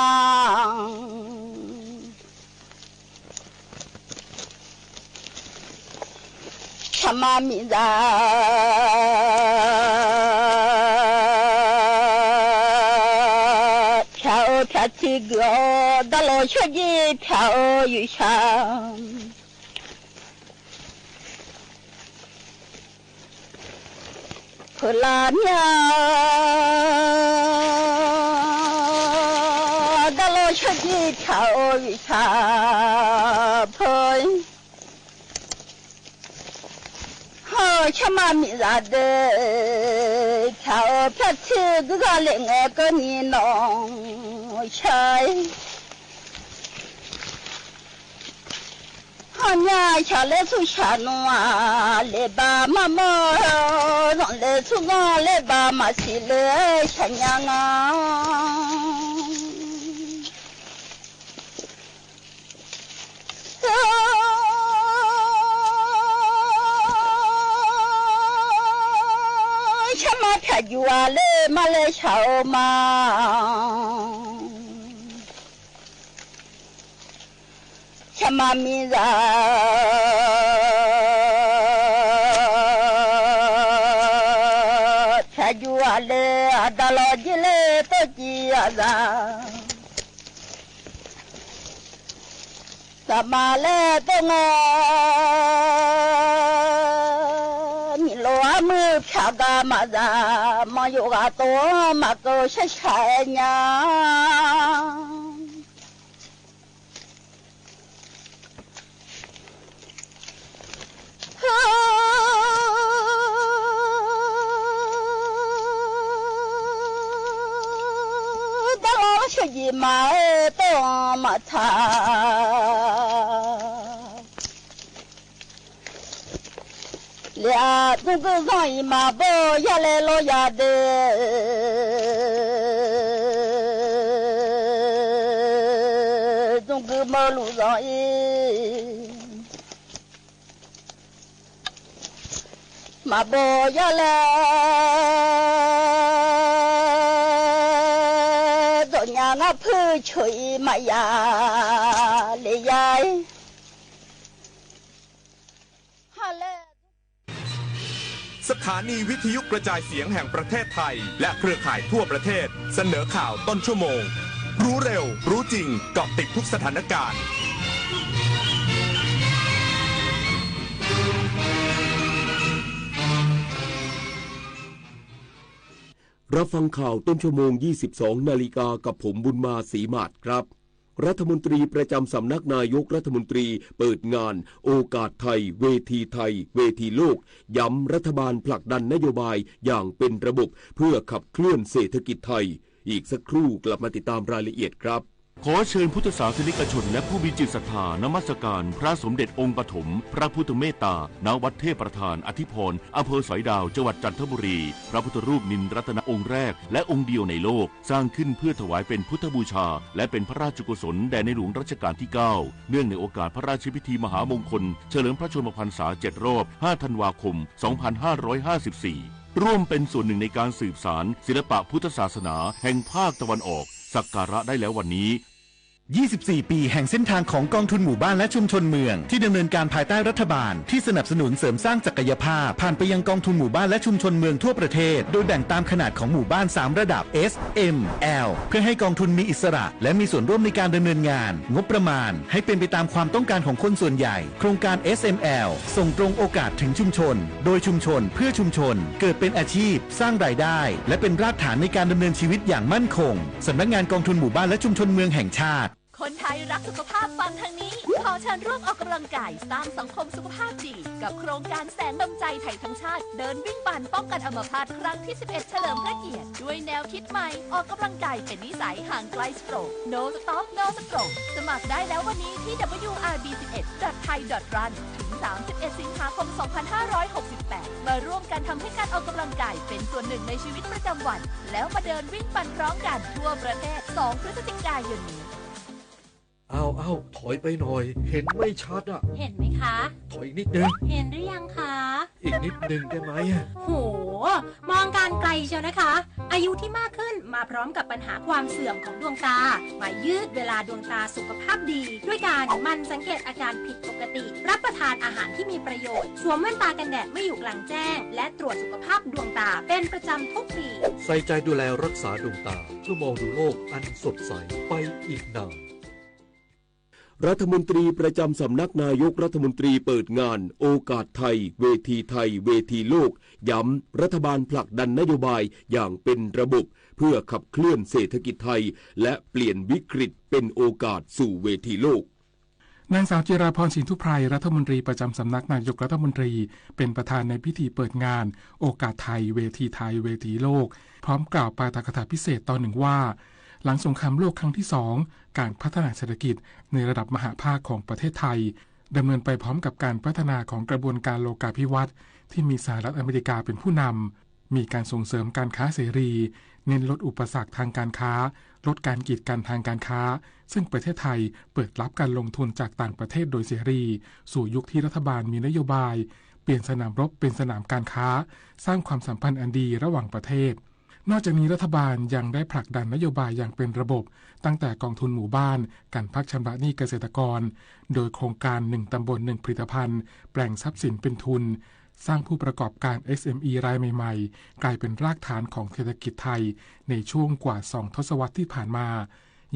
มามิจา飘飘起个到了雪地飘雨上普拉娘到了雪地飘雨上飘好像妈咪啥的飘飘起个个另外个你弄起好娘下来出下弄啊来吧妈妈让来出啊来吧妈西来下娘啊他就啊来嘛来瞧嘛，像嘛咪子，他就啊来到了这来到这子，怎么来到我？么飘个么子，么有个多么个些菜呀？到了学习嘛，多么差。俩这个上一马步下来老呀的，这个马路上马步下来，这娘啊跑去嘛呀来呀。สถานีวิทยุกระจายเสียงแห่งประเทศไทยและเครือข่ายทั่วประเทศเสนอข่าวต้นชั่วโมงรู้เร็วรู้จริงเกาะติดทุกสถานการณ์รับฟังข่าวต้นชั่วโมง 22 นาฬิกากับผมบุญมาศรีมาศครับรัฐมนตรีประจำสำนักนายกรัฐมนตรีเปิดงานโอกาสไทยเวทีไทยเวทีโลกย้ำรัฐบาลผลักดันนโยบายอย่างเป็นระบบเพื่อขับเคลื่อนเศรษฐกิจไทยอีกสักครู่กลับมาติดตามรายละเอียดครับขอเชิญพุทธศาสนิกชนและผู้มีจิตศรัทธานมัสการพระสมเด็จองค์ปฐมพระพุทธเมตตาณวัดเทพประธานอธิพรอำเภอสอยดาวจังหวัดจันทบุรีพระพุทธรูปนินรัตนองค์แรกและองค์เดียวในโลกสร้างขึ้นเพื่อถวายเป็นพุทธบูชาและเป็นพระราชกุศลแด่ในหลวงรัชกาลที่9เนื่องในโอกาสพระราชพิธีมหามงคลเฉลิมพระชนมพรรษา7 รอบ 5 ธันวาคม 2554ร่วมเป็นส่วนหนึ่งในการสืบสานศิลปะพุทธศาสนาแห่งภาคตะวันออกสักการะได้แล้ววันนี้24 ปีแห่งเส้นทางของกองทุนหมู่บ้านและชุมชนเมืองที่ดำเนินการภายใต้รัฐบาลที่สนับสนุนเสริมสร้างศักยภาพผ่านไปยังกองทุนหมู่บ้านและชุมชนเมืองทั่วประเทศโดยแบ่งตามขนาดของหมู่บ้าน3ระดับ S M L เพื่อให้กองทุนมีอิสระและมีส่วนร่วมในการดำเนินงานงบประมาณให้เป็นไปตามความต้องการของคนส่วนใหญ่โครงการ SML ส่งตรงโอกาสถึงชุมชนโดยชุมชนเพื่อชุมชนเกิดเป็นอาชีพสร้างรายได้และเป็นรากฐานในการดำเนินชีวิตอย่างมั่นคงสำนักงานกองทุนหมู่บ้านและชุมชนเมืองแห่งชาติคนไทยรักสุขภาพฟังทางนี้ขอเชิญร่วมออกกำลังกายสร้างสังคมสุขภาพดีกับโครงการแสงดำใจไทยทั้งชาติเดินวิ่งปั่นป้องกันอัมพาตครั้งที่11เฉลิมพระเกียรติด้วยแนวคิดใหม่ออกกำลังกายเป็นนิสัยห่างไกลสโตรก No Stop No Stroke สมัครได้แล้ววันนี้ที่ wrb11.thai.run ถึง 31 สิงหาคม 2568 มาร่วมกันทำให้การออกกำลังกายเป็นส่วนหนึ่งในชีวิตประจำวันแล้วมาเดินวิ่งปั่นพร้อมกันทั่วประเทศ2 พฤศจิกายนนี้ เอาถอยไปหน่อยเห็นไม่ชัดอ่ะเห็นไหมคะถอยอีกนิดนึงเห็นหรือยังคะอีกนิดนึงได้ไหมโหมองการไกลเชียวนะคะอายุที่มากขึ้นมาพร้อมกับปัญหาความเสื่อมของดวงตามายืดเวลาดวงตาสุขภาพดีด้วยการมันสังเกตอาการผิดปกติรับประทานอาหารที่มีประโยชน์สวมแว่นตากันแดดเมื่ออยู่กลางแจ้งและตรวจสุขภาพดวงตาเป็นประจำทุกปีใส่ใจดูแลรักษาดวงตาเพื่อมองดูโลกอันสดใสไปอีกนานรัฐมนตรีประจำสำนักนายกรัฐมนตรีเปิดงานโอกาสไทยเวทีไทยเวทีโลกย้ำรัฐบาลผลักดันนโยบายอย่างเป็นระบบเพื่อขับเคลื่อนเศรษฐกิจไทยและเปลี่ยนวิกฤตเป็นโอกาสสู่เวทีโลกนางสาวจิราพรสินธุไพรรัฐมนตรีประจำสำนักนายกรัฐมนตรีเป็นประธานในพิธีเปิดงานโอกาสไทยเวทีไทยเวทีโลกพร้อมกล่าวปาฐกถาพิเศษตอนหนึ่งว่าหลังสงครามโลกครั้งที่2การพัฒนาเศรษฐกิจในระดับมหาภาคของประเทศไทยดำเนินไปพร้อมกับการพัฒนาของกระบวนการโลกาภิวัตน์ที่มีสหรัฐอเมริกาเป็นผู้นำมีการส่งเสริมการค้าเสรีเน้นลดอุปสรรคทางการค้าลดการกีดกันทางการค้าซึ่งประเทศไทยเปิดรับการลงทุนจากต่างประเทศโดยเสรีสู่ยุคที่รัฐบาลมีนโยบายเปลี่ยนสนามรบเป็นสนามการค้าสร้างความสัมพันธ์อันดีระหว่างประเทศนอกจากนี้รัฐบาลยังได้ผลักดันนโยบายอย่างเป็นระบบตั้งแต่กองทุนหมู่บ้านการพักชำระหนี้เกษตรกรโดยโครงการ1ตำบล1ผลิตภัณฑ์แปลงทรัพย์สินเป็นทุนสร้างผู้ประกอบการ SME รายใหม่ๆกลายเป็นรากฐานของเศรษฐกิจไทยในช่วงกว่า2ทศวรรษที่ผ่านมา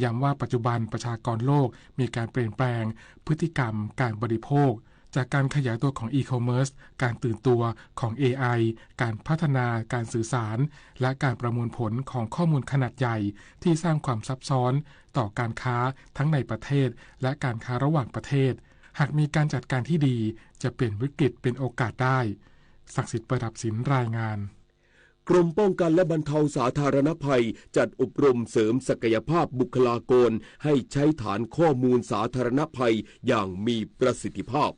ย้ำว่าปัจจุบันประชากรโลกมีการเปลี่ยนแปลงพฤติกรรมการบริโภคจากการขยายตัวของอีคอมเมิร์ซการตื่นตัวของ AI การพัฒนาการสื่อสารและการประมวลผลของข้อมูลขนาดใหญ่ที่สร้างความซับซ้อนต่อการค้าทั้งในประเทศและการค้าระหว่างประเทศหากมีการจัดการที่ดีจะเปลี่ยนวิกฤตเป็นโอกาสได้ศักดิ์สิทธิ์ประดับศิลป์รายงานกรมป้องกันและบรรเทาสาธารณภัยจัดอบรมเสริมศักยภาพบุคลากรให้ใช้ฐานข้อมูลสาธารณภัยอย่างมีประสิทธิภาพ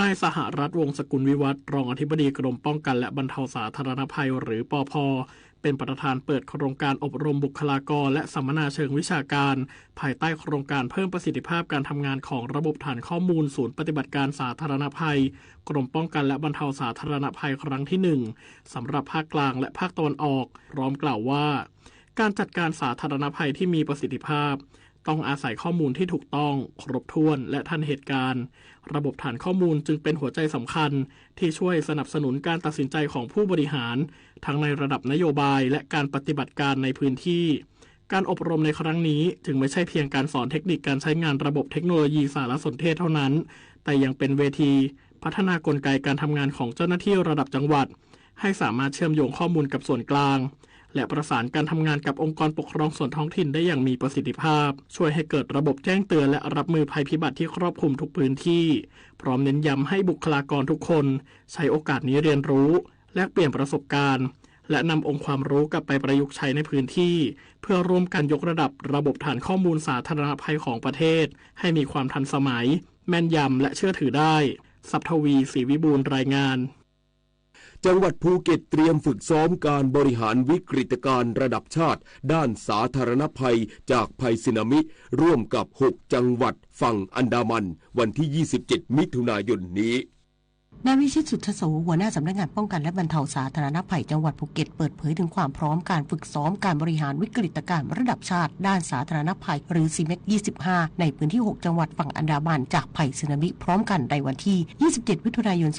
นายสหรัฐวงศ์สกุลวิวัฒน์รองอธิบดีกรมป้องกันและบรรเทาสาธารณภัยหรือปภ.เป็นประธานเปิดโครงการอบรมบุคลากรและสัมมนาเชิงวิชาการภายใต้โครงการเพิ่มประสิทธิภาพการทำงานของระบบฐานข้อมูลศูนย์ปฏิบัติการสาธารณภัยกรมป้องกันและบรรเทาสาธารณภัยครั้งที่1สำหรับภาคกลางและภาคตะวันออกพร้อมกล่าวว่าการจัดการสาธารณภัยที่มีประสิทธิภาพต้องอาศัยข้อมูลที่ถูกต้องครบถ้วนและทันเหตุการณ์ระบบฐานข้อมูลจึงเป็นหัวใจสำคัญที่ช่วยสนับสนุนการตัดสินใจของผู้บริหารทั้งในระดับนโยบายและการปฏิบัติการในพื้นที่การอบรมในครั้งนี้จึงไม่ใช่เพียงการสอนเทคนิคการใช้งานระบบเทคโนโลยีสารสนเทศเท่านั้นแต่ยังเป็นเวทีพัฒนากลไกการทำงานของเจ้าหน้าที่ระดับจังหวัดให้สามารถเชื่อมโยงข้อมูลกับส่วนกลางและประสานการทำงานกับองค์กรปกครองส่วนท้องถิ่นได้อย่างมีประสิทธิภาพช่วยให้เกิดระบบแจ้งเตือนและรับมือภัยพิบัติที่ครอบคลุมทุกพื้นที่พร้อมเน้นย้ำให้บุคลากรทุกคนใช้โอกาสนี้เรียนรู้แลกเปลี่ยนประสบการณ์และนำองค์ความรู้กลับไปประยุกต์ใช้ในพื้นที่เพื่อร่วมกันยกระดับระบบฐานข้อมูลสาธารณภัยของประเทศให้มีความทันสมัยแม่นยำและเชื่อถือได้ศัพทวีศรีวิบูลย์รายงานจังหวัดภูเก็ตเตรียมฝึกซ้อมการบริหารวิกฤตการณ์ระดับชาติด้านสาธารณภัยจากภัยสึนามิร่วมกับ6จังหวัดฝั่งอันดามันวันที่27มิถุนายนนี้นายวิชิตสุทธโสหัวหน้าสำนักงานป้องกันและบรรเทาสาธารณภัยจังหวัดภูเก็ตเปิดเผยถึงความพร้อมการฝึกซ้อมการบริหารวิกฤตการณ์ระดับชาติด้านสาธารณภัยหรือซีเมก25ในพื้นที่6จังหวัดฝั่งอันดามันจากภัยสึนามิพร้อมกันในวันที่27มิถุนายน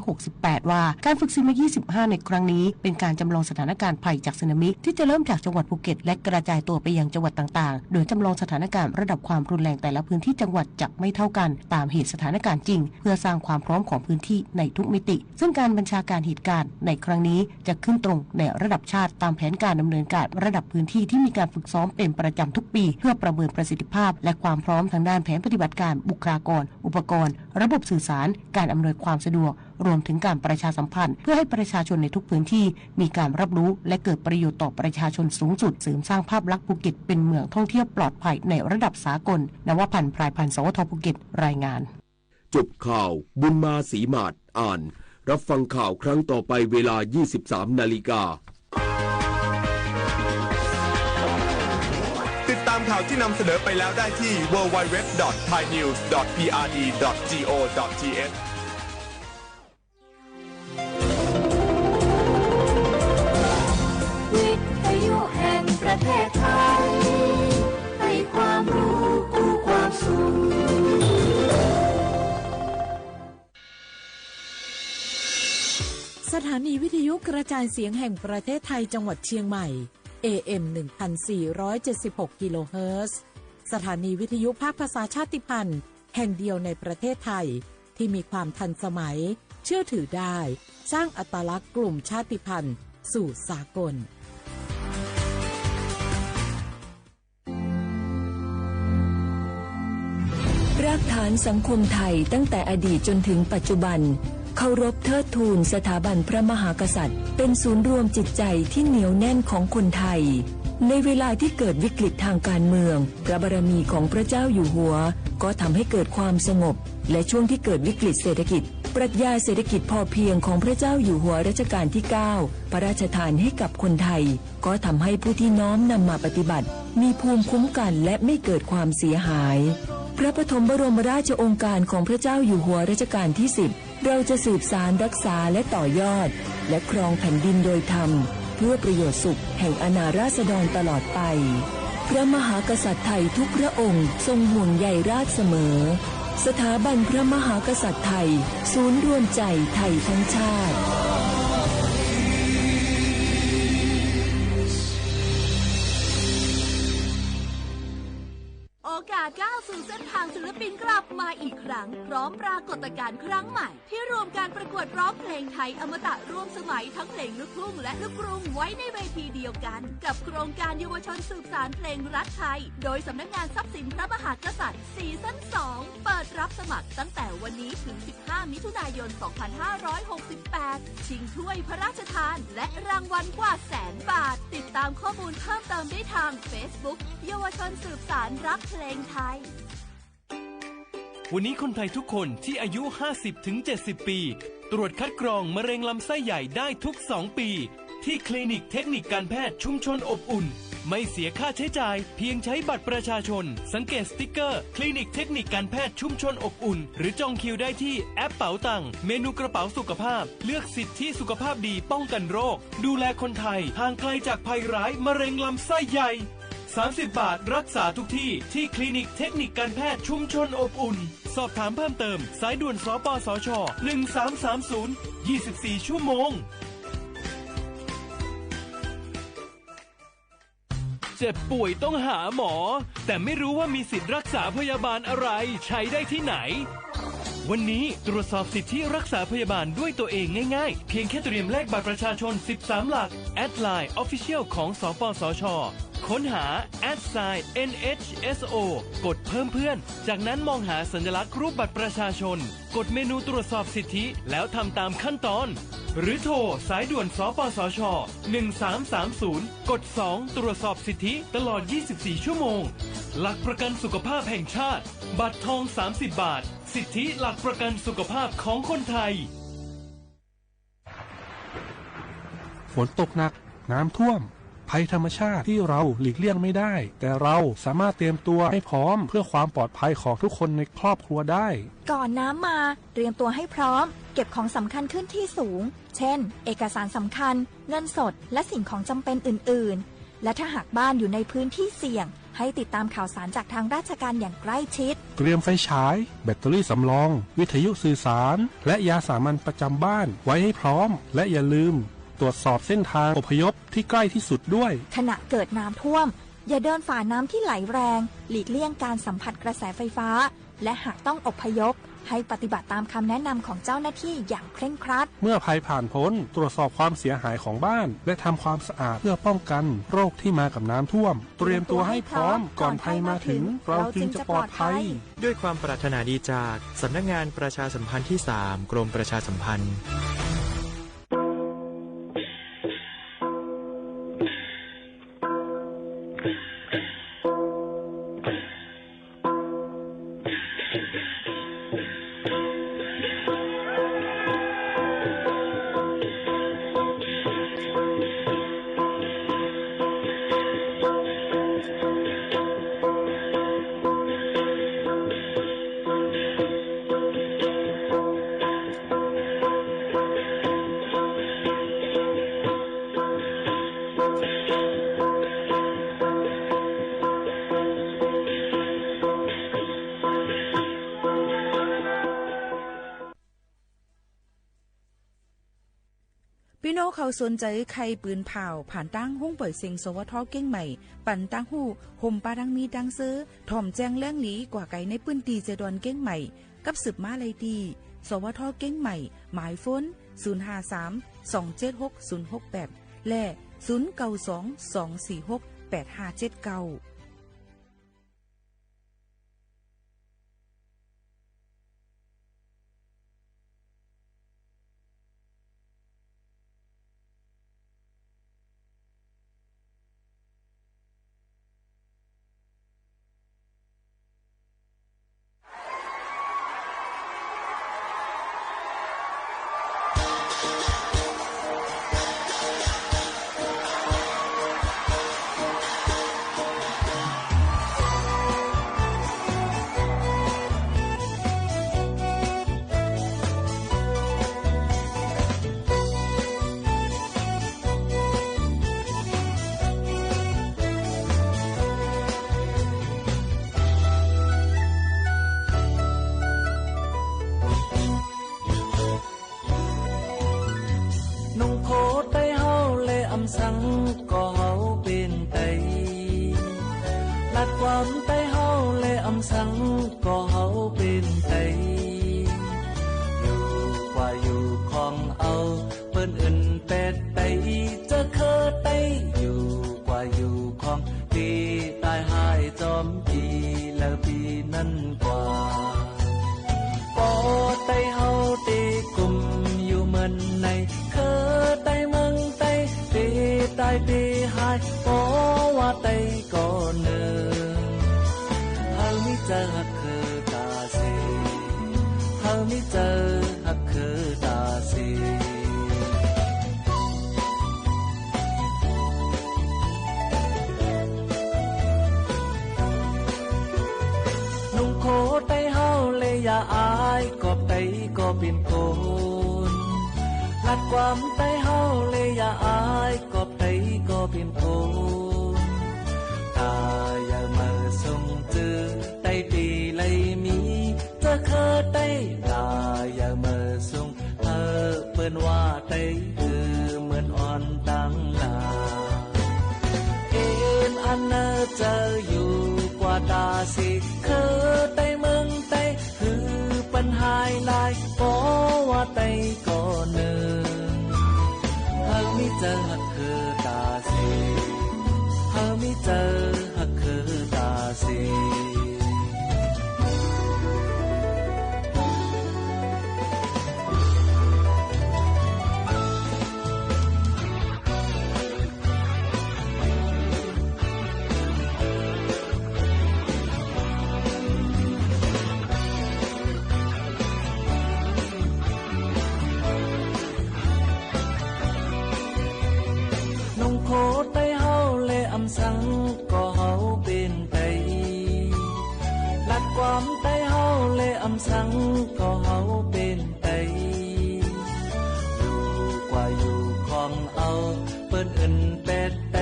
2568ว่าการฝึกซีเมก25ในครั้งนี้เป็นการจำลองสถานการณ์ภัยจากสึนามิที่จะเริ่มจากจังหวัดภูเก็ตและกระจายตัวไปยังจังหวัดต่างๆโดยจำลองสถานการณ์ระดับความรุนแรงแต่ละพื้นที่จังหวัดจะไม่เท่ากันตามเหตุสถานการณ์จริงเพื่อสร้างความพร้อมของพื้นที่ในทุกมิติซึ่งการบัญชาการเหตุการณ์ในครั้งนี้จะขึ้นตรงในระดับชาติตามแผนการดำเนินการระดับพื้นที่ที่มีการฝึกซ้อมเป็นประจำทุกปีเพื่อประเมินประสิทธิภาพและความพร้อมทางด้านแผนปฏิบัติการบุคลากรอุปกรณ์ระบบสื่อสารการอำนวยความสะดวกรวมถึงการประชาสัมพันธ์เพื่อให้ประชาชนในทุกพื้นที่มีการรับรู้และเกิดประโยชน์ต่อประชาชนสูงสุดเสริมสร้างภาพลักษณ์ภูเก็ตเป็นเมืองท่องเที่ยวปลอดภัยในระดับสากลนวพันธ์พรายพันธ์สวทภูเก็ตรายงานจบข่าวบุญมาศรีมาศอ่านรับฟังข่าวครั้งต่อไปเวลา 23 นาฬิกาติดตาม ข่าวที่นำเสนอไปแล้วได้ที่ www.thainews.prd.go.th วิทยุแห่งประเทศไทยให้ความรู้กู้ความสุขสถานีวิทยุกระจายเสียงแห่งประเทศไทยจังหวัดเชียงใหม่ AM 1476 กิโลเฮิรตซ์สถานีวิทยุภาคภาษาชาติพันธุ์แห่งเดียวในประเทศไทยที่มีความทันสมัยเชื่อถือได้สร้างอัตลักษณ์กลุ่มชาติพันธุ์สู่สากลรากฐานสังคมไทยตั้งแต่อดีตจนถึงปัจจุบันเคารพเทิดทูนสถาบันพระมหากษัตริย์เป็นศูนย์รวมจิตใจที่เหนียวแน่นของคนไทยในเวลาที่เกิดวิกฤตทางการเมืองพระบารมีของพระเจ้าอยู่หัวก็ทำให้เกิดความสงบและช่วงที่เกิดวิกฤตเศรษฐกิจปรัชญาเศรษฐกิจพอเพียงของพระเจ้าอยู่หัวรัชกาลที่ 9 พระราชทานให้กับคนไทยก็ทำให้ผู้ที่น้อมนำมาปฏิบัติมีภูมิคุ้มกันและไม่เกิดความเสียหายพระปฐมบรมราชโองการของพระเจ้าอยู่หัวรัชกาลที่ 10เราจะสืบสานรักษาและต่อยอดและครองแผ่นดินโดยธรรมเพื่อประโยชน์สุขแห่งอาณาราษฎรตลอดไปพระมหากษัตริย์ไทยทุกพระองค์ทรงห่วงใยราชเสมอสถาบันพระมหากษัตริย์ไทยศูนย์รวมใจไทยทั้งชาติโอกาสก้าวสู่เส้นทางศิลปินกลับมาอีกครั้งพร้อมปรากฏการณ์ครั้งใหม่ที่รวมการประกวดร้องเพลงไทยอมตะร่วมสมัยทั้งเพลงลูกทุ่งและลูกกรุงไว้ในเวทีเดียวกันกับโครงการเยาวชนสืบสานเพลงรักไทยโดยสำนักงานทรัพย์สินพระมหากษัตริย์ซีซั่น 2เปิดรับสมัครตั้งแต่วันนี้ถึง 15 มิถุนายน 2568 ชิงถ้วยพระราชทานและรางวัลกว่า100,000 บาทติดตามข้อมูลเพิ่มเติมได้ทาง Facebook เยาวชนสืบสานรักเพลงไทยวันนี้คนไทยทุกคนที่อายุ 50-70 ปีตรวจคัดกรองมะเร็งลำไส้ใหญ่ได้ทุก 2 ปีที่คลินิกเทคนิคการแพทย์ชุมชนอบอุ่นไม่เสียค่าใช้จ่ายเพียงใช้บัตรประชาชนสังเกตสติ๊กเกอร์คลินิกเทคนิคการแพทย์ชุมชนอบอุ่นหรือจองคิวได้ที่แอปเป๋าตังค์เมนูกระเป๋าสุขภาพเลือกสิทธิสุขภาพดีป้องกันโรคดูแลคนไทยห่างไกลจากภัยร้ายมะเร็งลำไส้ใหญ่30 บาทรักษาทุกที่ที่คลินิกเทคนิคการแพทย์ชุมชนอบอุ่นสอบถามเพิ่มเติมสายด่วนสปสช1330 24 ชั่วโมงเจ็บป่วยต้องหาหมอแต่ไม่รู้ว่ามีสิทธิ์รักษาพยาบาลอะไรใช้ได้ที่ไหนวันนี้ตรวจสอบสิทธิรักษาพยาบาลด้วยตัวเองง่ายๆเพียงแค่เตรียมเลขบัตรประชาชน13หลักแอดไลน์ Official ของสปสชค้นหา @NHSO กดเพิ่มเพื่อนจากนั้นมองหาสัญลักษณ์รูปบัตรประชาชนกดเมนูตรวจสอบสิทธิแล้วทำตามขั้นตอนหรือโทรสายด่วนสปสช1330กด2ตรวจสอบสิทธิตลอด24ชั่วโมงหลักประกันสุขภาพแห่งชาติบัตรทอง30 บาทสิทธิหลักประกันสุขภาพของคนไทยฝนตกหนักน้ำท่วมภัยธรรมชาติที่เราหลีกเลี่ยงไม่ได้แต่เราสามารถเตรียมตัวให้พร้อมเพื่อความปลอดภัยของทุกคนในครอบครัวได้ก่อนน้ำมาเตรียมตัวให้พร้อมเก็บของสำคัญขึ้นที่สูงเช่นเอกสารสำคัญเงินสดและสิ่งของจำเป็นอื่นๆและถ้าหากบ้านอยู่ในพื้นที่เสี่ยงให้ติดตามข่าวสารจากทางราชการอย่างใกล้ชิดเตรียมไฟฉายแบตเตอรี่สำรองวิทยุสื่อสารและยาสามัญประจำบ้านไว้ให้พร้อมและอย่าลืมตรวจสอบเส้นทางอพยพที่ใกล้ที่สุดด้วยขณะเกิดน้ำท่วมอย่าเดินฝ่าน้ำที่ไหลแรงหลีกเลี่ยงการสัมผัสกระแสไฟฟ้าและหากต้องอพยพให้ปฏิบัติตามคำแนะนำของเจ้าหน้าที่อย่างเคร่งครัดเมื่อภัยผ่านพ้นตรวจสอบความเสียหายของบ้านและทำความสะอาดเพื่อป้องกันโรคที่มากับน้ำท่วมเตรียมตัวให้พร้อมก่อนภัยมาถึงเราจึงจะปลอดภัยด้วยความปรารถนาดีจากสำนักงานประชาสัมพันธ์ที่ 3 กรมประชาสัมพันธ์ พี่น้องเขาสนใจใครปืนเผาผ่านตั้งห้องเปิดเสียงสวทเก้งใหม่ปั่นตั้งหู้ห่มปลาดังมีดังซื้อถ่อมแจ้งแล้งหลีกว่าไก่ในปื้นตีเจดอนเก้งใหม่กับสืบมาเลยดีสวทเก้งใหม่หมายฟ้น053-276-068และ0922468579สังก็เฮาเป็นไตลัดความไตเฮาและอำสังก็เฮาเป็นไตอยู่กว่าอยู่ของเอาเปิ้นอื่นเป็ดไตจะเคอไตอยู่กว่าอยู่ของปีตายหายจอมปีแล้วปีนั้นกว่าก็ไตเฮาตีกลุ่มอยู่เหมือนในเคอไตเมืองไตปีตายปีหายก็ว่าไตก่อนเนินเฮามิเจอหักคือตาสีเฮามิเจอหักคือตาสีนุ่งโคไตเฮาเลยอย่าอายกอบไตก็เป็นโกนลัดความไตเฮาเลยอย่าอายกอบไตก็เป็นโกนตาอย่ามาส่งจือไตปีเลยมีจะเคอไตตาอย่ามาส่งเปิ้นว่าไตคือเหมือนอ่อนดังลาเอ็นอันน่าจะอยู่กว่าตาสิเคอไตเมืองไตคือปัญหาหลายก็ว่าไตก็เนินเฮามิเจอหักคือตาสิเฮามิเจอหักคือตาสิโคไตเฮาและอำสังก็เฮาเป็นไตลัดความไตเฮาและอำสังก็เฮาเป็นไตอยู่กว่าอยู่ของเอาเปิ้นอื่นเป็ดไต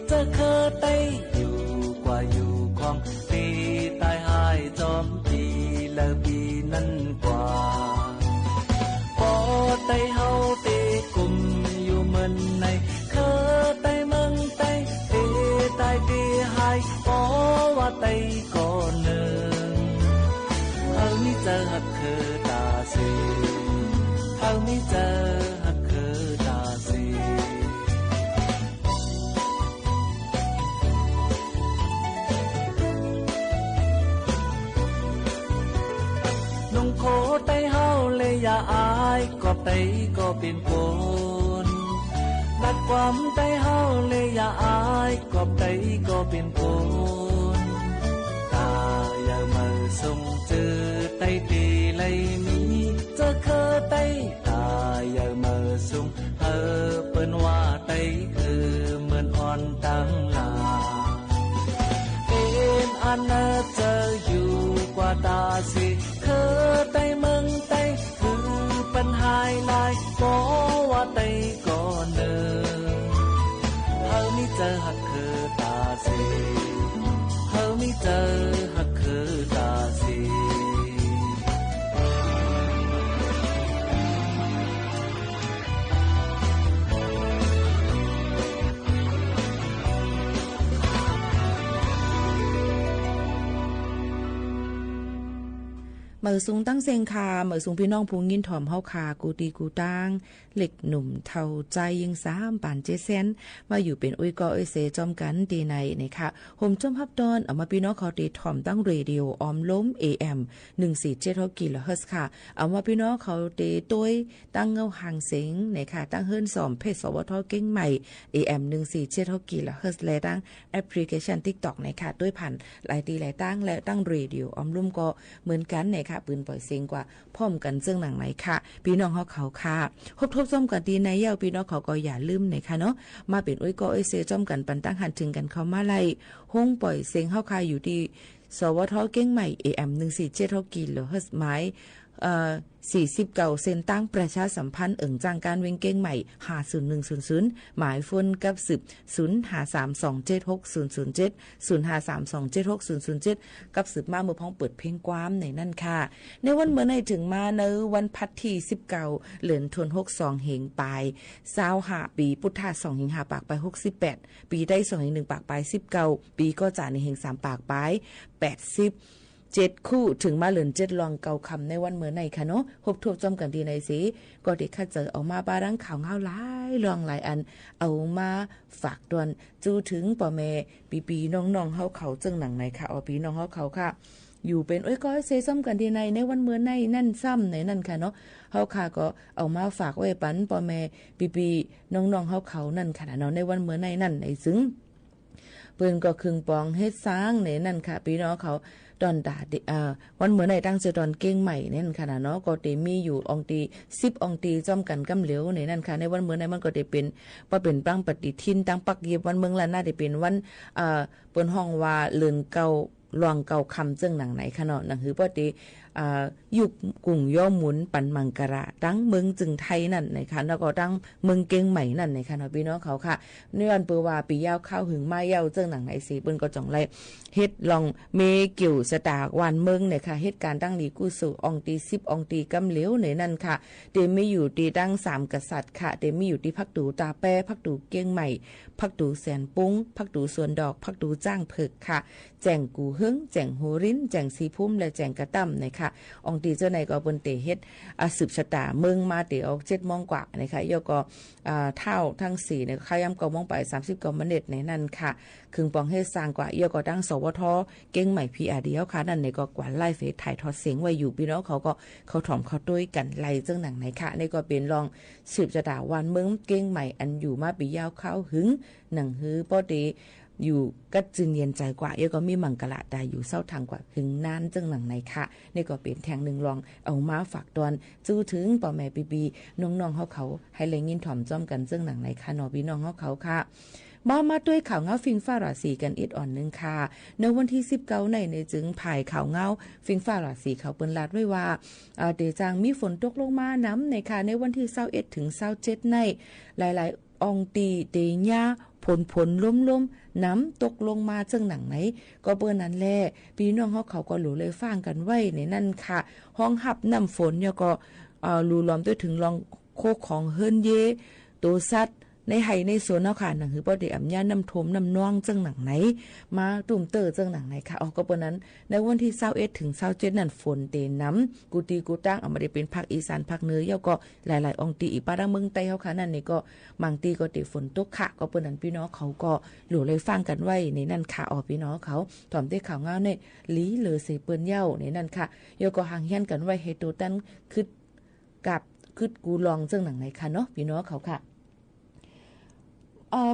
จะเคอไตอยู่กว่าอยู่ของปีตายหายจอมปีแล้วปีนั้นกว่าพอไตเฮาตีกลุ่มอยู่เหมือนในเคอไตเมืองไตตีตายปีหายก็ว่าไตก่อนเนินเฮามิเจอหักคือตาสีเฮามิเจอหักคือตาสีนุ่งโคไตเฮาเลยอย่าอายก็ไตก็เป็นโกนลัดความไตเฮาเลยอย่าอายกอบไตก็เป็นโกนตาอย่ามาส่งจือไตปีเลยมีจะเคอไตตาอย่ามาส่งเปิ้นว่าไตคือเหมือนอ่อนตั้งลาเอ็นอันน่าจะอยู่กว่าตาสิเคอไตเมืองไตคือปัญหาหลายก็ว่าไตก่อนเนินเฮามิเจอหักคือตาสีเฮามิเจอหักคือตาสีน มือสูงตั้งเซงคามือสูงพี่น้องผู้ยินถ่อมเฮาคากูตีกูตังเหล็กหนุ่มเท่าใจยิง3 ป่าน7 เซนมาอยู่เป็นอุ้ยกออุ้ยเสจอมกันตีในนะคะห่มจอมฮับดอนเอามาพี่น้องเขาตีถ่อมตั้งเรดิโอออมล้ม AM 147กิโลเฮิรตซ์ค่ะเอามาพี่น้องเขาตีต้วยตั้งเงาหางเสียงนะคะตั้งเฮิรนสอมเพจสวทเก่งใหม่ AM 147กิโลเฮิรตซ์และตั้งแอปพลิเคชัน TikTok นะคะด้วยผ่านหลายตีหลายตั้งและตั้งเรดิโอออมล้มก็เหมือนกันนะคะปืนปล่อยเสียงกว่าพร้อมกันซึ่งหนังไหนค่ะพี่น้องเขาค่ะครบทบซ้อมกันดีในเย้าพี่น้องเขาก็อย่าลืมนะคะเนาะมาเป็นอุ้ยก็อุ้ยเซจ้อมกันปันตั้งหันถึงกันเขามาไล่ห้องปล่อยเสียงเฮาคาอยู่ที่สวทเก่งใหม่ AM 147กิโลเฮิรตซ์หมาย49เซนตั้งประชาสัมพันธ์จ้างการเว้งเก้งใหม่50100หมายฟนกับ1053276007 0532766007กับ10มาเมื่อพ้องเปิดเพลงความในนั่นค่ะในวันเมื่อในถึงมาในวันพัดที่19เหลือนทวน62เหงปลาย25ปีพุทธา2เหง5ปากไป68ปีได้2เหง1ปากไป19ปีก็จ่าในเหง3ปากไป7 คู่ถึงมาเหลือน7ลองเก่าคำในวันเมื่อในค่ะเนาะพบทบจอมกันดีในสิก็ได้คัดเจอเอามาบารังข่าวเงาหลายลองหลายอันเอามาฝากดวนจูถึงป่อแม่ปีน้องๆเฮาเขาจึงหนังไหนค่ะเอาปีน้องเฮาเขาค่ะอยู่เป็นอ้อยก้อยเซซ้ำกันดีในวันเมื่อในนั่นซ้ำในนั่นค่ะเนาะเฮาค่ะก็เอามาฝากไว้ปันป่อแม่ปีน้องๆเฮาเขานั่นค่ะเนาะในวันเมื่อในนั่นในซึ้งเปิ้นก็ครึ่งปองเฮ็ดสร้างในนั่นค่ะพี่น้องเขาดอนดาวันเหมือนในตั้งเจอดอนเก้งใหม่นั่นค่ะเนาะก็ได้มีอยู่องตี10องตีจ้อมกันกำเหลียวในนั่นค่ะในวันเหมือนในมันก็ได้เป็นว่าเป็นปังปฏิทินตั้งปักเย็บวันเมืองละน่าได้เป็นวันเปิ้นห้องว่าเลือนเก่าลองเก่าคำจึงหนังไหนค่ะเนาะหนังหือปกติยุคกลุ่มย่อหมุนปันมังกระตั้งเมืองจึงไทยนั่นนะคะแล้วก็ตั้งเมืองเก่งใหม่นั่นนะคะเนาะพี่น้องเขาค่ะในวันเปว่าปียาวข้าวหึงมาเย้าจึงหนังไหนสิเปิ้นก็จ่องไล่เฮ็ดลองเมเกี่ยวสตากวันเมืองเนี่ยค่ะเหตุการณ์ตั้งลีกู้สู่องตี10องตีกำเหลียวในนั่นค่ะเดมีอยู่ตีตั้ง3กษัตริย์ค่ะเดมีอยู่ที่พักดูตาแป้พักดูเก่งใหม่พักดูแสนปุ้งพักดูสวนดอกพักดูจ้างเพิกค่ะแจงกูหึงแจงโหรินแจงสีพุ่มและแจงกระตั้มนะคะองตีเจ้าในก็บนเตเฮ็ดสืบชะตาเมืองมาเตออก7 โมงกว่านะคะยก็เท่าทั้ง4เนี่ยขย้ำ9 โมงไป30 กว่านาทีในนั้นค่ะครึ่งปองเฮ็ดสร้างกว่ายก็ตั้งสวทเก่งใหม่พีอาร์ดีเฮาค่ะนั่นในก็กว่าไล่เฟซถ่ายทอดเสียงไว้อยู่พี่น้องเขาก็เขาถ่อมเขาด้วยกันไล่จังหนังไหนค่ะนี่ก็เป็นรองสืบชะตาวันเมืองเก่งใหม่อันอยู่มาปียาวเข้าหึงหนังฮือปอดีอยู่ก็จึงเย็นใจกว่าก็มีมังกรได้อยู่เศร้าทางกว่าถึงนานจังหนังไหนค่ะนี่ก็เป็นแทงหนึ่งลองเอามาฝากตอนจู้ถึงป่อแม่ปีน้องๆเขาให้แรงยินถ่อมจ้อมกันจังหนังไหนค่ะเนาะพี่น้องเขาค่ะมาด้วยข่าวเงาฟิงฟ้าราศีกันอีกอ่อนนึงค่ะในวันที่19ในจึงภายข่าวเงาฟิงฟ้าราศีเขาเปิ้นลาดไว้ว่าเดจางมีฝนตกลงมาน้ำในค่ะในวันที่21ถึง27ในหลายๆองตีเดญาผลล้มน้ำตกลงมาจังหนังไหนก็เปิ้นนั้นแลพี่น้องเขาก็หลูเลยฟังกันไว้ในนั่นค่ะห้องหับน้ำฝนเนี่ยก็รูล้อมด้วยถึงลองโคของเฮิรนเยตัวสัตว์ในไห้ในสวนเนาะค่ะหนังคือบ่ได้อำญาน้ำทมน้ำนองจังหนังไหนมาตุ่มเตอจังหนังไหนค่ะก็เปิ้นนั้นในวันที่21ถึง27นั้นฝนเตน้ำกูตีกูตั้งมาได้เป็นภาคอีสานภาคเหนือเยาก็หลายๆองตีอีกปาดังเมืองใต้เฮาค่ะนั่นนี่ก็บางตีก็ติฝนตกค่ะก็เปิ้นนั้นพี่น้องเขาก็หลู่เลยฟังกันไว้ในนั่นค่ะพี่น้องเขาถ่อมได้ข่าวงาวในลีเลอเสเปิ้นเย้าในนั่นค่ะเยาก็ห่างเฮียนกันไว้ให้ตัวตันคือกูลองจังหนังไหนค่ะเนาะพี่น้องเขาค่ะ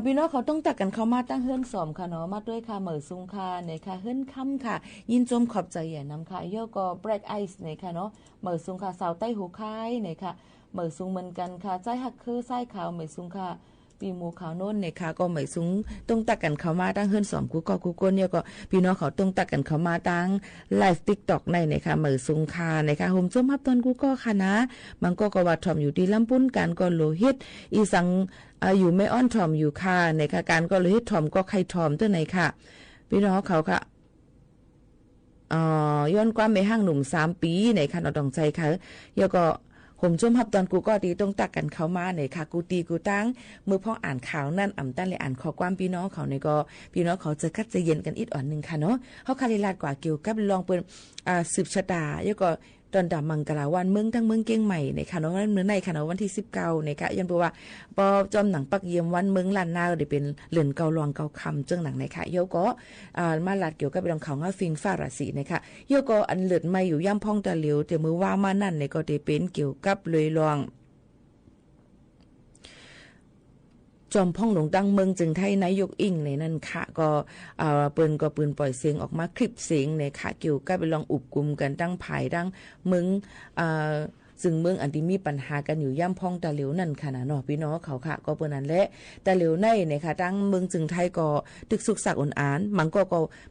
พี่น้องเขาต้องตักกันเขามาตั้งเฮือนสอมค่ะเนาะมาด้วยค่ะเหมอซุงค่ะในค่ะเฮือนค่ำค่ะยินจมขอบใจอย่านำค่ะย่อก็แบล็กไอซ์ในค่ะเนาะเหมอซุงค่ะสาวใต้หูคายในค่ะเหมอซุงเหมือนกันค่ะใจหักคือไส้ขาวเหมอซุงค่ะปีหมูขาวโน่นในค่ะก็เหมอซุงต้องตักกันเขามาตั้งเฮือนสอมกูก็กูก้นเนี่ยก็พี่น้องเขาต้องตักกันเขามาตั้งไลฟ์ TikTok ในค่ะเหมอซุงค่ะในค่ะโฮมจมฮับตอนกูก็ค่ะนะมันก็ว่าถ่อมอยู่ที่ลำปุ้นกันก็โลหิตอีสังอยู่ไม่อ้อนถ่อมอยู่ค่ะในค่ะการก็เลยถ่อมก็ใครถ่อมตัวไหนค่ะพี่น้องเขาค่ะย้อนความไปห้างหนุ่ม3 ปีในค่ะเราต้องใจค่ะแล้วก็ผมชมฮับตอนกูก็ดีต้องตักกันเขามาในค่ะกูตีกูตั้งมือพ่ออ่านข่าวนั่นอ่ำตั้นเลยอ่านข้อความพี่น้องเขาในก็พี่น้องเขาจะคัดจะเย็นกันอีกอ่อนนึงค่ะเนาะเฮาคาลิลาดกว่าเกี่ยวกับลองเปิ้นสืบชะตาแล้วก็ ตอนดามังกลาวันเมืองทั้งเมืองเกียงใหม่ในค่ะเนาะเมืองในค่ะเนาะวันที่19ในค่ะยันบอกว่าปอจอมหนังปักเยี่ยมวันเมืองล้านนาได้เป็นเหลือนเกาลองเกาคำจังหนังในค่ะโยก็มาลาดเกี่ยวกับเรื่องของงาฟิงฟ้าราศีนะคะโยก็อันเลือดไม่อยู่ย่ำพ่องตะเหลียวแต่มือว่ามานั่นในก็ได้เป็นเกี่ยวกับเลยลองจอมพ่องหลวงดังเมืองจึงไทยนายกอิงในนั่นค่ะก็ปืนปล่อยเสียงออกมาคลิปเสียงในค่ะเกี่ยวกับไปลองอุบกลุ่มกันตั้งภายดังเมืองซึ่งเมืองอันที่มีปัญหากันอยู่ย่ำพ่องตะเหลียวนั่นค่ะนะเนาะพี่น้องเขาค่ะก็เปิ้นนั้นแหละตะเหลียวในนะคะตั้งเมืองจึงไทยก็ตึกสุกสักอ่อนอานมันก็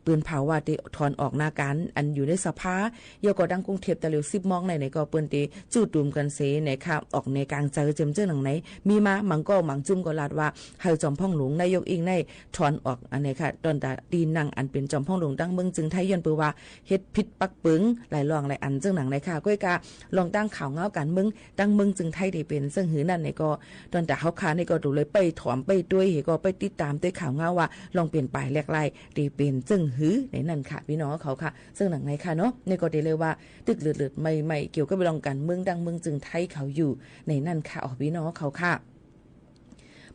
ปืนเผาว่าติถอนออกหน้าการอันอยู่ในสภาเยาก็ดังกรุงเทพตะเหลียว10มองในก็เปิ้นติจูดดุมกันเสนะคะออกในกลางเจอเจิมเจ้าหนังไหนมีมามันก็หมังจุ่มก็ลาดว่าให้จอมพ่องหลวงนายกอิงในถอนออกอันนี้ค่ะตอนตาตีนังอันเป็นจอมพ่องหลวงตั้งเมืองจึงไทยย้อนเปือว่าเฮ็ดผิดปักปึงหลายรองหลายอันจังหนังไหนค่ะก้อยกาลองตั้งข่าวเงาการเมืองตั้งเมืองจึงไทยได้เป็นซึ่งหือนั่นนี่ก็ตอนแต่เขาขานี่ก็ดูเลยไปถอมไปด้วยก็ไปติดตามด้วยข่าวเงาว่าลองเปลี่ยนไปแลกไล่ได้เป็นซึ่งหือในนั่นค่ะพี่น้องเขาค่ะซึ่งหนังไหนค่ะเนาะนี่ก็ได้เลยว่าตึกเลือดใหม่ๆเกี่ยวกับลองการเมืองดังเมืองจึงไทยเขาอยู่ในนั่นค่ะพี่น้องเขาค่ะ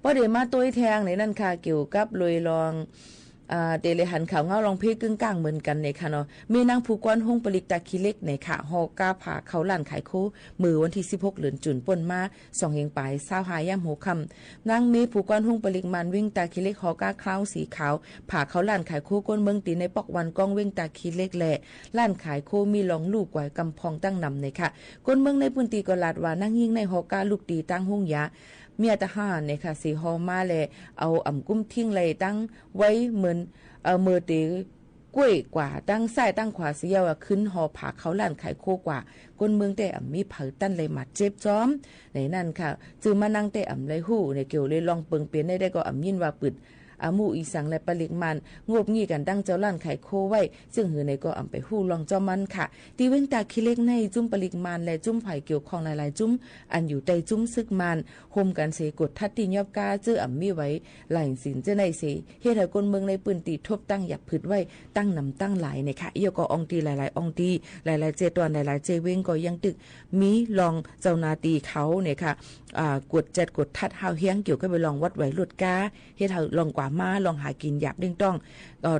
พอเดี๋ยวมาตัวแทงในนั่นค่ะเกี่ยวกับลอยลองเดลหันข่าวเงาลองเพกึ่งกลางเหมือนกันในค่ะเนาะมีนางผู้กวนห้องปลิกตาคิเล็กในค่ะฮอกาผ่าเขาล้านขายโคมือวันที่16เดือนจุนป่นมา2เฮงปลาย25ย่ำหัวค่ำนางมีผู้กวนห้องปลิกมันวิ่งตาคิเล็กฮอกาคราวสีขาวผ่าเขาล้านขายโคก้นเมืองตีในปอกวันกองวิ่งตาคิเล็กแหล่ล้านขายโคมีลองลูกไว้กำพองตั้งนำในค่ะก้นเมืองในพื้นที่ก็ลาดว่านั่งยิงในฮอกาลูกตีตั้งห้องยาเมียทหารเนี่ยค่ะสีฮอมาแลเอากุ้มทิ้งเลยตั้งไว้เหมือนมือตีกล้วยกว่าตั้งซ้ายตั้งขวาเสียวขึ้นหอผาเขาล้านขายโคกว่าคนเมืองแต่มีเผอตั้นเลยหมัดเจ็บจ้อมในนั่นค่ะจือมานั่งแต่เลยหู้ในเกี่ยวเลยลองเปิงเปลี่ยนได้ก็ยินว่าปึดหมู่อีสังและปริกมันงบงี้กันตั้งเจ้าล้านไข่โคไว้ซึ่งหือในก็ไปฮู้ลองเจ้ามันค่ะตีเว้งตาคิเล็กในจุ้มปริกมันและจุ้มไผ่เกี่ยวข้องหลายๆจุ้มอันอยู่ใต้จุ้มซึกมันโฮมกันเสกดทัดตียอบกาจื้อมีไว้หลายสินเจ้าในเสเฮ็ดให้คนเมืองในปืนตีทบตั้งหยับผึดไว้ตั้งนำตั้งหลายในค่ะเอียก็อองตีหลายๆอองตีหลายๆเจตวนหลายๆเจเว้งก็ยังตึกมีลองเจ้านาตีเขาเนี่ยค่ะกดจัดกดทัดเฮาเฮียงเกี่ยวกับไปลองวัดไหวหลุดกาเฮ็ดเฮาลองกว่ามาลองหากินหยาบเด้งต้อง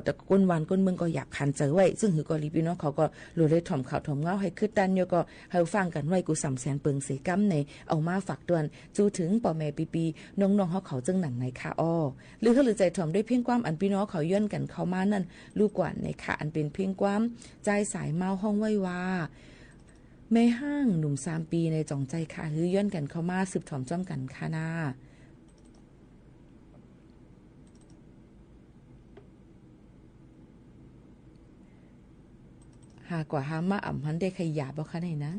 แต่ก้นวันก้นเมืองก็อยากขันเจอไว้ซึ่งหือก็รีพี่น้องเขาก็รู้เลยถ่อมข่าวถ่อมเงาให้ขึ้นดันโยก็ให้ฟังกันไว้กู300,000เปิงเสกำในเอามาฝากดวนจูถึงป่อแม่ปีน้องๆเขาจึงหนังในค่ะอ้อหรือเขาหรือใจถ่อมด้วยเพียงความอันพี่น้องเขาย้อนกันเข้ามานั่นลูกกว่าในค่ะอันเป็นเพียงความใจสายเมาห้องไว้ว่าแม่ห้างหนุ่ม3ปีในจ่องใจค่ะฮือย้อนกันเข้ามาสืบถ่อมจ้อมกันค่ะนาหากว่าหามาอ่ำพันได้ขยาบ่คะไหนนะ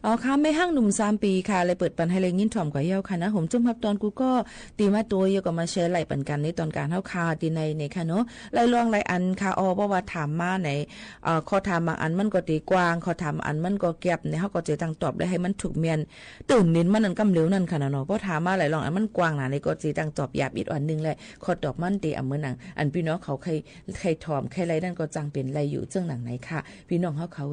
อ๋อค่ะไม่ห้างหนุ่ม3ปีค่ะเลยเปิดปันให้เลยยินถ่อมกว่าเย้าค่ะนะผมจุ่มครับตอนกูก็ตีมาตัวเยอะก็มาแชร์ไหลปันกันในตอนการเฮาคาตีในค่ะเนาะไล่ลองไล่อันค่ะเพราะว่าถามมาไหนข้อถามบางอันมันก็ตีกว้างข้อถามอันมันก็แก็บในเฮาก็จะตั้งตอบได้ให้มันถูกเมียนตื่นเน้นมันนั่นกำเหลวนั่นค่ะเนาะเพราะถามมาหลายลองอันมันกว้างหนาในก็จะตั้งตอบหยาบอีกอันนึงแหละข้อตอบมันตีอันเหมือนหนังอันพี่น้องเขาใครถอมใครไรนั่นก็จังเป็นไรอยู่เจ้าหนังไหนค่ะพี่น้องเขา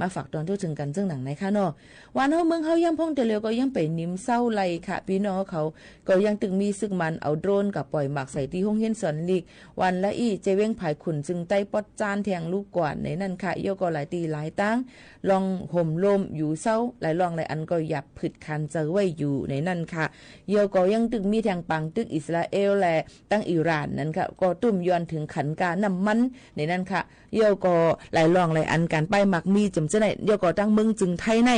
มาฝากตอนทั่วถึงกันเจ้าหนังไหนค่ะเนาะวันเฮาเมืองเฮายังพ่องแต่เร็วก็ยังไปนิ่มเศร้าไรค่ะพี่น้องเขาก็ยังตึงมีซึกมันเอาโดรนกับปล่อยหมากใส่ที่ห้องเฮียนสอนลีกวันละอีเจเว้งภายขุนจึงใต้ปอดจานแทงลูกกวาดในนั่นค่ะโยก็หลายตีหลายตั้งลองห่มลมอยู่เศร้าหลายลองหลายอันก็หยับผึดคันเจอไว้อยู่ในนั่นค่ะโยก็ยังตึงมีแทงปังตึกอิสราเอลแลตั้งอิหร่านนั่นค่ะก็ตุ้มย้อนถึงขันกาน้ำมันในนั่นค่ะโยก็หลายลองหลายอันการไปหมักมีจำเจไหนโยก็ตั้งเมืองจึงไทยใน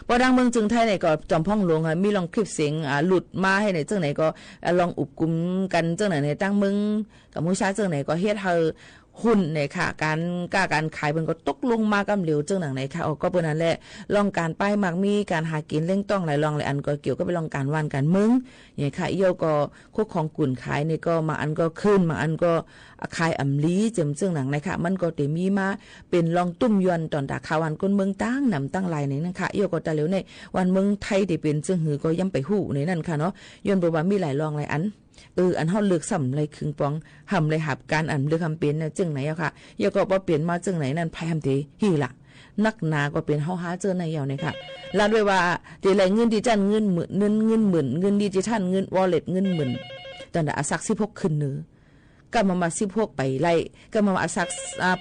พอดังเมืองจึงไทยไหนก็จอมพ่องหลวงค่ะมีลองคลิปเสียงหลุดมาให้ในเจ้าไหนก็ลองอุบกุมกันเจ้าไหนในตั้งเมืองกับมูชาเจ้าไหนก็เฮ็ดเฮาหุ้นเนี่ยค่ะการขายมันก็ตกลงมากำเหลวเจ้าหนังไหนค่ะก็เป็นนั่นแหละลองการป้ายมักมีการหากินเล่งต้องหลายลองหลายอันก็เกี่ยวก็ไปลองการว่านการมึงอย่างค่ะโยก็คุกของกุ่นขายนี่ก็มาอันก็ขึ้นมาอันก็ขายอำลีเจิมเจ้าหนังไหนค่ะมันก็ได้มีมาเป็นลองตุ้มยวนตอนตาข่าววันคนเมืองตั้งนำตั้งลายในนั่นค่ะโยก็ตะเหลวในวันเมืองไทยได้เป็นจึงหือก็ย่ำไปหู้ในนั่นค่ะเนาะย้อนบอกว่ามีหลายลองหลายอันอันเฮาเลือกสำไรคึงปองหำไรหับการอันเลือกคำเป็นจึงไหนอะค่ะอย่าก็บ่เปลี่ยนมาจึงไหนนั่นพายหำตีฮีล่ะนักหนาก็เป็นเฮาหาเจอในยาวเนี่ยค่ะลาด้วยว่าตีไรเงินดิจิทัลเงินหมื่นเงินหมื่นเงินดิจิทัลเงินวอลเล็ตเงินหมื่นตอนน่ะอาศัก16ขึ้นเนื้อก็มา16ไปไล่ก็มาอาศัก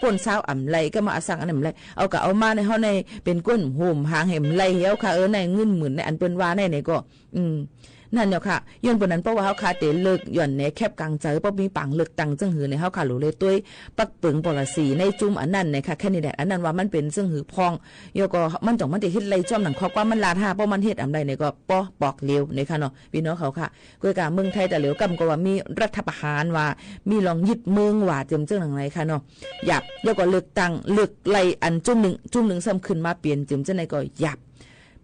ป่นเช้าอ่ำไล่ก็มาอาศักอันนั้นไล่เอาก็เอามาในเฮาในเป็นก้นโหมหางเห็มไล่เหี่ยวค่ะในเงินหมื่นในอันเปิ้นว่าในก็นั่นเนาะค่ะย้อนปนนั้นเพราะว่าเฮาคาเตเลิกย่อนในแคบกลางใจเพราะมีปังเลิกตังจึงหือในเฮาคาหลูเลยตุ้ยปักปึงปลสีในจุ่มอันนั้นนะคะแค่นี้แหละอันนั้นว่ามันเป็นจึงหือพองโยก็มันต้องมันสิเฮ็ดไรจ้อมหนังคอกว่ามันลาท่าเพราะมันเฮ็ดอำใดเนี่ยก็ปอกเร็วในค่ะเนาะพี่น้องเขาค่ะกวยกาเมืองไทยแต่เหลียวกำก็ว่ามีรัฐประหารว่ามีลองยึดเมืองว่าเจิมจึงหนังไหนค่ะเนาะหยับโยก็เลิกตังเลิกไล่อันจุ่มหนึ่งซ้ำขึ้นมาเปลี่ยนเจิมจังไหนก็หยับ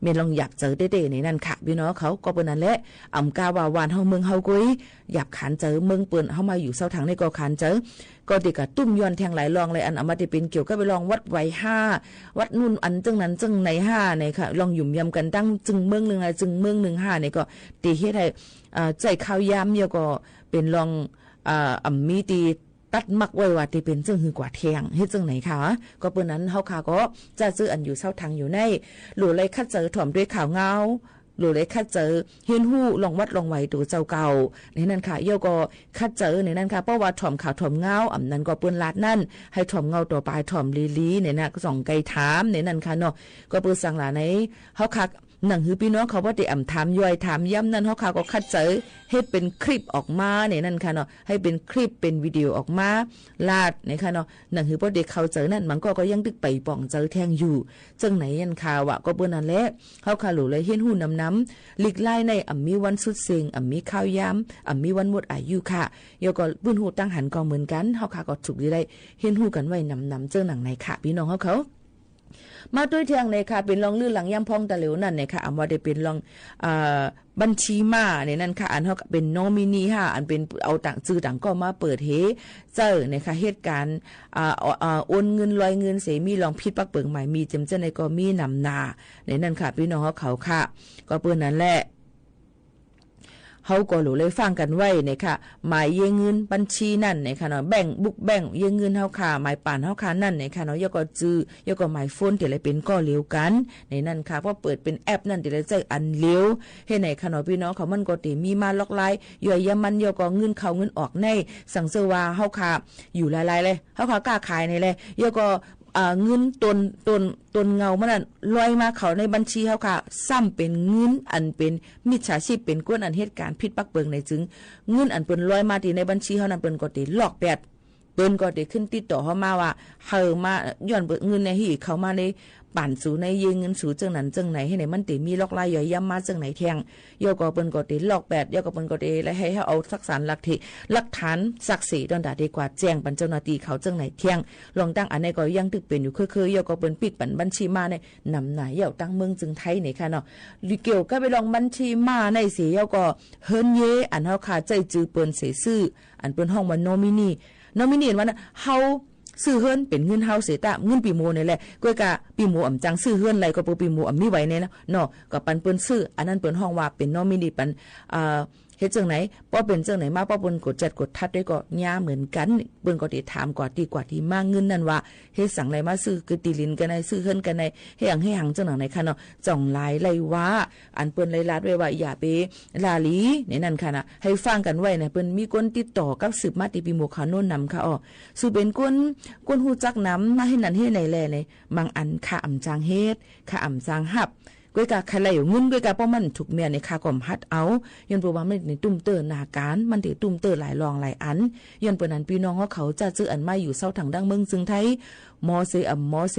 เมลองอยากเจอเด้ๆในนั่นค่ะพี่น้องเขาก็เป็นนั่นแหละอำกาวาวานเฮาเมืองเฮากุ้ยอยากขานเจอเมืองเปิ้นเฮามาอยู่เซาทางในก็ขานเจอก็ติกะตุ้มย้อนแทงหลายรองเลยอันเอามาที่เป็นเกี่ยวกับไปลองวัดไว้5วัดนู่นอันจึงนั้นจึงใน5ในค่ะลองหยุ่มยำกันตั้งจึงเมืองนึงจึงเมืองนึง5ในก็ตีเฮ็ดให้ใจข้าวยามเยก็เป็นลองมีตีตัดมักไว้ว่าที่เป็นจึงหือกว่าแทงเฮ็ดจังไหนคะก็เปิ้นนั้นเฮาค่ะก็จะซื้ออันอยู่เซาทางอยู่ในหลู่เลยคัดเจอถ่อมด้วยข่าวเงาหลู่เลยคัดเจอเฮียนฮู้ลองวัดลองไว้ตัวเจ้าเก่าในนั้นค่ะโยก็คัดเจอในนั้นค่ะเพราะว่าถ่อมข่าวถ่อมเงาอำนั้นก็เปิ้นลาดนั่นให้ถ่อมเงาต่อไปถ่อมลีๆในนั้นก็ส่องไกถามในนั้นค่ะเนาะก็เปิ้นสั่งหลาในเฮาค่ะหนังหือพี่น้องเขาว่าได้ถามย่อยถามย้ำนั่นเขาก็คัดเจอให้เป็นคลิปออกมาเนี่ยนั่นค่ะเนาะให้เป็นคลิปเป็นวิดีโอออกมาลาดเนี่ยค่ะเนาะหนังหือพอเด็กเขาเจอนั่นมันก็ยังตึกไปป่องเจอแทงอยู่จังไหนยันข่าวก็เปิ้นนั่นแหละเขาค่ะหลูเลยเฮียนหูน้ำลิกไล่ในมีวันสุดเซ็งมีข้าวย้ำมีวันหมดอายุค่ะโยก็ปื้นหูตั้งหันก็เหมือนกันเขาค่ะก็ถูกได้เฮียนหูกันไว้น้ำเจอหนังในค่ะพี่น้องเขามาด้วยเทียงในค่ะเป็นรองลื่นหลังย่ำพองตะเหลวนั่นเนี่ยค่ะอันว่าได้เป็นรองบัญชีมาเนี่ยนั่นค่ะอันเขาเป็นโนมินีค่ะอันเป็นเอาต่างชื่อต่างก็มาเปิดเฮเจอเนี่ยค่ะเหตุการณ์โอนเงินลอยเงินเสมีลองพิษปักเปิงใหม่มีจำเจ้าในก็มีนำนาเนี่ยนั่นค่ะพี่น้องเขาค่ะก็เปิ้นนั่นแหละเฮาก็หลูเลยฟังกันไว้เนี่ยค่ะหมายเยเงินบัญชีนั่นเนี่ยค่ะเนาะแบ่งบุกแบ่งเยเงินเฮาค่ะหมายป่านเฮาค่ะนั่นเนี่ยค่ะเนาะยก็จื้อยก็หมายโฟนที่เลยเป็นก็เลี้ยวกันในนั่นค่ะเพราะเปิดเป็นแอปนั่นที่เลยใจอันเลี้ยวเฮ็ดไหนค่ะเนาะพี่น้องเขามันก็ติมีมาล็อกไลน์ย่อยยามันยก็เงินเข้าเงินออกในสั่งเสื้อว่าเฮาค่ะอยู่หลายๆเลยเฮาค่ะกล้าขายในเลยยก็เงินตนเงามันลอยมาเขาในบัญชีเฮาค่ะซ้ำเป็นเงินอันเป็นมิจฉาชีพเป็นก้นอันเหตุการณ์ผิดปักเปิงในจึงเงินอันเปิ้นลอยมาที่ในบัญชีเฮานั้นเปิ้นก็ติลอกแปดเปิ้นก็ได้ขึ้นติดต่อเฮามาว่าเฮามาย้อนเงินในหีเข้ามาใน ปั่นสู่ในยิงเงินสู่จังนั้นจังไหนให้ไหนมันติมีลอกลายย่อยย่ำมาจังไหนแทงโยก็เปิ้นก็ติลอกแปดโยก็เปิ้นก็ติและให้เอาสักสารหลักฐานศักดิ์ศรีดอนดาดีกว่าแจ้งปันเจ้าหน้าที่เขาจังไหนแทงลองตั้งอันนี้ก็ยังตึกเป็นอยู่คือโยก็เปิ้นปิดปันบัญชีมาในนำหน้าเย่าตั้งเมืองจึงไทยนี่ค่ะเนาะเกี่ยวก็ไปลองบัญชีมาในเสียโยก็เฮิรนเยอันเฮาคาใจจือเปิ้นเสซื่ออันเปิ้นห้องว่าโนมินีว่าเฮาซื้อเฮือนเป็นเงินเฮาเสียตะเงินปีโมนี่แหละก้อยกะปีโมอ่ำจังซื้อเฮือนไรก็บ่ปีโมอ่ำมีไว้แน่เนาะก็ปันเปิ้นซื้ออันนั้นเปิ้นห้องว่าเป็นนอมินีปันเฮ็ดจังไหนป้อเป็นจังไหนมาป้อเปิ้นกดจัดกดทัดด้วยก็ย่าเหมือนกันเปิ้นก็ได้ถามกว่าที่มาเงินนั่นว่าเฮ็ดสั่งไรมาซื้อคือตีลินกันในซื้อเฮือนกันในให้หังจังไหนค่ะเนาะจ่องหลายไรว่าอันเปิ้นไล่ลัดไว้ว่าอย่าไปลาลีในนั่นค่ะนะให้ฟังกันไว้นะเปิ้นมีคนติดต่อกับสืบมาติปีโมขาโน่นนำค่ะสู่เป็นคนฮู้จักนำมาให้นั่นให้ไหนแลในบางอันค่าอำจางเฮ็ดค่าอำจางฮับก้อยกะใครไหลเงินก้อยกะป้อมันถูกเมียในคากอมฮัดเอาย้อนเพราะว่ามันในตุ้มเตอร์นาการมันถือตุ้มเตอร์หลายรองหลายอันย้อนเปิ้นนั้นพี่น้องเขาจะซื้ออันมาอยู่เซาถังดังเมืองจึงไทยมอเซมอเซ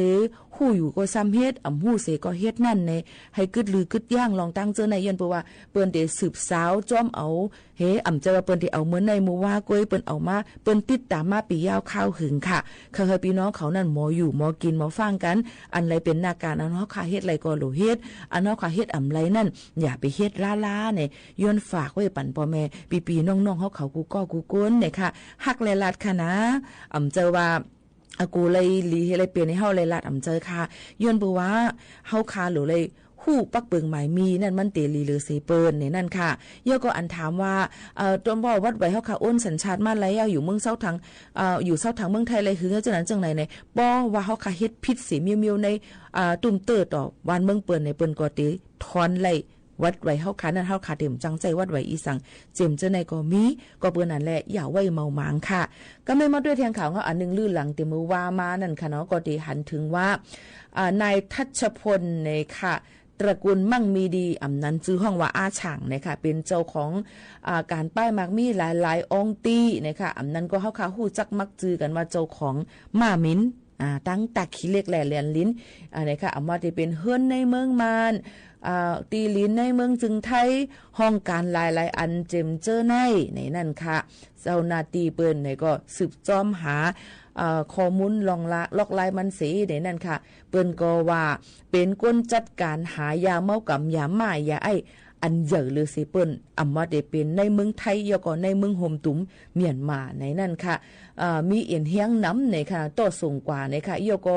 ฮู้อยู่ก็ซ้ำเฮ็ดฮู้เซก็เฮ็ดนั่นในให้กึดลือกึดย่างลองตั้งเจอในย้อนเพราะว่าเปิ้นได้สืบสาวจ้อมเอาเฮเจอเปิ้นที่เอาเหมือนในหมู่ว่าก้อยเปิ้นเอามาเปิ้นติดตามมาปียาวข้าวหึงค่ะเคยพี่น้องเขานั่นหมออยู่หมอกินหมอฟังกันอันไรเป็นนาการอันเฮาค่าเฮ็ดไรก็โลเฮ็ดอันเฮาค่าเฮ็ดไรนั่นอย่าไปเฮ็ดล่าๆเนี่ยย้อนฝากไว้ปั่นพ่อแม่ปีๆน้องๆเขากูก็กูก้นเนี่ยค่ะฮักแลลัดค่ะนะเจอว่าอากูเลยลีให้เลยเปลี่ยนให้เฮาเลยลัดเจอค่ะย้อนบ่ว่าเฮาคาหรือเลยฮู้ปักเปิงหมายมีนั่นมันเตลีหรือเสเปิ้นนี่นั่นค่ะย่อก็อันถามว่าตอนบ่วัดไว้เฮาค่ะโอนสัญชาติมาแล้วอยู่เมืองเซาทางอยู่เซาทางเมืองไทยเลยคือจังนั้นจังไหนเนี่ยบ่ว่าเฮาค่ะเฮ็ดผิดสิเมียวๆในตุ่มเตอต่อวันเมืองเปิ้นในเปิ้นก็ติถอนไล่วัดไว้เฮาค่ะนั่นเฮาค่ะเต็มจังใจวัดไว้อีสังเจมเจอในก็มีก็เปิ้นนั่นแหละอย่าไว้เมาหมางค่ะก็ไม่มาด้วยแทงข่าวเขาอันนึงลื่นหลังเต็มมือว่ามานั่นค่ะเนาะก็ได้หันถึงว่านายทัชพลในค่ะตระกูลมั่งมีดีนั้นชื่อห้องว่าอาช่างนะคะเป็นเจ้าของการป้ายมักมีหลายๆองตีนะคะนั้นก็เฮาค่ะฮู้จักมักจือกันว่าเจ้าของม่ามิ้นตั้งตาขี้เล็กแหล่เลียนลิ้นนะคะว่าที่เป็นเฮือนในเมืองมานตีลิ้นในเมืองจึงไทยห้องการหลายๆอันเจมเจอในนั่นค่ะเจ้าหน้าที่เปิ้นก็สืบจ้อมหาข้อมูลลอกลายมันสีในนั่นค่ะเปิ้นก็ว่าเป็นคนจัดการหายาเมากำยาหม่ายาไออันเยอะหรือสิเปิ้นว่าได้เป็นในเมืองไทยแล้วก็ในเมืองโฮมตุ้มเมียนมาในนั่นค่ะมีเอียนเฮียงน้ำในค่ะต่อสูงกว่าในค่ะแล้วก็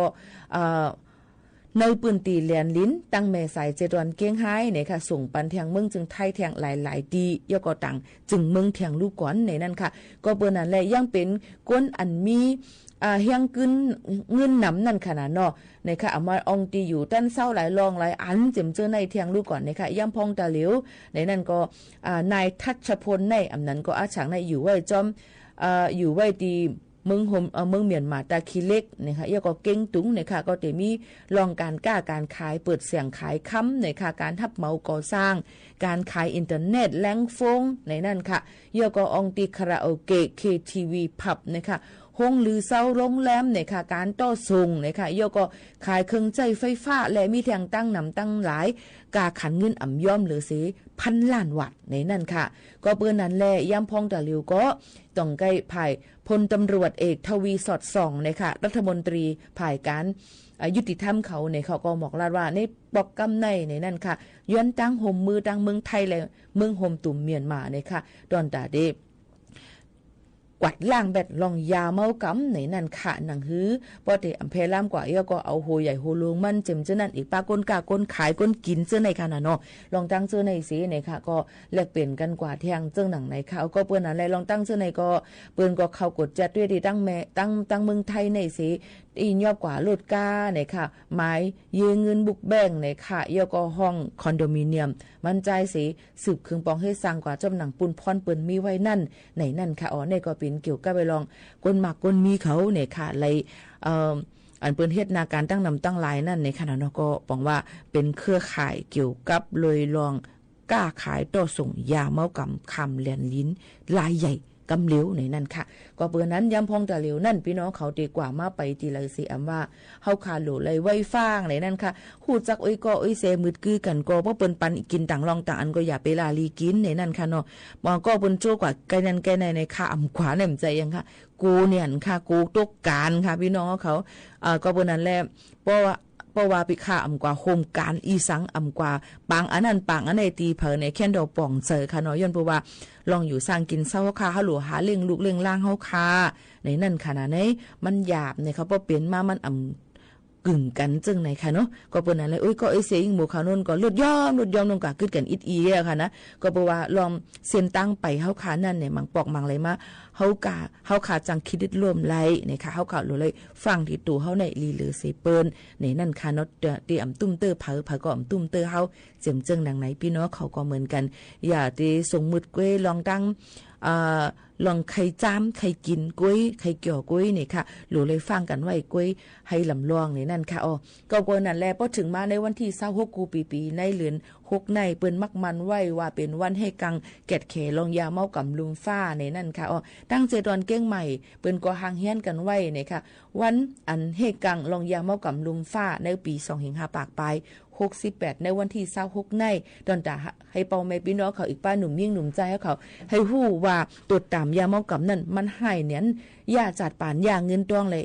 ในปืนตีเลียนลิ้นตั้งแม่สายเจดอนเกียงไฮ้เนี่ยค่ะส่งปันแทงเมืองจึงไทยแทงหลายๆดีย่อก็ต่างจึงเมืองแทงลูกก่อนในนั่นค่ะก็เปิ้นนั่นแหละยังเป็นก้นอันมีเฮียงกึนเงินนำนั่นขนาดเนาะในค่ะเอามาองตีอยู่ต้นเศร้าหลายรองหลายอันเจ็มเจอในแทงลูกก่อนในค่ะย่ำพองตาเหลียวในนั่นก็นายทัชพลในนั้นก็อาฉางในอยู่ไว้จอมอยู่ไว้ดีเมืองเมืองเมียนมาตาคีเล็กนะคะแล้วก็เก่งตุงนะคะก็จะมีลองการกล้าการขายเปิดเสียงขายค้ำนะคะการทับเหมาก่อสร้างการขายอินเทอร์เน็ตแหล่งฟงในนั่นค่ะแล้วก็องตีคาราโอเกะ KTV ผับนะคะห้องหรือเซาโรงแรมนะคะการต่อส่งนะคะแล้วก็ขายเครื่องใช้ไฟฟ้าและมีแทงตั้งนำตั้งหลายกาขันเงินย่อมหรือสิ1,000 ล้านวัตต์ในนั่นค่ะก็เปิ้นนั้นแลย่ำพองตะหลิวก็ต้องใกล้ภายพลตำรวจเอกทวีสอดส่องนะคะรัฐมนตรีภายการยุติธรรมเขาในเขาก็บอกลาดว่าในปอกกำในนั่นค่ะย้อนตั้งห่มมือตั้งเมืองไทยและเมืองห่มตุ่มเมียนมานะคะดอนตาเดกวัดล่างแบดลองยาเมากำในนั่นค่ะหนังฮื้อพอเตอำเภอล่ามกว่าเอ้ก็เอาโหใหญ่โหลวงมันเจ็มเจ้านั่นอีกปาก้นกาก้นขายก้นกินเจ้าในค่ะน่ะเนาะลองตั้งเจ้าในสิในค่ะก็แลกเปลี่ยนกันกว่าแทงเจ้าหนังไหนค่ะก็เปิ้นอะไรลองตั้งเจ้าในก็เปิ้นก็เข้ากดจัดด้วยที่ตั้งแม่ตั้งเมืองไทยในสิอียอบกว่าลดกาในค่ะหมายยืมเงินบุกแบ่งในค่ะแล้วก็ห้องคอนโดมิเนียมมันใจสิสืบเครื่องปองให้สร้างกว่าจำหนังปุ่นพรเปิ้นมีไว้นั่นในนั่นค่ะในก็เป็นเกี่ยวกับไปลองก้นหมักก้นมีเขาเนี่ยค่ะเลยอันเปิ้นเฮ็ดนาการตั้งนำตั้งหลายนั่นในขณะนั้นก็บอกว่าเป็นเครือข่ายเกี่ยวกับเลยลองกล้าขายต่อส่งยาเมากำคำเลียนลิ้นลายใหญ่ กำเหลวในนั่นค่ะก็เปื้อนั้นยำพองตะเหลวนั่นพี่น้องเขาดีกว่ามาไปตีเลยสิอำว่าเฮาขาโหลเลยไว้ฟางในนั่นค่ะฮู้จักอ้อยก็อ้อยเซมืดกือกันก็บ่เปิ้นปันกินต่างรองต่างอันก็อย่าไปลาลีกินในนั่นค่ะเนาะบ่ก็เปิ้นโจกว่าไกนั้นไกในค่ะอำขวาแหนมใจยังค่ะกูเนี่ยค่ะกูตกการค่ะพี่น้องเขาก็เปิ้นนั้นแหละเพราะว่าไปค่าอำกว่าโฮมการอีสังอำกว่าปางอันนั้นปางอันในตีเผอในแค่นดอกป่องเจอค่ะเนาะย้อนเพราะว่าลองอยู่สร้างกินเศร้าค่ะฮัลโหลหาเลี้ยงลูกเลี้ยงล่างเฮาค่ะในนั่นขนาดนี้มันหยาบเนี่ยเขาบ่เปลี่ยนมามันกึ่งกันจึงไหนค่ะเนาะก็เปิ้นนั้นเลยก็ไอ้เสียงหมู่เขาโน่นก็ลดย่อมลงกะกึดกันอีอ่ะค่ะนะก็เพราะว่าลองเส้นตั้งไปเฮาขานั่นเนี่ยมังปอกมังเลยมาเฮาขาจังคิดรวมไหลเนี่ยค่ะเฮาขาเลยฟังที่ตู่เฮาในลีเหลือเสเปิ้นในนั่นค่ะเนาะที่อำตุ้มเตอเผอก็อำตุ้มเตอเฮาเจิมจึงดังไหนพี่น้องเขาก็เหมือนกันอย่าที่ส่งมืดก้วยลองตั้งลองไข่จ้ามไข่กินกุ้ยไข่เกี่ยวกุ้ยนี่ค่ะหลูเลยฟังกันไว้กุ้ยให้ลำลองนี่นั่นค่ะก็เปิ้นนั่นแหละพอถึงมาในวันที่26กูปีในเดือน6ในเปิ้นมักมันไว้ว่าเป็นวันให้กังแกดเขลองยาเมากำลุมฟ้านี่นั่นค่ะตั้งเจดอนเก้งใหม่เปิ้นก็หางเฮียนกันไว้นี่ค่ะวันอันให้กังลองยาเมากำลุมฟ้าในปี25ปากปลาย68ในวันที่26ในดอนตาให้เป่าแม่พี่น้องเขาอีกป้าหนุ่มยิ่งหนุ่มใจให้เขาให้ฮู้ว่าตรวจตามยาเมากำนั่นมันหายเนี่ยยาจัดปานยาเงินตวงเลย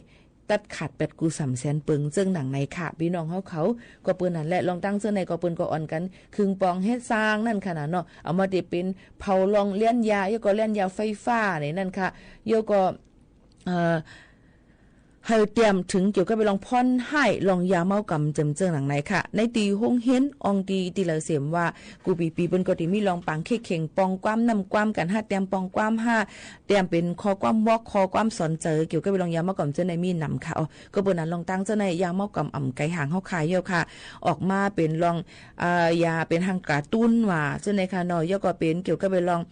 ตัดขาดเป็ดกู300,000ปึงซึ่งหนังในค่ะพี่น้องเขาก็เปิ้นนั่นแหละลองตั้งเสื้อในก็เปิ้นก็อ่อนกันครึ่งปองเฮ็ดสร้างนั่นขนาดเนาะเอามาได้เป็นเผาลองเลี้ยนยาโยก็เลี้ยนยาไฟฟ้านี่นั่นค่ะโยก็ให้เตรียมถึงเกี่ยวกับไปลองพ่อนให้ลองยาเมากำเจิมเจิงหลังไหนค่ะในตีห้องเห็นองตีละเสียมว่ากูปีเปิ้นก็ติมีลองปังเข่งปองความนำความกัน5เตรียมปองความ5เตรียมเป็นคอความวอกคอความสอนเจอเกี่ยวกับไปลองยาเมากำเจอในมีนำค่ะก็เปิ้นนั้นลองตั้งเจอในยาเมากำอ่ำไก่หางเฮาขายเยอะค่ะออกมาเป็นลองยาเป็นทางกระตุ้นว่าเจอในค่ะเนาะยก็เป็นเกี่ยวกับไปลอง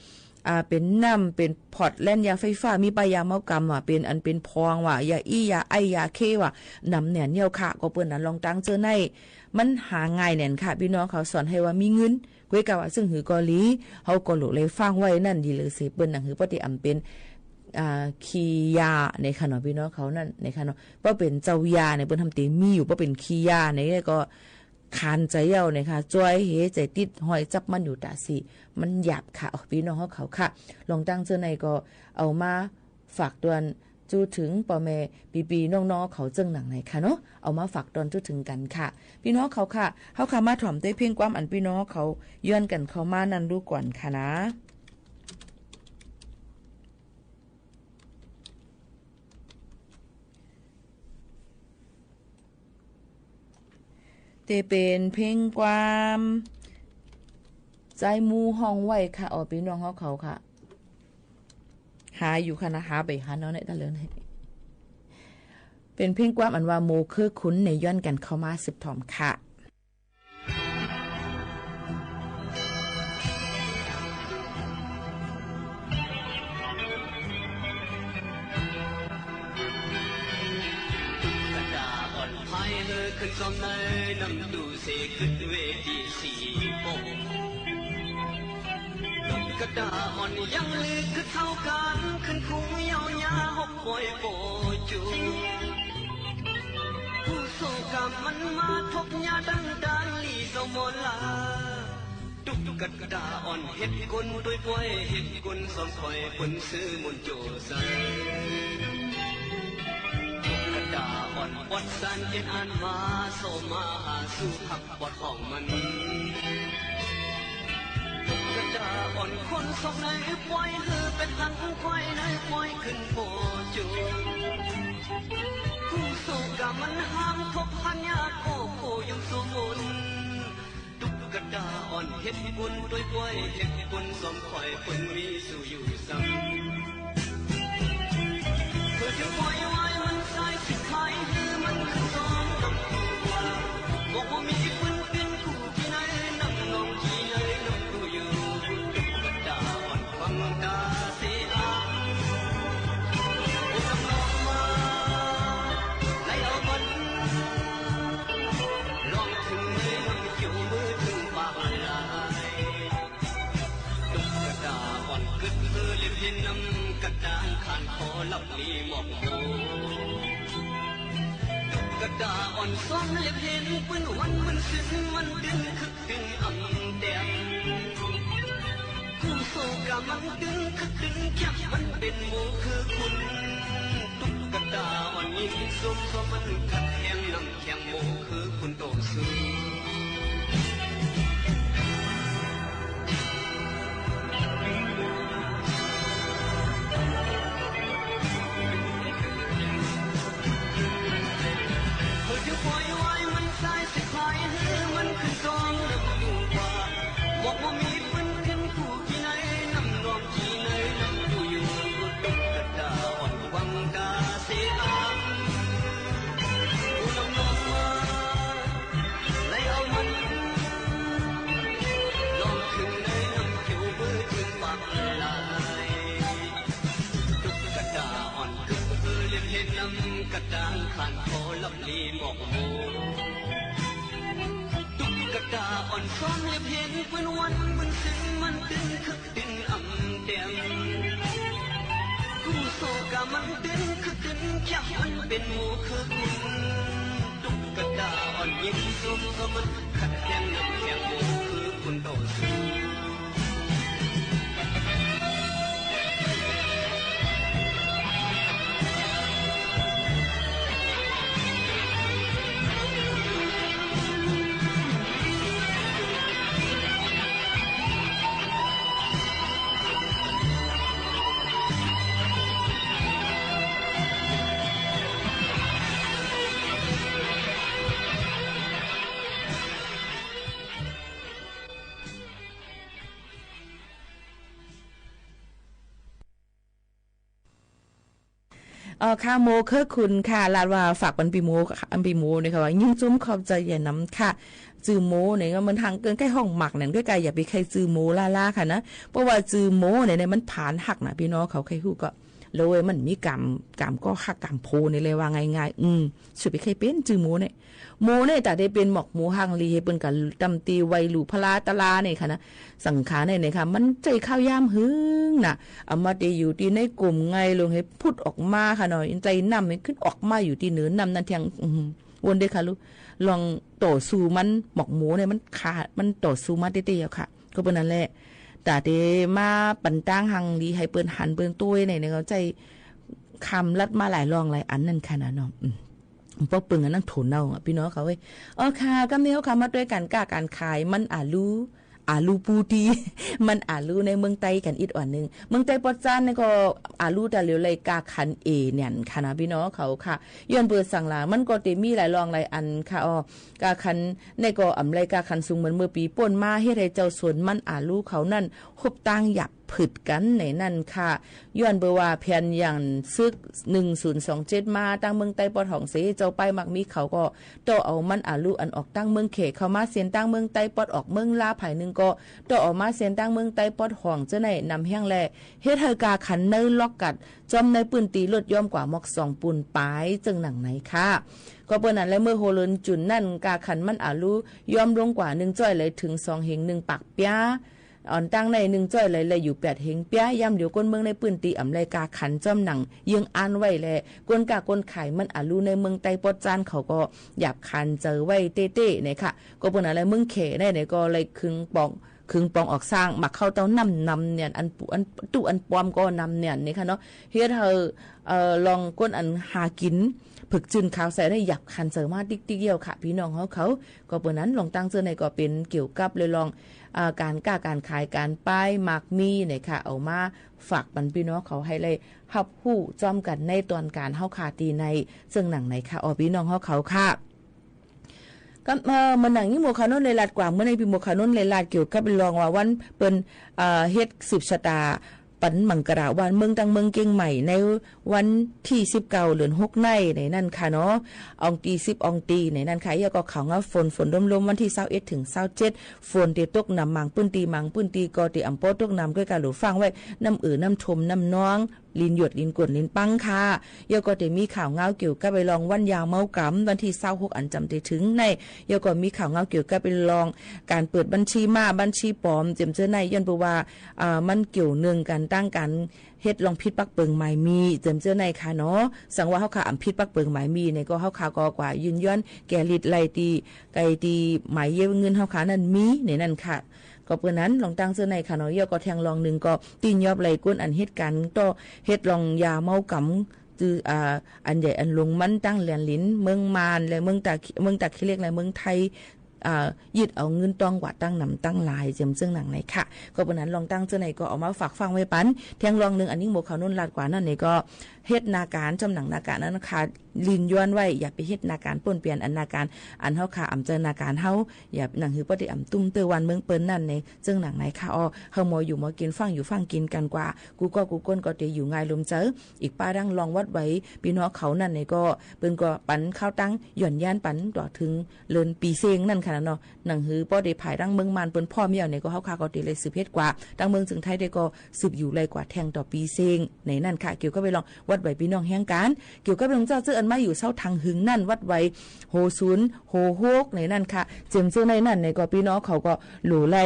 เป็นน้ำเป็นพอร์ตแล่นยาไฟฟ้ามีปยาเมากำว่าเป็นอันเป็นพองว่ายาอยาไอยาเคว่านำเนี่ยเหี่ยวค่ะก็เปิ้นนั้นลองตั้งเจอในมันหาง่ายแน่นค่ะพี่น้องเขาสอนให้ว่ามีเงินก้วยกะว่าซึ่งหือกอลีเฮาก็หลุเลยฟังไว้นั่นดีเลยสิเปิ้นหนังหือปฏิอำเป็นคียาในขณะพี่น้องเขานั่นในขณะบ่เป็นเจ้ายาในเปิ้นทำตีมีอยู่บ่เป็นคียาในก็คานใจเย้าเนี่ยค่ะจ้อยเฮใจติดหอยจับมันอยู่ตาสิมันหยาบค่ะพี่น้องเขาค่ะลองตั้งเจอในก็เอามาฝากตวนจูถึงป่อแม่ปีน้องๆเขาจึงหนังไหนค่ะเนาะเอามาฝากตอนจูถึงกันค่ะพี่น้องเขาค่ะเขาค่ะมาถ่อมได้เพียงความอันพี่น้องเขาย้อนกันเข้ามานั่นรู้ก่อนค่ะนะเตเป็นเพ่งความใจมูห้องไว้ค่ะพี่น้องเขาค่ะหาอยู่ค่ะนะหาไปหาเนาะเนี่ยตะเลินเป็นเพ่งความอันว่าโมคือคุ้นในย้อนกันเข้ามาสืบถอมค่ะขึ้นซ้อมในนำดูเสขึ้นเวทีสีโป่งกระดาอ่อนยังลือคือเท่ากันขึ้นคู่ยาวยาหกปอยโปจูผู้โศกรรมมันมาทบยาดังลีสมลาตุกกระดาอ่อนเฮ็ดกุนด้วยป่วยเฮ็ดกุนสมคอยปนซื้อมุนโจใสบทสันเอ็นอันมาโซมาหาสู่ขับบทของมันกระดาอ่อนคนสกในปล่อยหือเป็นหังควายในปล่อยขึ้นโบจูผู้โศกมันห้ามทบพันยาโคโคยังสมุนตุกกระดาอ่อนเฮ็ดบุญด้วยป่วยเฮ็ดบุญสมคอยปุ่นมีสู่อยู่ซ้ำเพื่อจะปล่อยไว้มันใส่สิขายมันคือสองลำตัวบอกว่ามีคนเป็นคู่ที่ไหนนั่งนองที่ไหนนั่งดูอยู่กระดาอ่อนฟังตาเสียโอ้กำลังมาไล่เอามันลองถึงเลยนั่งเกี่ยวมือถึงปากลายกระดาอ่อนกึศ เพื่อเล็บเห็นน้ำกระด้างขานคอหลับลีหมอกโมกระดาอ่อนซ้อมเล็บเห็นปืนวันมันสิ้นมันดึงคึกดึงอ่ำแดงผู้โศกะมันดึงคึกดึงแคบมันเป็นหมูคือคุณตุกกระดาอ่อนยิ่งซุ่มซ้อมมันขัดแข็งน้ำแข็งหมูคือคุณโตซื้อปล่อยไว้มันสายสิคลายเหือมันขึ้นกองน้ำอยู่ว่าบอกว่ามีปืนขึ้นคู่ที่ไหนน้ำนองที่ไหนน้ำอยู่อยู่ตุกกระดาอ่อนวังกาเสียอ้างกูน้ำนองมาไล่เอามันลองถึงในน้ำเขียวเบื่อถึงปากลายตุกกระดาอ่อนกึกเพื่อเลี้ยงเห็นน้ำกระด้างขานคอลำลีหมอกโมตุกกระดาอ่อนซ้อมเล็บเห็นเป็นวันมันซึ้งมันดึงคึกดึงอ่ำแดงกูโศกะมันดึงคึกดึงแค่มันเป็นหมูคือคุณตุกกระดาอ่อนยิ้มซุ่มก็มันขัดแย้งน้ำแข็งหมูคือคุณโตซื้อค่ะโมเคอคุณค่ะลาดว่าฝากปันปีโมอันปีโมนะคะว่ายิ่งจุ้มขอบใจอย่าน้ำค่ะจือโมเนี่ยก็มันทางเกินใกล้ห้องหมักนั่นด้วยกันอย่าไปใครจือโมล่าค่ะนะเพราะว่าจือโมเนี่ยมันผ่านหักนะพี่น้องเขาใครฮู้ก็เลยมันมีกรรมก็หักกรรมโพนี่เลยว่าง่ายๆช่วยไปใครเป็นจือโมเนี่ยแต่ได้เป็นหมอกหมูหังลีเปิ้นกันตำตีไวหลูพลาตลาเนี่ยค่ะนะสังขารเนี่ยค่ะมันใจข้าวยามหึงน่ะเอามาได้อยู่ที่ในกลุ่มไงลงให้พุดออกมาค่ะหน่อยใจนำให้ขึ้นออกมาอยู่ที่เหนือนำนั่นเทียงวนเด้ค่ะลูกลองต่อสู้มันหมอกหมูเนี่ยมันขาดมันต่อสู้มาเตี้ยๆค่ะก็เป็นนั่นแหละแต่เดมาปันตั้งหังลีให้เปิ้นหันเปิ้นตุ้ยเนี่ยเขาใจคำลัดมาหลายรองหลายอันนั่นค่ะนะน้องพวกปึงอันนั่งโถนเอาพี่น้องเขาเว้ยค่ะก็มีเขามาด้วยกันกล้าการขายมันอาลูปูตีมันอาลูในเมืองไต้กันอีกอันนึงเมืองไต้ปอดจานนี่ก็อาลูแต่เหลียวเลยกาคันเอเนี่ยค่ะนะพี่น้องเขาค่ะย้อนเปิดสั่งลามันก็เตมีหลายรองหลายอันค่ะกาคันในก็อำไรกาคันสูงเหมือนเมื่อปีป่นมาเฮ็ดให้เจ้าสวนมันอาลูเขานั่นคบตั้งหยับผึดกันในนั่นค่ะย้อนเบอร์ว่าแผ่นอย่างซึก1027มาตั้งเมืองไต้ปอดของเสเจ้าไปมักมีเขาก็โตเอามันอาลูอันออกตั้งเมืองเขเข้ามาเสียนตั้งเมืองไต้ปอดออกเมืองลาไผนึงก็โตออกมาเสียนตั้งเมืองไต้ปอดห้องเจ้าไหนนำแห้งแลเฮ็ดให้กาขันเนล็อกกัดจอมในปืนตีลดย่อมกว่ามอก2ปูนปลายจึงหนังไหนค่ะก็เปิ้นนั้นและเมื่อโฮลนจุนนั่นกาขันมันอาลูย่อมลงกว่า1จ้อยเลยถึง2เหง1ปักเปียอ่อนตั้งใน1จ้อยเลยอยู่8เหงเปียย่ำเดี๋ยวก้นเมืองในปืนตีอำไรกาขันจอมหนังยังอ่านไว้แลก้นกาก้นไข่มันอาลูในเมืองไต้ปอดจานเขาก็หยาบคันเจอไว้เต้ๆเนี่ยค่ะก็เปิ้นอะไรเมืองเขได้เนี่ยก็เลยคึงปองออกสร้างมาเข้าเต้านำเนี่ยอันตุอันปอมก็นำเนี่ยนี่ค่ะเนาะเฮ็ดลองก้นอันหากินผึกจืนขาวใส่ได้หยับคันเจอมาติ๊กเดียวค่ะพี่น้องเขาก็เปิ้นนั้นลองตั้งเจอในก็เป็นเกี่ยวกับเลยลองการกล้าการขายการป้ายมักมีเนี่ยค่ะเอามาฝากบรรพี่น้องเขาให้เลยฮับฮู้จอมกันในตอนการเฮาขาตีในซึ่งหนังไหนค่ะพี่น้องเขาค่ะก็มันหนังนี้โมคานนเลยลาดกว่าเมื่อในปีโมคานนเลยลาดเกี่ยวกับลองว่าวันเปิ้นเฮ็ดสืบชะตาปันมังกราวันเมืองตังเมืองเก่งใหม่ในวันที่19เดือน6ในนั่นค่ะเนาะอองตี10อองตีในนั่นค่ะยาก็เขาว่าฝนลมวันที่21ถึง27ฝนเตตกนำมังปื้นตีก็ติอำโปตกนำด้วยกันหรือฟังไว้น้ำน้ำทมน้ำน้อง ลินหยดลินกวนลินปังค่ะยก็ได้มีข่าวเงาเกี่ยวกับไปลองวันยาวเมากำวันที่26อันจำได้ถึงในยก็มีข่าวเงาเกี่ยวกับไปลองการเปิดบัญชีมาบัญชีปลอมเจียมเจอในย้อนบ่ว่ามันเกี่ยวเนื่องกันตั้งกันเฮ็ดลองพิษปักเปิงหมายมีเจิมเจอในค่ะเนาะสังว่าเฮาค่ะอำพิษปักเปิงหมายมีเนี่ยก็เฮาค่ะก็กว่ายืนย้อนแก่ลิดไลตีไกตีหมายเยเงินเฮาค่ะนั่นมีในนั่นค่ะก็เปิ้นนั้นลองตั้งเจอในค่ะเนาะก็แทงลองนึงก็ตีนยอบไหลก้นอันเฮ็ดกันต่อเฮ็ดลองยาเมากำคืออันใหญ่อันลงมันตั้งแหลนลิ้นเมืองมารและเมืองตาขี้เล็กและเมืองไทยยึดเอาเงินตองกว่าตั้งนำตั้งลายเจิมซึ่งหนังไหนค่ะก็ปนั้นลองตั้งเจ้าไหนก็เอามาฝากฟังไว้ปันเที่ยงลองนึงอันนี้หมกเขานุ่นลาดกว่านั่นนี่ก็เฮ็ดนาการจำหนังนาการนั้นค่ะลินย้อนไว้อย่าไปเฮ็ดนาการป่นเปลี่ยนอันนาการอันเฮาค่ะอำเจอนาการเฮาอย่าหนังหือบ่ได้อำตุ้มเตอวันเมืองเปิ้นนั่นในซึ่งหนังไหนค่ะเฮาหมออยู่หมอกินฟังอยู่ฟังกินกันกว่ากูก้นก็ได้อยู่ง่ายลมเจออีกป้าดังลองวัดไว้พี่น้องเขานั่นนี่ก็เปิ้นก็ปันข้าวตั้งหย่อนย่านปันต่อถึงเลินปีเซงนั่นค่ะเนาะหนังหือบ่ได้ภายดังเมืองมานเปิ้นพ่อเมียวนี่ก็เฮาค่ะก็ได้เลยสืบเฮ็ดกว่าดังเมืองจึงไทยได้ก็สืบอยู่เลยกว่าแทงต่อปีเซงในนั่นค่ะเกี่ยวกับไปลองวัดไว้พี่น้องแห่งการเกี่ยวกับหลวงเจ้าซื้ออันมาอยู่เซาทางหึงนั่นวัดไว้โหศูนย์โหโฮกในนั่นค่ะเจิมซื้อในนั่นในก็พี่น้องเขาก็หลู่ไล่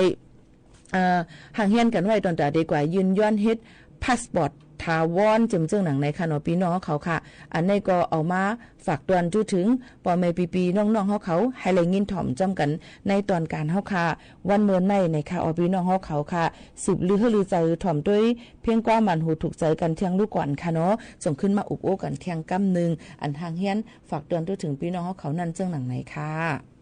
ห่างเฮียนกันไว้ตอนแต่ดีกว่ายืนย้อนเฮ็ดพาสปอร์ตทาวอนเจิมเจิงหนังในค่ะเนาะพี่น้องเขาค่ะอันนี้ก็เอามาฝากตวนจุถึงปอแม่ปีน้องๆเขาให้เลยยินถ่อมจำกันในตอนการเฮาค่ะวันเมื่อในค่ะพี่น้องเขาค่ะสืบลือใจถ่อมด้วยเพียงกว่ามันหูถูกใจกันเที่ยงลูกก่อนค่ะเนาะส่งขึ้นมาอุบโอ้กันเที่ยงกำนึงอันทางเฮียนฝากตวนถึงพี่น้องเขานั่นเจิงหนังในค่ะ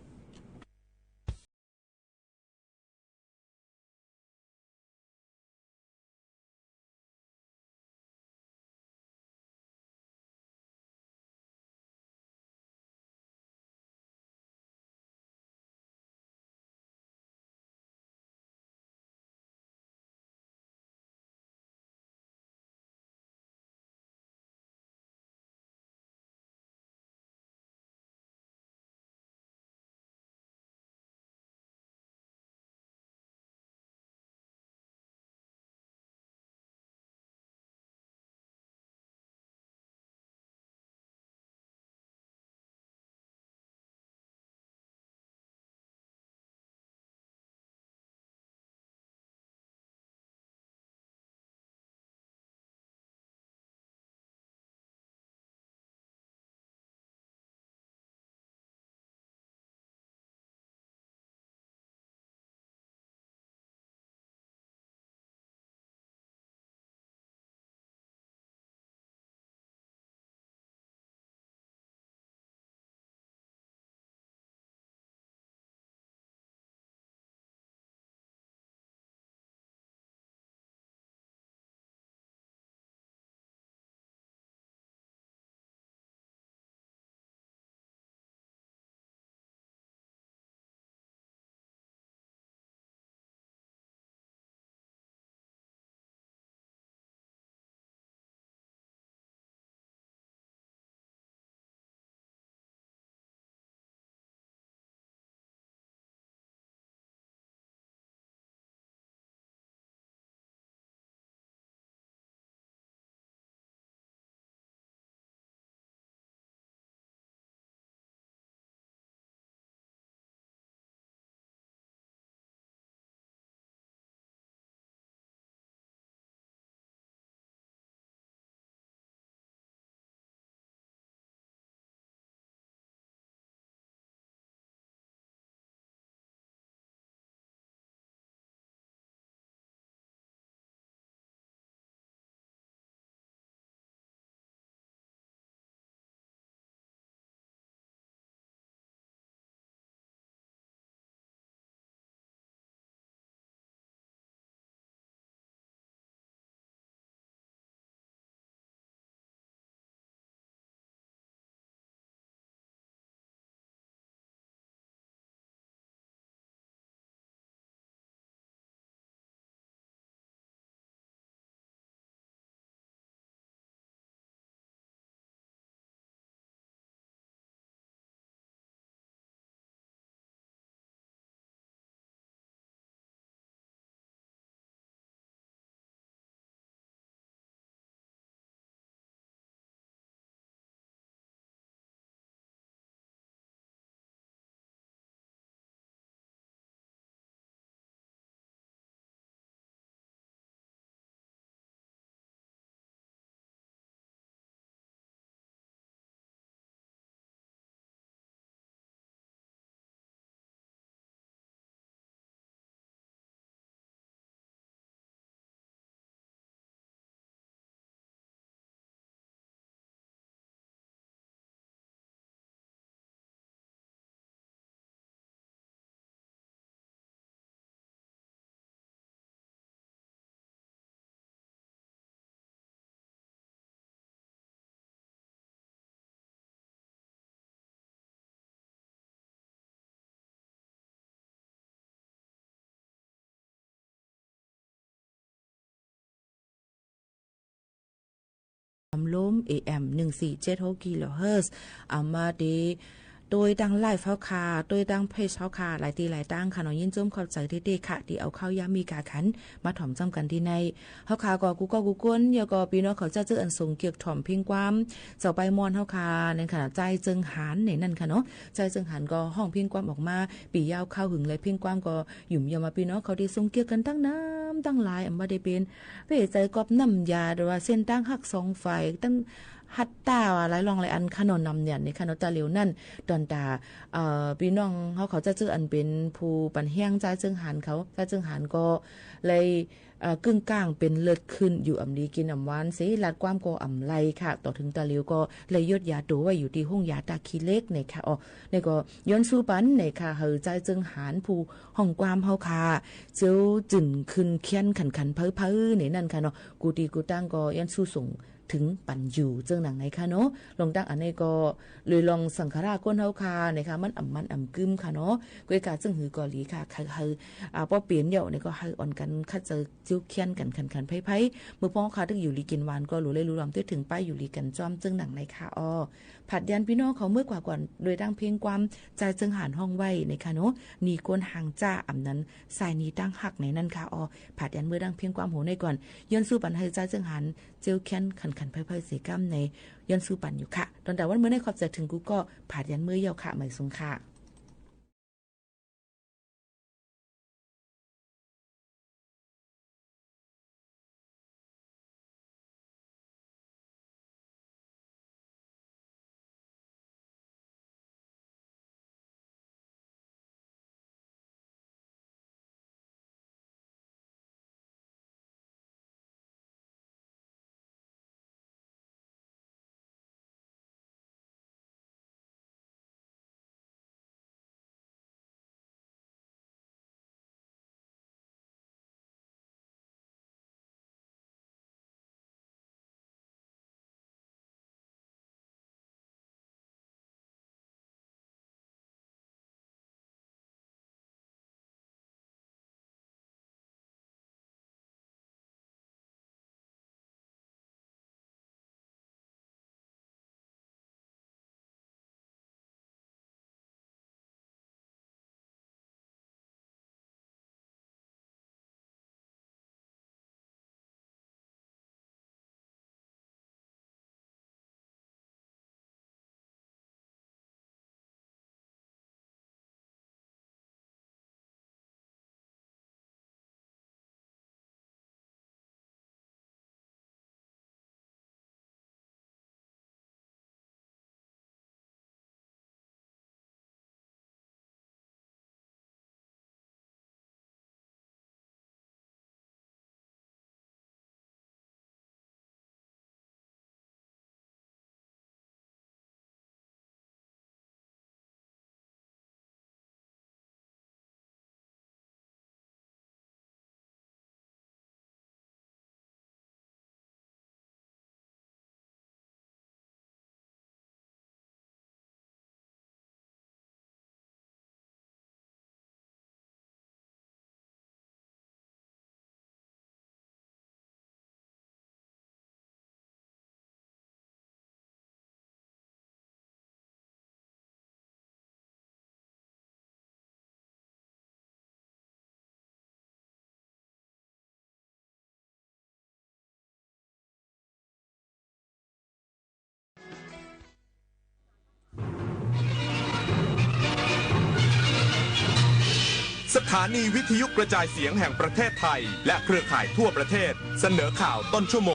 ลม AM 1476 กิโลเฮิรตซ์อามาดีโดยดังไลฟ์เฮาคาโดยดังเพจเฮาคาหลายตีหลายตั้งค่ะน้องยินจมเข้าใจเด็ดๆค่ะที่เอาเข้ายามีกาขันมาถ่อมจำกันที่ในเฮาคาก็กูกวนยก็พี่น้องเขาจะเจออันทรงเกียกถ่อมเพียงความเจ้าไปมอนเฮาคาในขณะใจเจิงหานในนั่นค่ะเนาะใจเจิงหานก็ห้องเพียงความออกมาปียาวเข้าหึงเลยเพียงความก็หยุ่มยามาพี่น้องเขาได้ทรงเกียกกันตั้งน้ำตั้งหลายบ่ได้เป็นเป้ใจกอบน้ำยาหรือว่าเส้นตั้งหักสองไฟตั้งฮัตตาหลายรองหลายอันขนมนำเนี่ยในขนมตาเหลียวนั่นตอนตาพี่น้องเขาจะชื่ออันเป็นผู้ปันแห้งใจเจิงหานเขาใจเจิงหานก็เลยกึ่งกลางเป็นเลิศขึ้นอยู่อำลีกินอำหวานสิลาดความก็อำไลค่ะต่อถึงตาเหลียวก็เลยยดยาตัวไว้อยู่ที่ห้องยาตาขี้เล็กในค่ะในก็ย้อนสู้ปันในค่ะเฮอใจเจิงหานผู้ห้องความเฮาค่ะเจ้าจึงขึ้นเคียนขันเพ้อในนั่นค่ะเนาะกูตีกูตั้งก็ย้อนสู้ส่งถึงปันอยู่เจิงหนังไหนคะเนาะลงตั้งอันนี้ก็เลยลองสังขาราก้นเฮาคานะคะมันอ่ำกึมค่ะเนาะกวยกาจึงหือกอหลีค่ะคือป้อเปลี่ยนเดี่ยวนี่ก็ให้อ่อนกันคัดเจอจิ้วเคียนกันขันไพ่เมื่อพ้องค่ะตึกอยู่ลีกินวานก็รู้เลยรู้ลำด้วยถึงป้ายอยู่ลีกันจอมเจิงหนังไหนค่ะผัดยันพี่น้องเขาเมื่อกว่าก่อนโดยตั้งเพียงความใจเจิงหานห้องไว้นะคะเนาะนี่ก้นหางจ้าอ่ำนั้นสายนี้ตั้งหักในนั่นค่ะผัดยันเมื่อตั้งเพียงความโหในก่อนย้อนสู้ปันให้ใจเจิงหานเจียวเคียนขันเพ่อเสียก้ำในย้อนสู้ปันอยู่ค่ะตอนแต่วันเมื่อในขอบใจถึงกูก็ผ่านยันเมื่อเยาค่ะใหม่สงค่ะสถานีวิทยุกระจายเสียงแห่งประเทศไทยและเครือข่ายทั่วประเทศเสนอข่าวต้นชั่วโมง